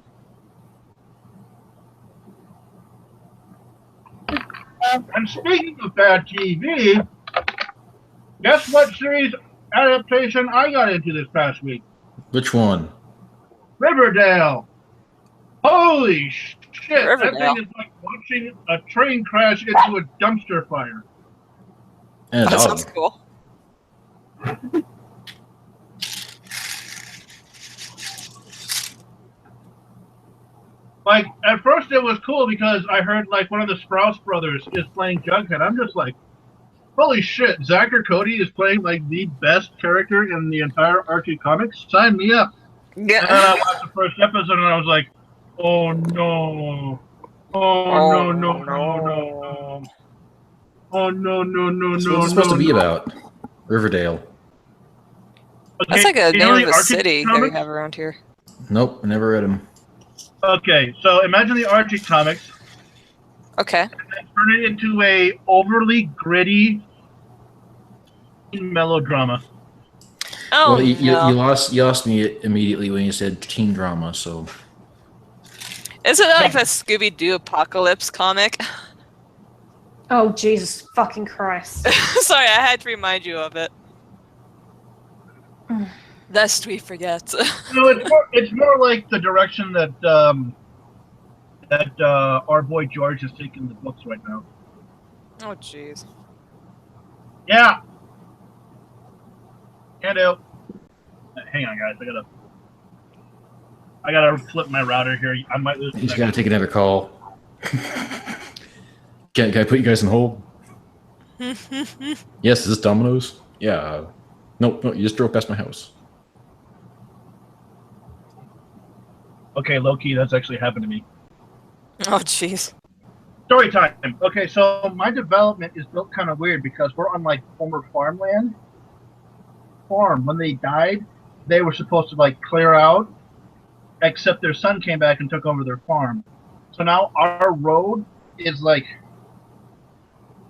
And speaking of bad TV, guess what series adaptation I got into this past week? Which one? Riverdale. Holy shit! Riverdale. That thing is like watching a train crash into a dumpster fire. And a That dog. sounds cool. Like, at first it was cool because I heard, like, one of the Sprouse brothers is playing Jughead. I'm just like, holy shit, Zachary Cody is playing, like, the best character in the entire Archie comics? Sign me up. And then I Yeah. watched the first episode and I was like, oh no. Oh, no. Oh, no. So what's it supposed to be about? Riverdale. That's like a you know name the of a Archie city that we comics? have around here. Nope, I never read them. Okay, so imagine the Archie comics. Okay. Turn it into a overly gritty melodrama. Oh, well, you no. lost me immediately when you said teen drama. So Is it like a Scooby-Doo apocalypse comic? Oh Jesus fucking Christ! Sorry, I had to remind you of it. Lest we forget. No, it's more like the direction that our boy George is taking the books right now. Oh, jeez. Yeah. Can do. Hang on, guys. I gotta flip my router here. I might lose. you just gotta take another call. Can I put you guys on hold? Yes, is this Domino's? Yeah. No, you just drove past my house. Okay, low-key, that's actually happened to me. Oh, jeez. Story time. Okay, so my development is built kind of weird because we're on like former farmland. When they died, they were supposed to like clear out, except their son came back and took over their farm. So now our road is like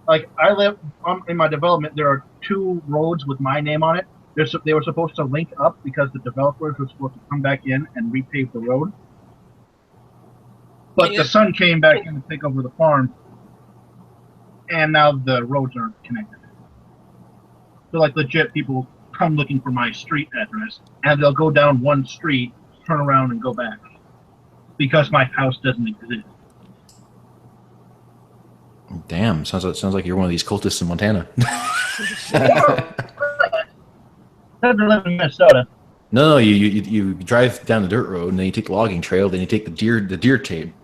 I live in my development. There are 2 roads with my name on it. They were supposed to link up because the developers were supposed to come back in and repave the road. But the son came back in to take over the farm, and now the roads aren't connected. So, like, legit, people come looking for my street address, and they'll go down one street, turn around, and go back because my house doesn't exist. Damn, sounds like you're one of these cultists in Montana. I live in Minnesota. No, you drive down the dirt road and then you take the logging trail, then you take the deer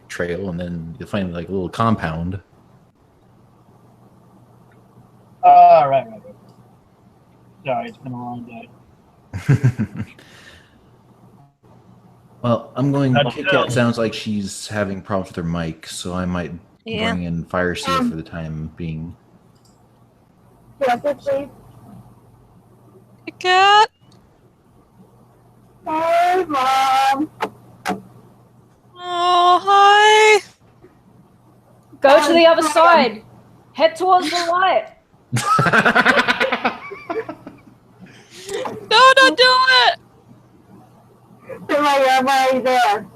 trail, and then you'll find like a little compound. Right. Sorry, it's been a long day. Well, I'm going. That's Kit Kat sounds like she's having problems with her mic, so I might Yeah. bring in Fire Seal for the time being. Yes, please. Cat. Hey, Mom. Oh, hi. Go to the other side. Head towards the light. No, don't do it. Feel like I'm already there.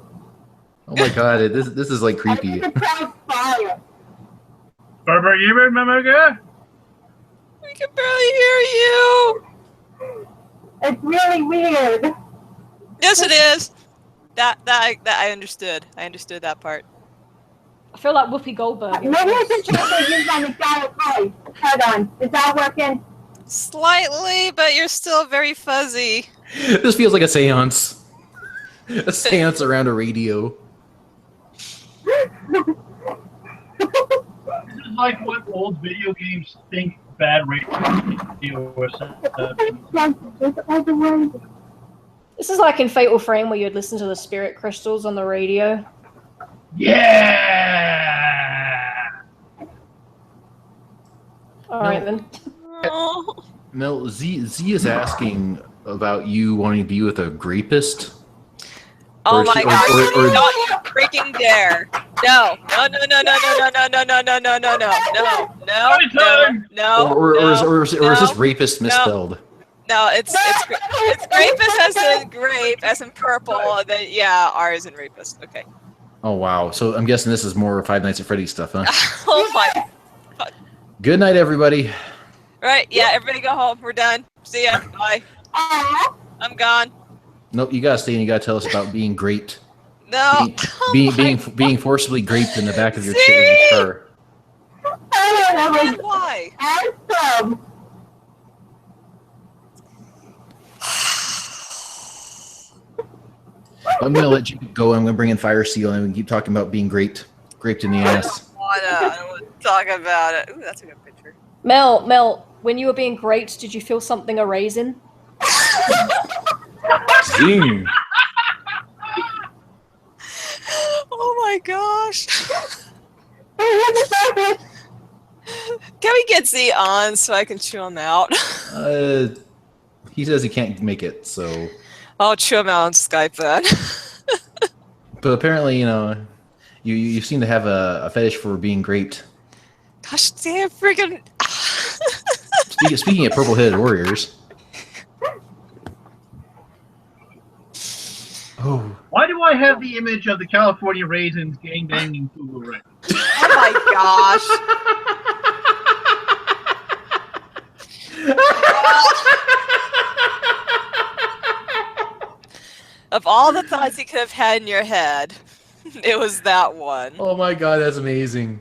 Oh my god, this is like I creepy. need to try fire. Barbara, you remember that? We can barely hear you. It's really weird. Yes, it is. That I understood. I understood that part. I feel like Whoopi Goldberg. Maybe I should try to use my McDonald's voice. Hold on. Is that working? Slightly, but you're still very fuzzy. This feels like a seance. A seance around a radio. This is like what old video games think bad radio or something. Just all the way. This is like in Fatal Frame where you'd listen to the spirit crystals on the radio. Yeah. All right then. Oh, Mel, Z is asking about you wanting to be with a grapist. oh Or my she- or- gosh! or- or- Don't you freaking dare! No! No! No! No! No! No! No! No! No! No! No! No! No! No! No! No! Or is this no, rapist misspelled? No, it's rapist as in grape, as in purple. And then yeah, R is in rapist. Okay. Oh wow! So I'm guessing this is more Five Nights at Freddy's stuff, huh? Oh my. Good night, everybody. Right. Yeah. Everybody go home. We're done. See ya. Bye. I'm gone. Nope, you gotta stay and you gotta tell us about being graped. No. Being forcibly graped in the back of your See? car. And why? Awesome. I'm gonna let you go. I'm gonna bring in Fire Seal and we can keep talking about being graped in the ass. I don't want to talk about it. Ooh, that's a good picture. Mel, when you were being great, did you feel something arising? Zing. Oh my gosh. Can we get Z on so I can chew him out? He says he can't make it, so. I'll chew him out on Skype then. But apparently, you know, you seem to have a fetish for being graped. Gosh damn freaking. Speaking of purple-headed warriors. Oh. Why do I have the image of the California Raisins gang banging Google right? Oh my gosh. Of all the thoughts you could have had in your head, it was that one. Oh my god, that's amazing.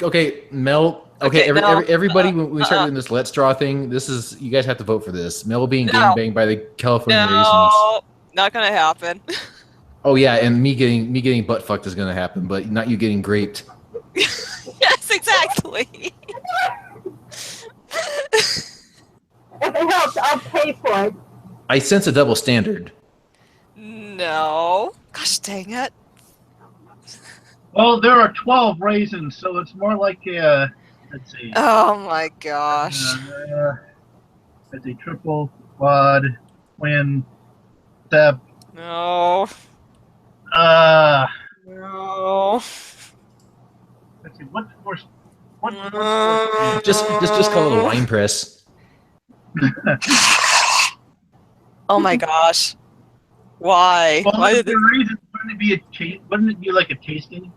Okay, Mel. Okay, no. everybody, when we start doing this Let's Draw thing, this is you guys have to vote for this. Mel being No. gang banged by the California Raisins. No, not gonna happen. Oh yeah, and me getting butt fucked is gonna happen, but not you getting graped. Yes, exactly. If it helps, I'll pay for it. I sense a double standard. No. Gosh dang it. Well, there are 12 raisins, so it's more like a, let's see. Oh my gosh. It's a triple, quad, twin, step. No. No. Let's see, what force? What No. Just call it a wine press. Oh my gosh. Why? Well, Why the did it? reason wouldn't it be like a tasting?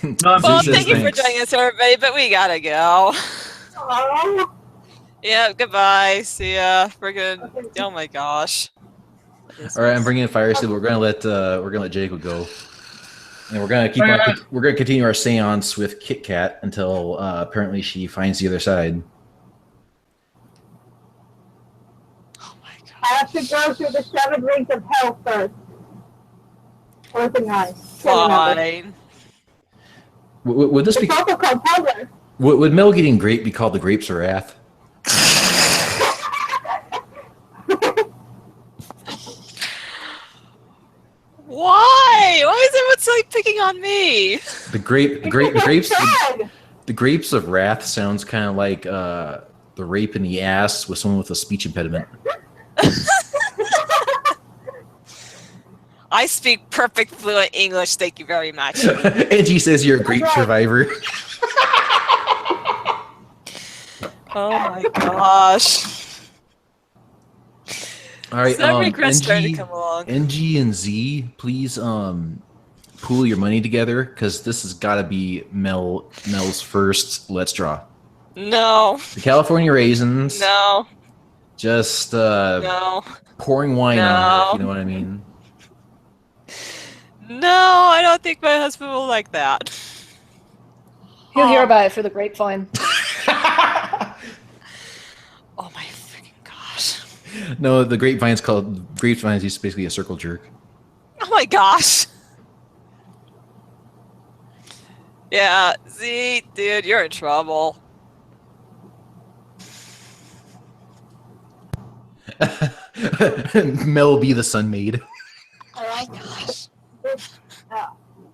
No, I'm Well, Jesus, thank you for thanks. joining us, everybody, but we gotta go. Oh, Yeah, goodbye. See ya. We're good. Oh my gosh. All right, I'm bringing in Fire Seal. We're gonna let Jacob go, and we're gonna we're gonna continue our séance with Kit Kat until apparently she finds the other side. I have to go through the 7 rings of hell first. Or the 9. Fine. Would this be? It's also called Hellrest. Would Mel getting grape be called the Grapes of Wrath? Why? Why is everyone so like, picking on me? The grapes of wrath sounds kind of like the rape in the ass with someone with a speech impediment. I speak perfect fluent English, thank you very much. Angie says you're a grape survivor. Oh my gosh. All right, Some regrets starting to come along. NG and Z, please pool your money together because this has got to be Mel's first Let's Draw. No. The California Raisins. No. Just No. pouring wine on her, No. if you know what I mean. No, I don't think my husband will like that. He'll hear about it through the grapevine. Oh my freaking gosh. No, the grapevine's he's basically a circle jerk. Oh my gosh. Yeah, Z, dude, you're in trouble. Mel be the sun maid. Oh my gosh.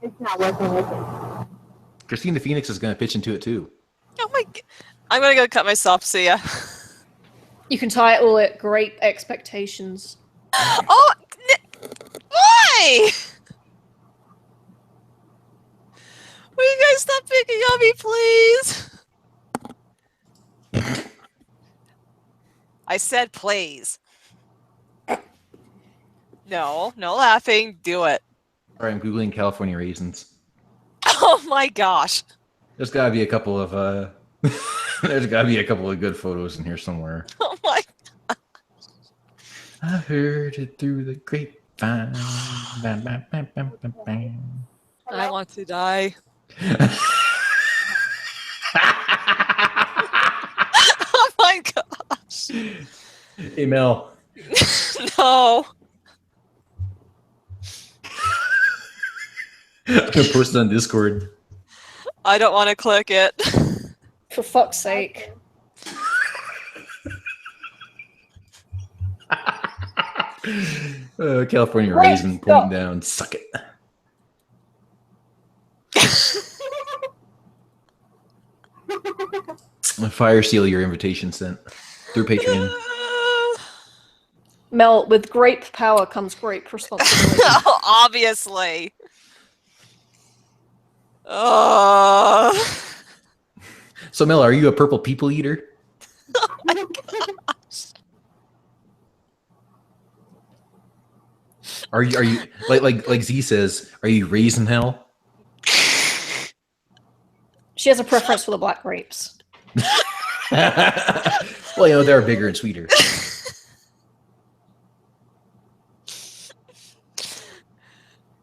It's not working with it. Christina Phoenix is going to pitch into it too. Oh my. I'm gonna go cut myself. See ya. You can title it Great Expectations. Oh, why? Will you guys stop picking on me, please? I said please. No laughing. Do it. All right, I'm googling California raisins. Oh my gosh. There's got to be a couple of there's got to be a couple of good photos in here somewhere. Oh my. I heard it through the grapevine. Bam, bam, bam, bam, bam, bam. I want to die. Oh my gosh. Hey Mel. No. I'm gonna post it on Discord. I don't want to click it. For fuck's sake. California Right, raisin stop. pointing down. Suck it. Fire seal your invitation sent through Patreon. Mel, with great power comes great responsibility. Obviously. Oh. So Mel, are you a purple people eater? Oh my gosh. Are you like Z says? Are you raisin hell? She has a preference for the black grapes. Well, you know they're bigger and sweeter.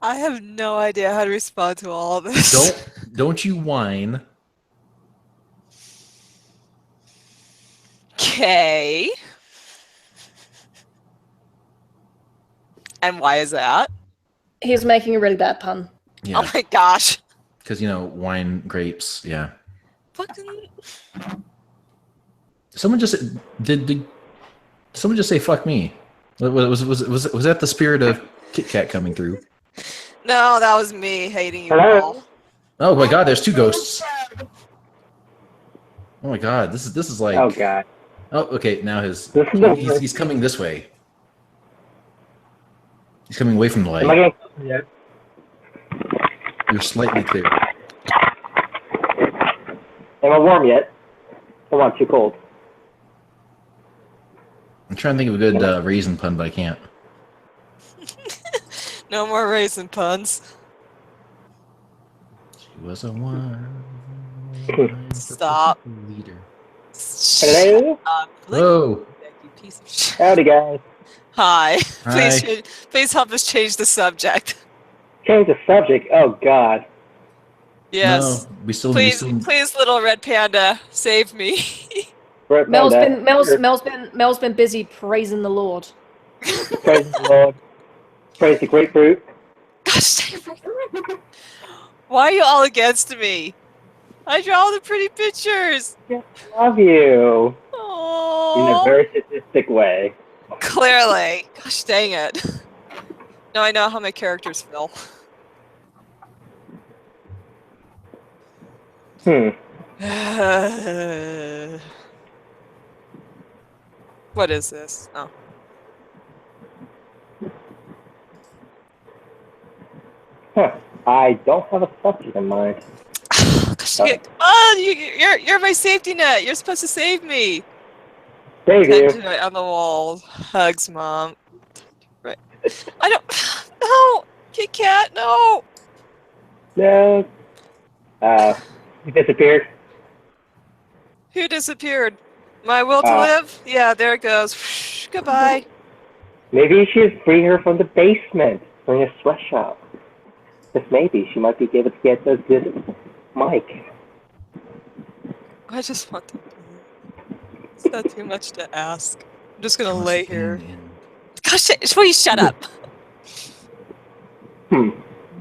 I have no idea how to respond to all of this. Don't you whine. Okay. And why is that? He's making a really bad pun. Yeah, Oh my gosh. because wine grapes. Yeah. Fucking. Someone just did someone just say "fuck me"? Was that the spirit of Kit Kat coming through? No, that was me hating you Hello? all. Oh my God! There's two ghosts. Oh my God! This is like. Oh god. Oh, okay. Now This is he's coming this way. He's coming away from the Am I light. getting yeah. You're slightly clear. Am I warm yet? Or am I too cold? I'm trying to think of a good raisin pun, but I can't. No more raisin puns. She was a one. Stop. Leader. Hello? Whoa. You piece of shit. Howdy guys. Hi. Hi. Please help us change the subject. Change the subject. Oh god. Yes. No, we still. Please, little red panda, save me. Right, Mel's that. been busy praising the Lord. Praise the Lord. Praise the grapefruit. Gosh, dang it. Why are you all against me? I draw all the pretty pictures. Love you. In a Oh. very sadistic way. Clearly. Gosh dang it. Now I know how my characters feel. What is this? Oh. Huh. I don't have a subject in mind. Gosh, you're my safety net. You're supposed to save me. Save you. Right on the wall. Hugs, Mom. Right. I don't. No, Kit Kat. No. No. You disappeared. Who disappeared? My will to live? Yeah, there it goes. Goodbye. Maybe you should free her from the basement, from your sweatshop. Just maybe she might be able to get a good mic. I just want to. It's not too much to ask. I'm just gonna lay here. Gosh, please shut up.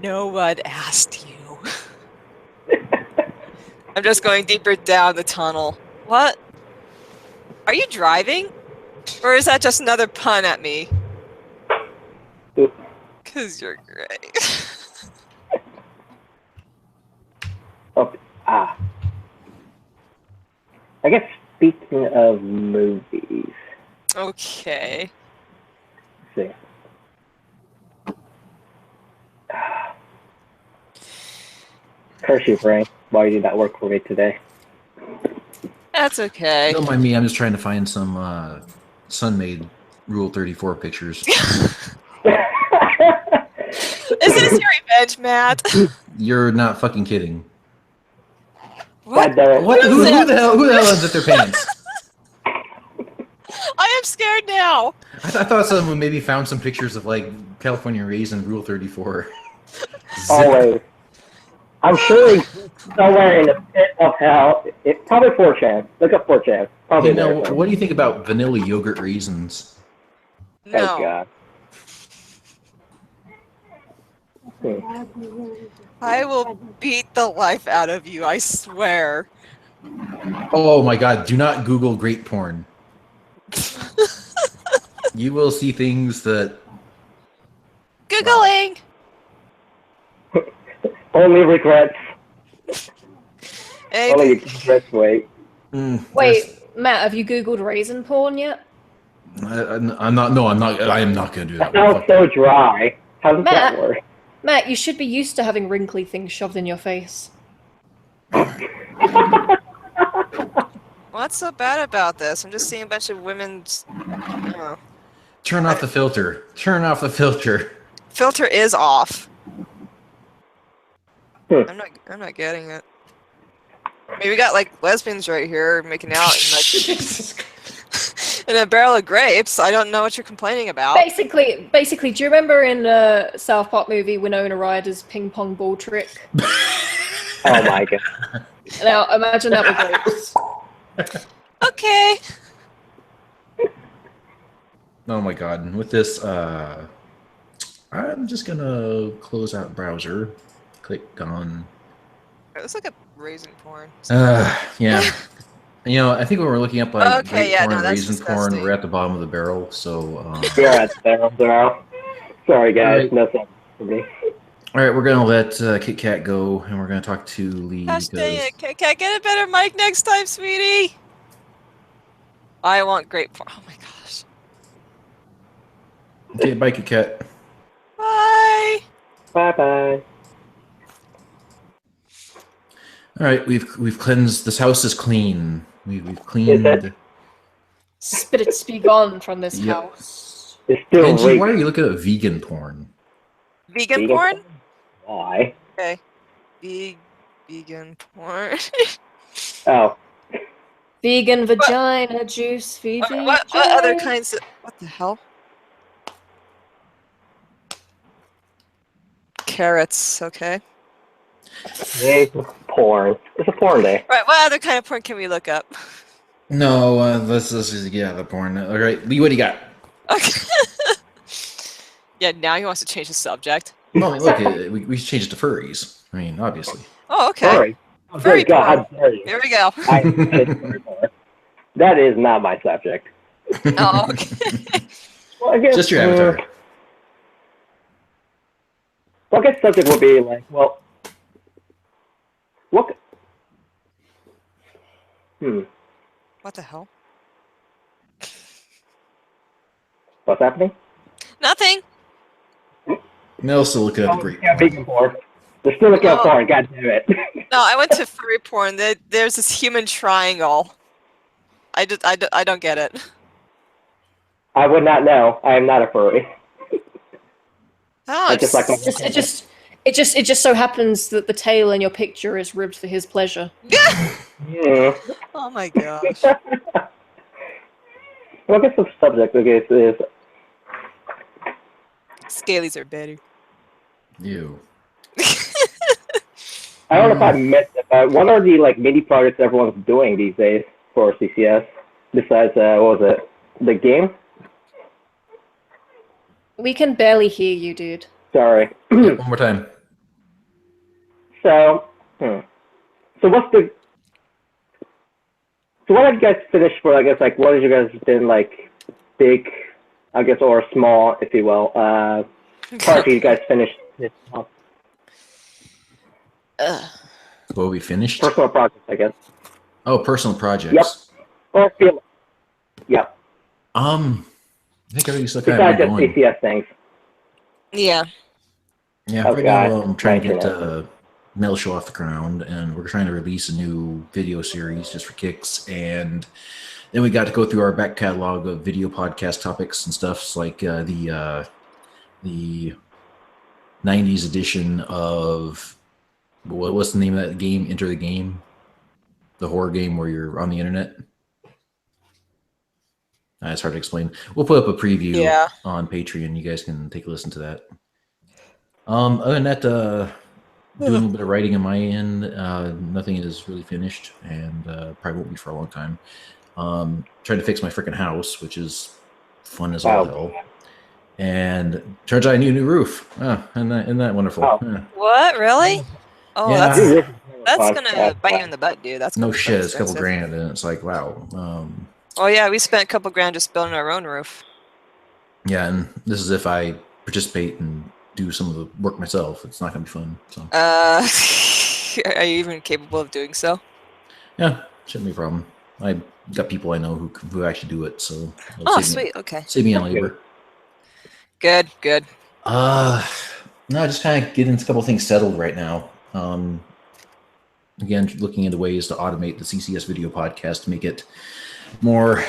No one asked you. I'm just going deeper down the tunnel. What? Are you driving? Or is that just another pun at me? Oop. Because you're great. Oh, I guess speaking of movies, Okay. let's see. Curse you, Frank. Why did that work for me today? That's okay. Don't mind me. I'm just trying to find some sun-made Rule 34 pictures. Is this your revenge, Matt? You're not fucking kidding. What? What? Who the hell unzipped their pants? I am scared now. I thought someone maybe found some pictures of like California Raisin Rule 34. Always. I'm sure he's somewhere in the pit of hell. Probably 4chan. Look up 4chan. Probably You know, there. what do you think about vanilla yogurt raisins? No. Oh god. I will beat the life out of you, I swear. Oh my god, do not Google great porn. You will see things that... Googling! Only regrets. Hey, Only regrets, wait. Wait, Matt, have you Googled raisin porn yet? I'm not. No, I'm not. I am not going to do that. That sounds so dry. How does Matt. that work? Matt, you should be used to having wrinkly things shoved in your face. what's so bad about this? I'm just seeing a bunch of women's... Oh. Turn off the filter. Turn off the filter. Filter is off. I'm not getting it. I mean, we got like lesbians right here making out in like in a barrel of grapes. I don't know what you're complaining about. Basically, do you remember in the South Park movie Winona Ryder's ping pong ball trick? Oh my god. Now imagine that with grapes. Okay. Oh my god. And with this, I'm just gonna close out browser. Click on. It looks like a raisin porn. Yeah. You know, I think when we're looking up like Okay, great yeah, porn, no, that's raisin porn, disgusting. we're at the bottom of the barrel. So. You're at the barrel now. Sorry guys, Alright. no sense for me. All right, we're gonna let Kit Kat go, and we're gonna talk to Lee. Gosh dang it. Can I get a better mic next time, sweetie? I want great porn. Oh my gosh. Okay, bye, Kit Kat. Bye. Bye bye. All right, we've cleansed. This house is clean. We've Is cleaned. it? Spirits be gone from this Yep. house. It's still Angie, reeking. why are you looking at vegan porn? Vegan Vegan porn? Why? Okay. Vegan porn. Oh. Vegan vagina juice, what other kinds of... What the hell? Carrots, okay. Hey, porn. It's a porn day. Right, what other kind of porn can we look up? No, let's just get out of the porn. All right, Lee, what do you got? Okay. Yeah, now he wants to change the subject. No, look, we should change it to furries. I mean, obviously. Oh, okay. Sorry. Oh, Furry good God, porn. how dare you. Here we go. I hate furry porn. That is not my subject. Oh, okay. Well, I guess, Just your avatar. Well, I guess subject would be like, well, what? What the hell? What's happening? Nothing. Mel's still looking at the great. Yeah, vegan porn. They're still looking at Oh. porn. God damn it. No, I went to furry porn. There's this human triangle. I don't get it. I would not know. I am not a furry. Oh, I just like my. It just so happens that the tail in your picture is ribbed for his pleasure. Oh my gosh. Well, I guess the subject, okay, is Scalies are better. Ew. I don't know if I missed it, but what are the like mini projects everyone's doing these days for CCS besides what was it, the game? We can barely hear you, dude. Sorry. Yeah, one more time. So what's the? So what have you guys finished for? I guess like what have you guys been like big, I guess, or small, if you will, project you guys finished this month? What we finished? Personal projects, I guess. Oh, personal projects. Yep. Or feel. Yep. I think everything's still kind Besides of just going. CCS things. Yeah. Yeah, Oh, right God. now I'm trying to get Mention Mail Show off the ground, and we're trying to release a new video series just for kicks. And then we got to go through our back catalog of video podcast topics and stuff, like the 90s edition of what's the name of that game? Enter the Game, the horror game where you're on the internet. It's hard to explain. We'll put up a preview on Patreon. You guys can take a listen to that. Other than that, doing a little bit of writing on my end. Nothing is really finished, and probably won't be for a long time. Trying to fix my freaking house, which is fun as all hell. And turns out I need a new roof. Isn't that wonderful? Oh. Yeah. What? Really? Oh, Yeah. that's gonna bite you in the butt, dude. That's No gonna be shit. It's a couple expensive. grand, and it's like, wow. Oh yeah, we spent a couple grand just building our own roof. Yeah, and this is if I participate and do some of the work myself. It's not gonna be fun. So. Are you even capable of doing so? Yeah, shouldn't be a problem. I got people I know who actually do it, so. Oh, sweet. Okay. Save me on labor. Good. No, just kind of getting a couple things settled right now. Again, looking into ways to automate the CCS video podcast to make it more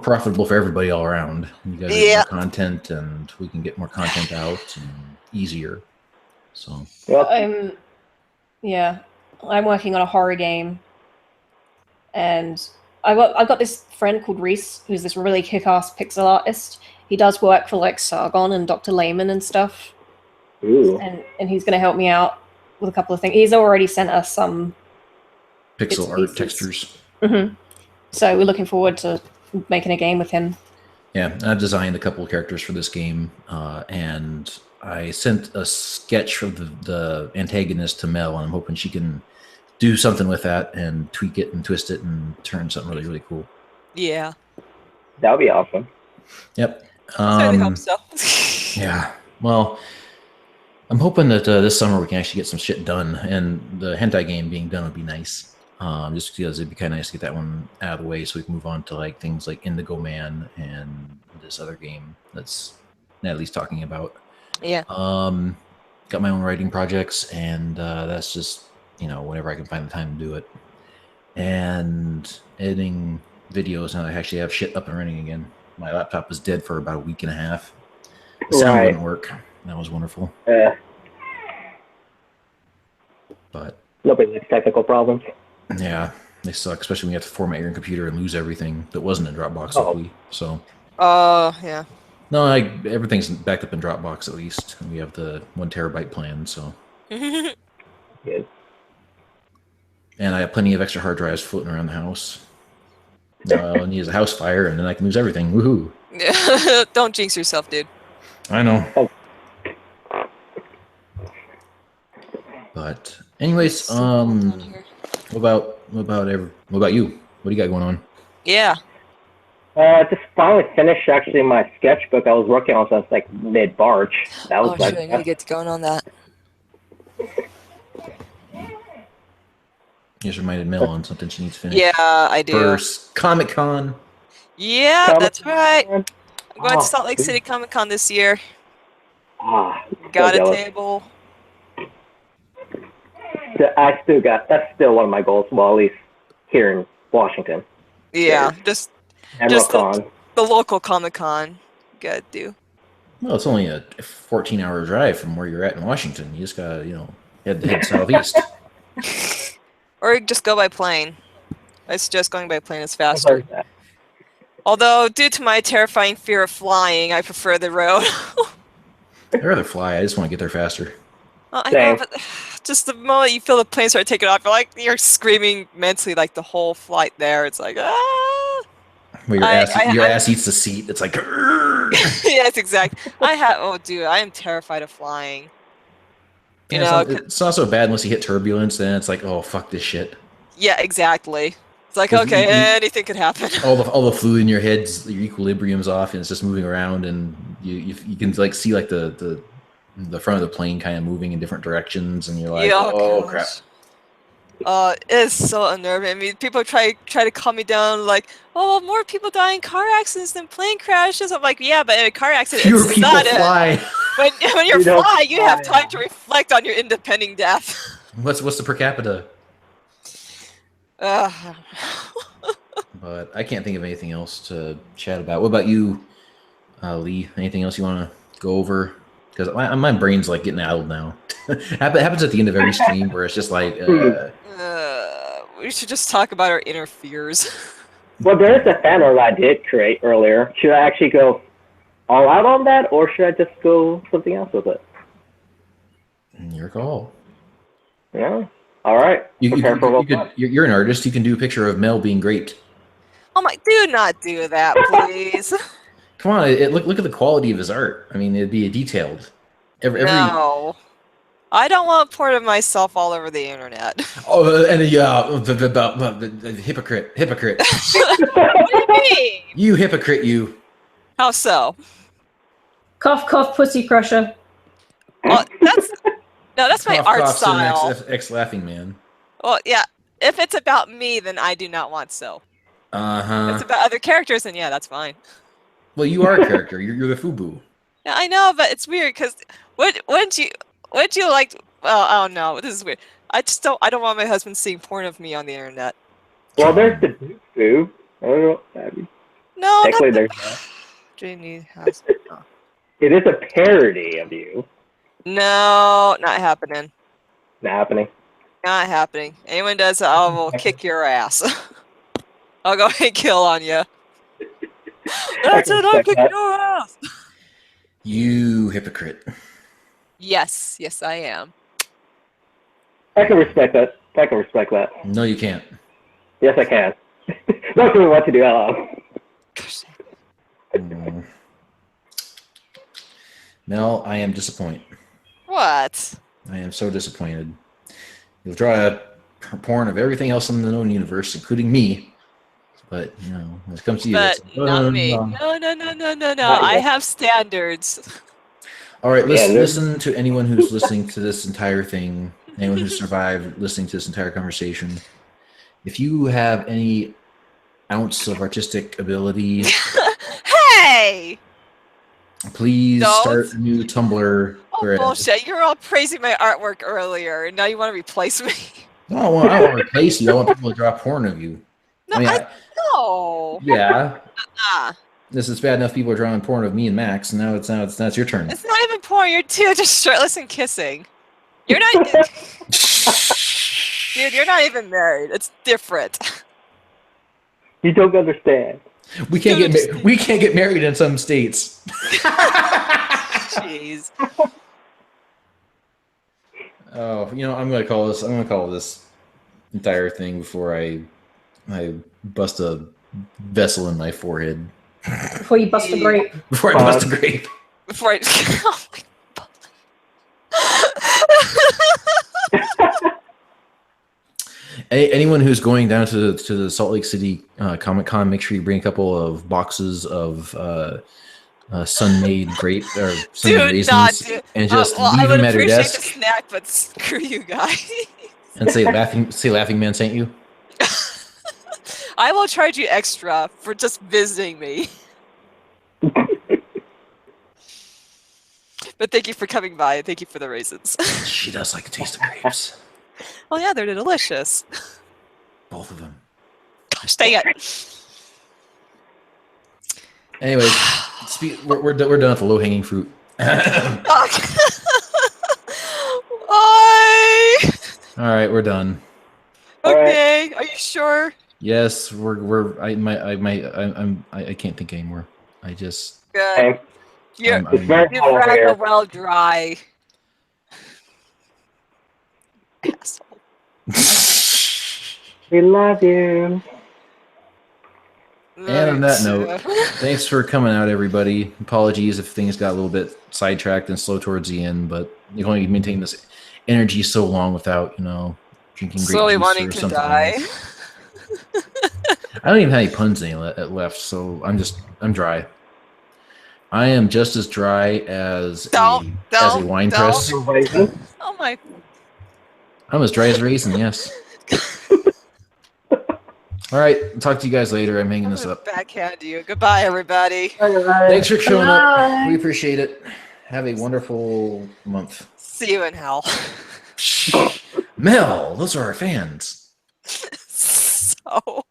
profitable for everybody all around. You guys get more content, and we can get more content out and easier. So. I'm working on a horror game, and I've got this friend called Reese, who's this really kick-ass pixel artist. He does work for like Sargon and Dr. Lehman and stuff. Ooh. And he's going to help me out with a couple of things. He's already sent us some pixel art textures. Mm-hmm. So we're looking forward to making a game with him. Yeah, I've designed a couple of characters for this game, and I sent a sketch of the antagonist to Mel, and I'm hoping she can do something with that and tweak it and twist it and turn something really, really cool. Yeah. That would be awesome. Yep. I really hope so. Yeah. Well, I'm hoping that this summer we can actually get some shit done, and the hentai game being done would be nice. Just because it'd be kind of nice to get that one out of the way, so we can move on to like things like Indigo Man and this other game that's Natalie's talking about. Yeah. Got my own writing projects, and that's just whenever I can find the time to do it. And editing videos now. I actually have shit up and running again. My laptop was dead for about a week and a half. The sound wouldn't work. That was wonderful. But nobody likes technical problems. Yeah, they suck, especially when you have to format your computer and lose everything that wasn't in Dropbox. Hopefully, so. Oh yeah. No, everything's backed up in Dropbox at least. We have the 1 terabyte plan, so. Good. And I have plenty of extra hard drives floating around the house. All I need is a house fire, and then I can lose everything. Woohoo! Don't jinx yourself, dude. I know. But anyways, what about you? What do you got going on? Yeah. Just finally finished actually my sketchbook I was working on since like mid-March. That was I need to get going on that. You just reminded Mel on something she needs to finish. Yeah, I do. First, Comic-Con. Yeah, that's right. I'm going to Salt Lake City Comic-Con this year. Got a table. That's still one of my goals, well, at least here in Washington. Yeah, just the local Comic-Con. Gotta do. Well, it's only a 14-hour drive from where you're at in Washington. You just gotta, head southeast. Or just go by plane. It's just going by plane is faster. Although, due to my terrifying fear of flying, I prefer the road. I'd rather fly. I just want to get there faster. Well, I know, but just the moment you feel the plane start taking off, you're screaming mentally like the whole flight there. It's like, ah! Where your ass eats the seat. It's like, yes, exactly. I am terrified of flying. It's not so bad unless you hit turbulence, then it's like, oh, fuck this shit. Yeah, exactly. It's like, 'Cause okay, you- anything could happen. all the fluid in your head's your equilibrium's off and it's just moving around and you can like see like the front of the plane kind of moving in different directions and you're like, Yeah, oh gosh. crap. It's so unnerving. I mean, people try to calm me down, like, "Oh, well, more people die in car accidents than plane crashes." I'm like, "Yeah, but in a car accident, Fewer it's people not fly. When you're You don't flying, you have fly. time to reflect on your impending death." What's the per capita? Uh, But I can't think of anything else to chat about. What about you, Lee? Anything else you want to go over? Because my brain's like getting addled now. Happens at the end of every stream where it's just like, we should just talk about our inner fears. Well, there's a fan art I did create earlier. Should I actually go all out on that, or should I just go something else with it? your call. Yeah. All right. Prepare for what's up. You're an artist. You can do a picture of Mel being great. Oh my! Do not do that, please. Come on, look at the quality of his art. I mean, it'd be detailed. Every No, I don't want porn of myself all over the internet. oh, and the hypocrite. What do you mean? You hypocrite, you. How so? Cough, cough, pussy crusher. Well, that's my Cough, art cough, style. Ex laughing man. Well, yeah. If it's about me, then I do not want so. If Uh-huh. it's about other characters, then yeah, that's fine. Well, you are a character. You're the FUBU. Yeah, I know, but it's weird because wouldn't you like? Well, I don't know. This is weird. I don't want my husband seeing porn of me on the internet. Well, there's the boob. I don't know. No, Technically, not there's Janie has. it is a parody of you. No, not happening. Not happening. Not happening. Anyone does that, I will kick your ass. I'll go and kill on you. That's it. I'm kicking your ass. You hypocrite. Yes, I am. I can respect that. I can respect that. No, you can't. Yes, I can. Not sure what to do out loud. Mm. Mel, I am disappointed. What? I am so disappointed. You'll draw a porn of everything else in the known universe, including me. But, you know, when it comes to you, But it's, not me. No. I have standards. All right, Yeah, listen to anyone who's listening to this entire thing, anyone who survived listening to this entire conversation. If you have any ounce of artistic ability, Hey! please Don't. start a new Tumblr Oh, thread. bullshit. You were all praising my artwork earlier, and now you want to replace me? No, I want to replace you. I want people to draw porn of you. No, no. Yeah. Ah. This is bad enough. People are drawing porn of me and Max, and now it's your turn. It's not even porn. You're two just shirtless and kissing. You're not... Dude, you're not even married. It's different. You don't understand. We can't get married in some states. Jeez. Oh, you know, I'm gonna call this entire thing before I bust a vessel in my forehead. Before you bust a grape. Before I bust a grape. Before I... Oh my... Anyone who's going down to the Salt Lake City Comic Con, make sure you bring a couple of boxes of sun-made grape or sun-made raisins, and just leave them at your desk. I would appreciate the snack, but screw you guys. And say laughing man sent you. I will charge you extra for just visiting me. But thank you for coming by, and thank you for the raisins. She does like the taste of grapes. Oh yeah, they're delicious. Both of them. Gosh dang it. Anyways, we're done with the low-hanging fruit. Why? All right, we're done. Okay, are you sure? Yes, I can't think anymore. I just Good. You've It's very ran hot over the here. well dry. Asshole. We love you. And on that note, thanks for coming out, everybody. Apologies if things got a little bit sidetracked and slow towards the end, but you can only maintain this energy so long without, drinking grape slowly juice wanting or to something die. else. I don't even have any puns left, so I'm dry. I am just as dry as a wine press. Raisin. Oh my. I'm as dry as a raisin. Yes. All right. Talk to you guys later. I'm hanging I'm this gonna up. backhand you. Goodbye, everybody. Thanks for showing up. Bye. We appreciate it. Have a wonderful month. See you in hell. Mel, those are our fans. So.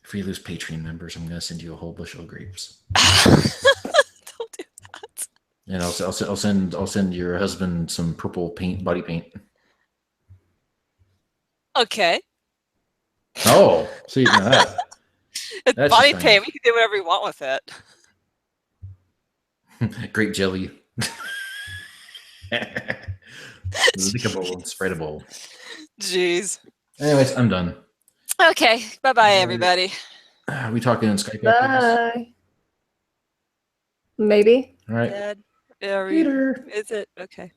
If we lose Patreon members, I'm gonna send you a whole bushel of grapes. Don't do that. And I'll send your husband some purple paint, body paint. Okay. Oh, see now that. It's That's body just paint. We can do whatever we want with it. Grape jelly. Lickable and spreadable. Jeez. Anyways, I'm done. Okay. Bye bye, everybody. Are we talking on Skype after this? Bye. Maybe. All right. Dad, are we- Later. is it? Okay.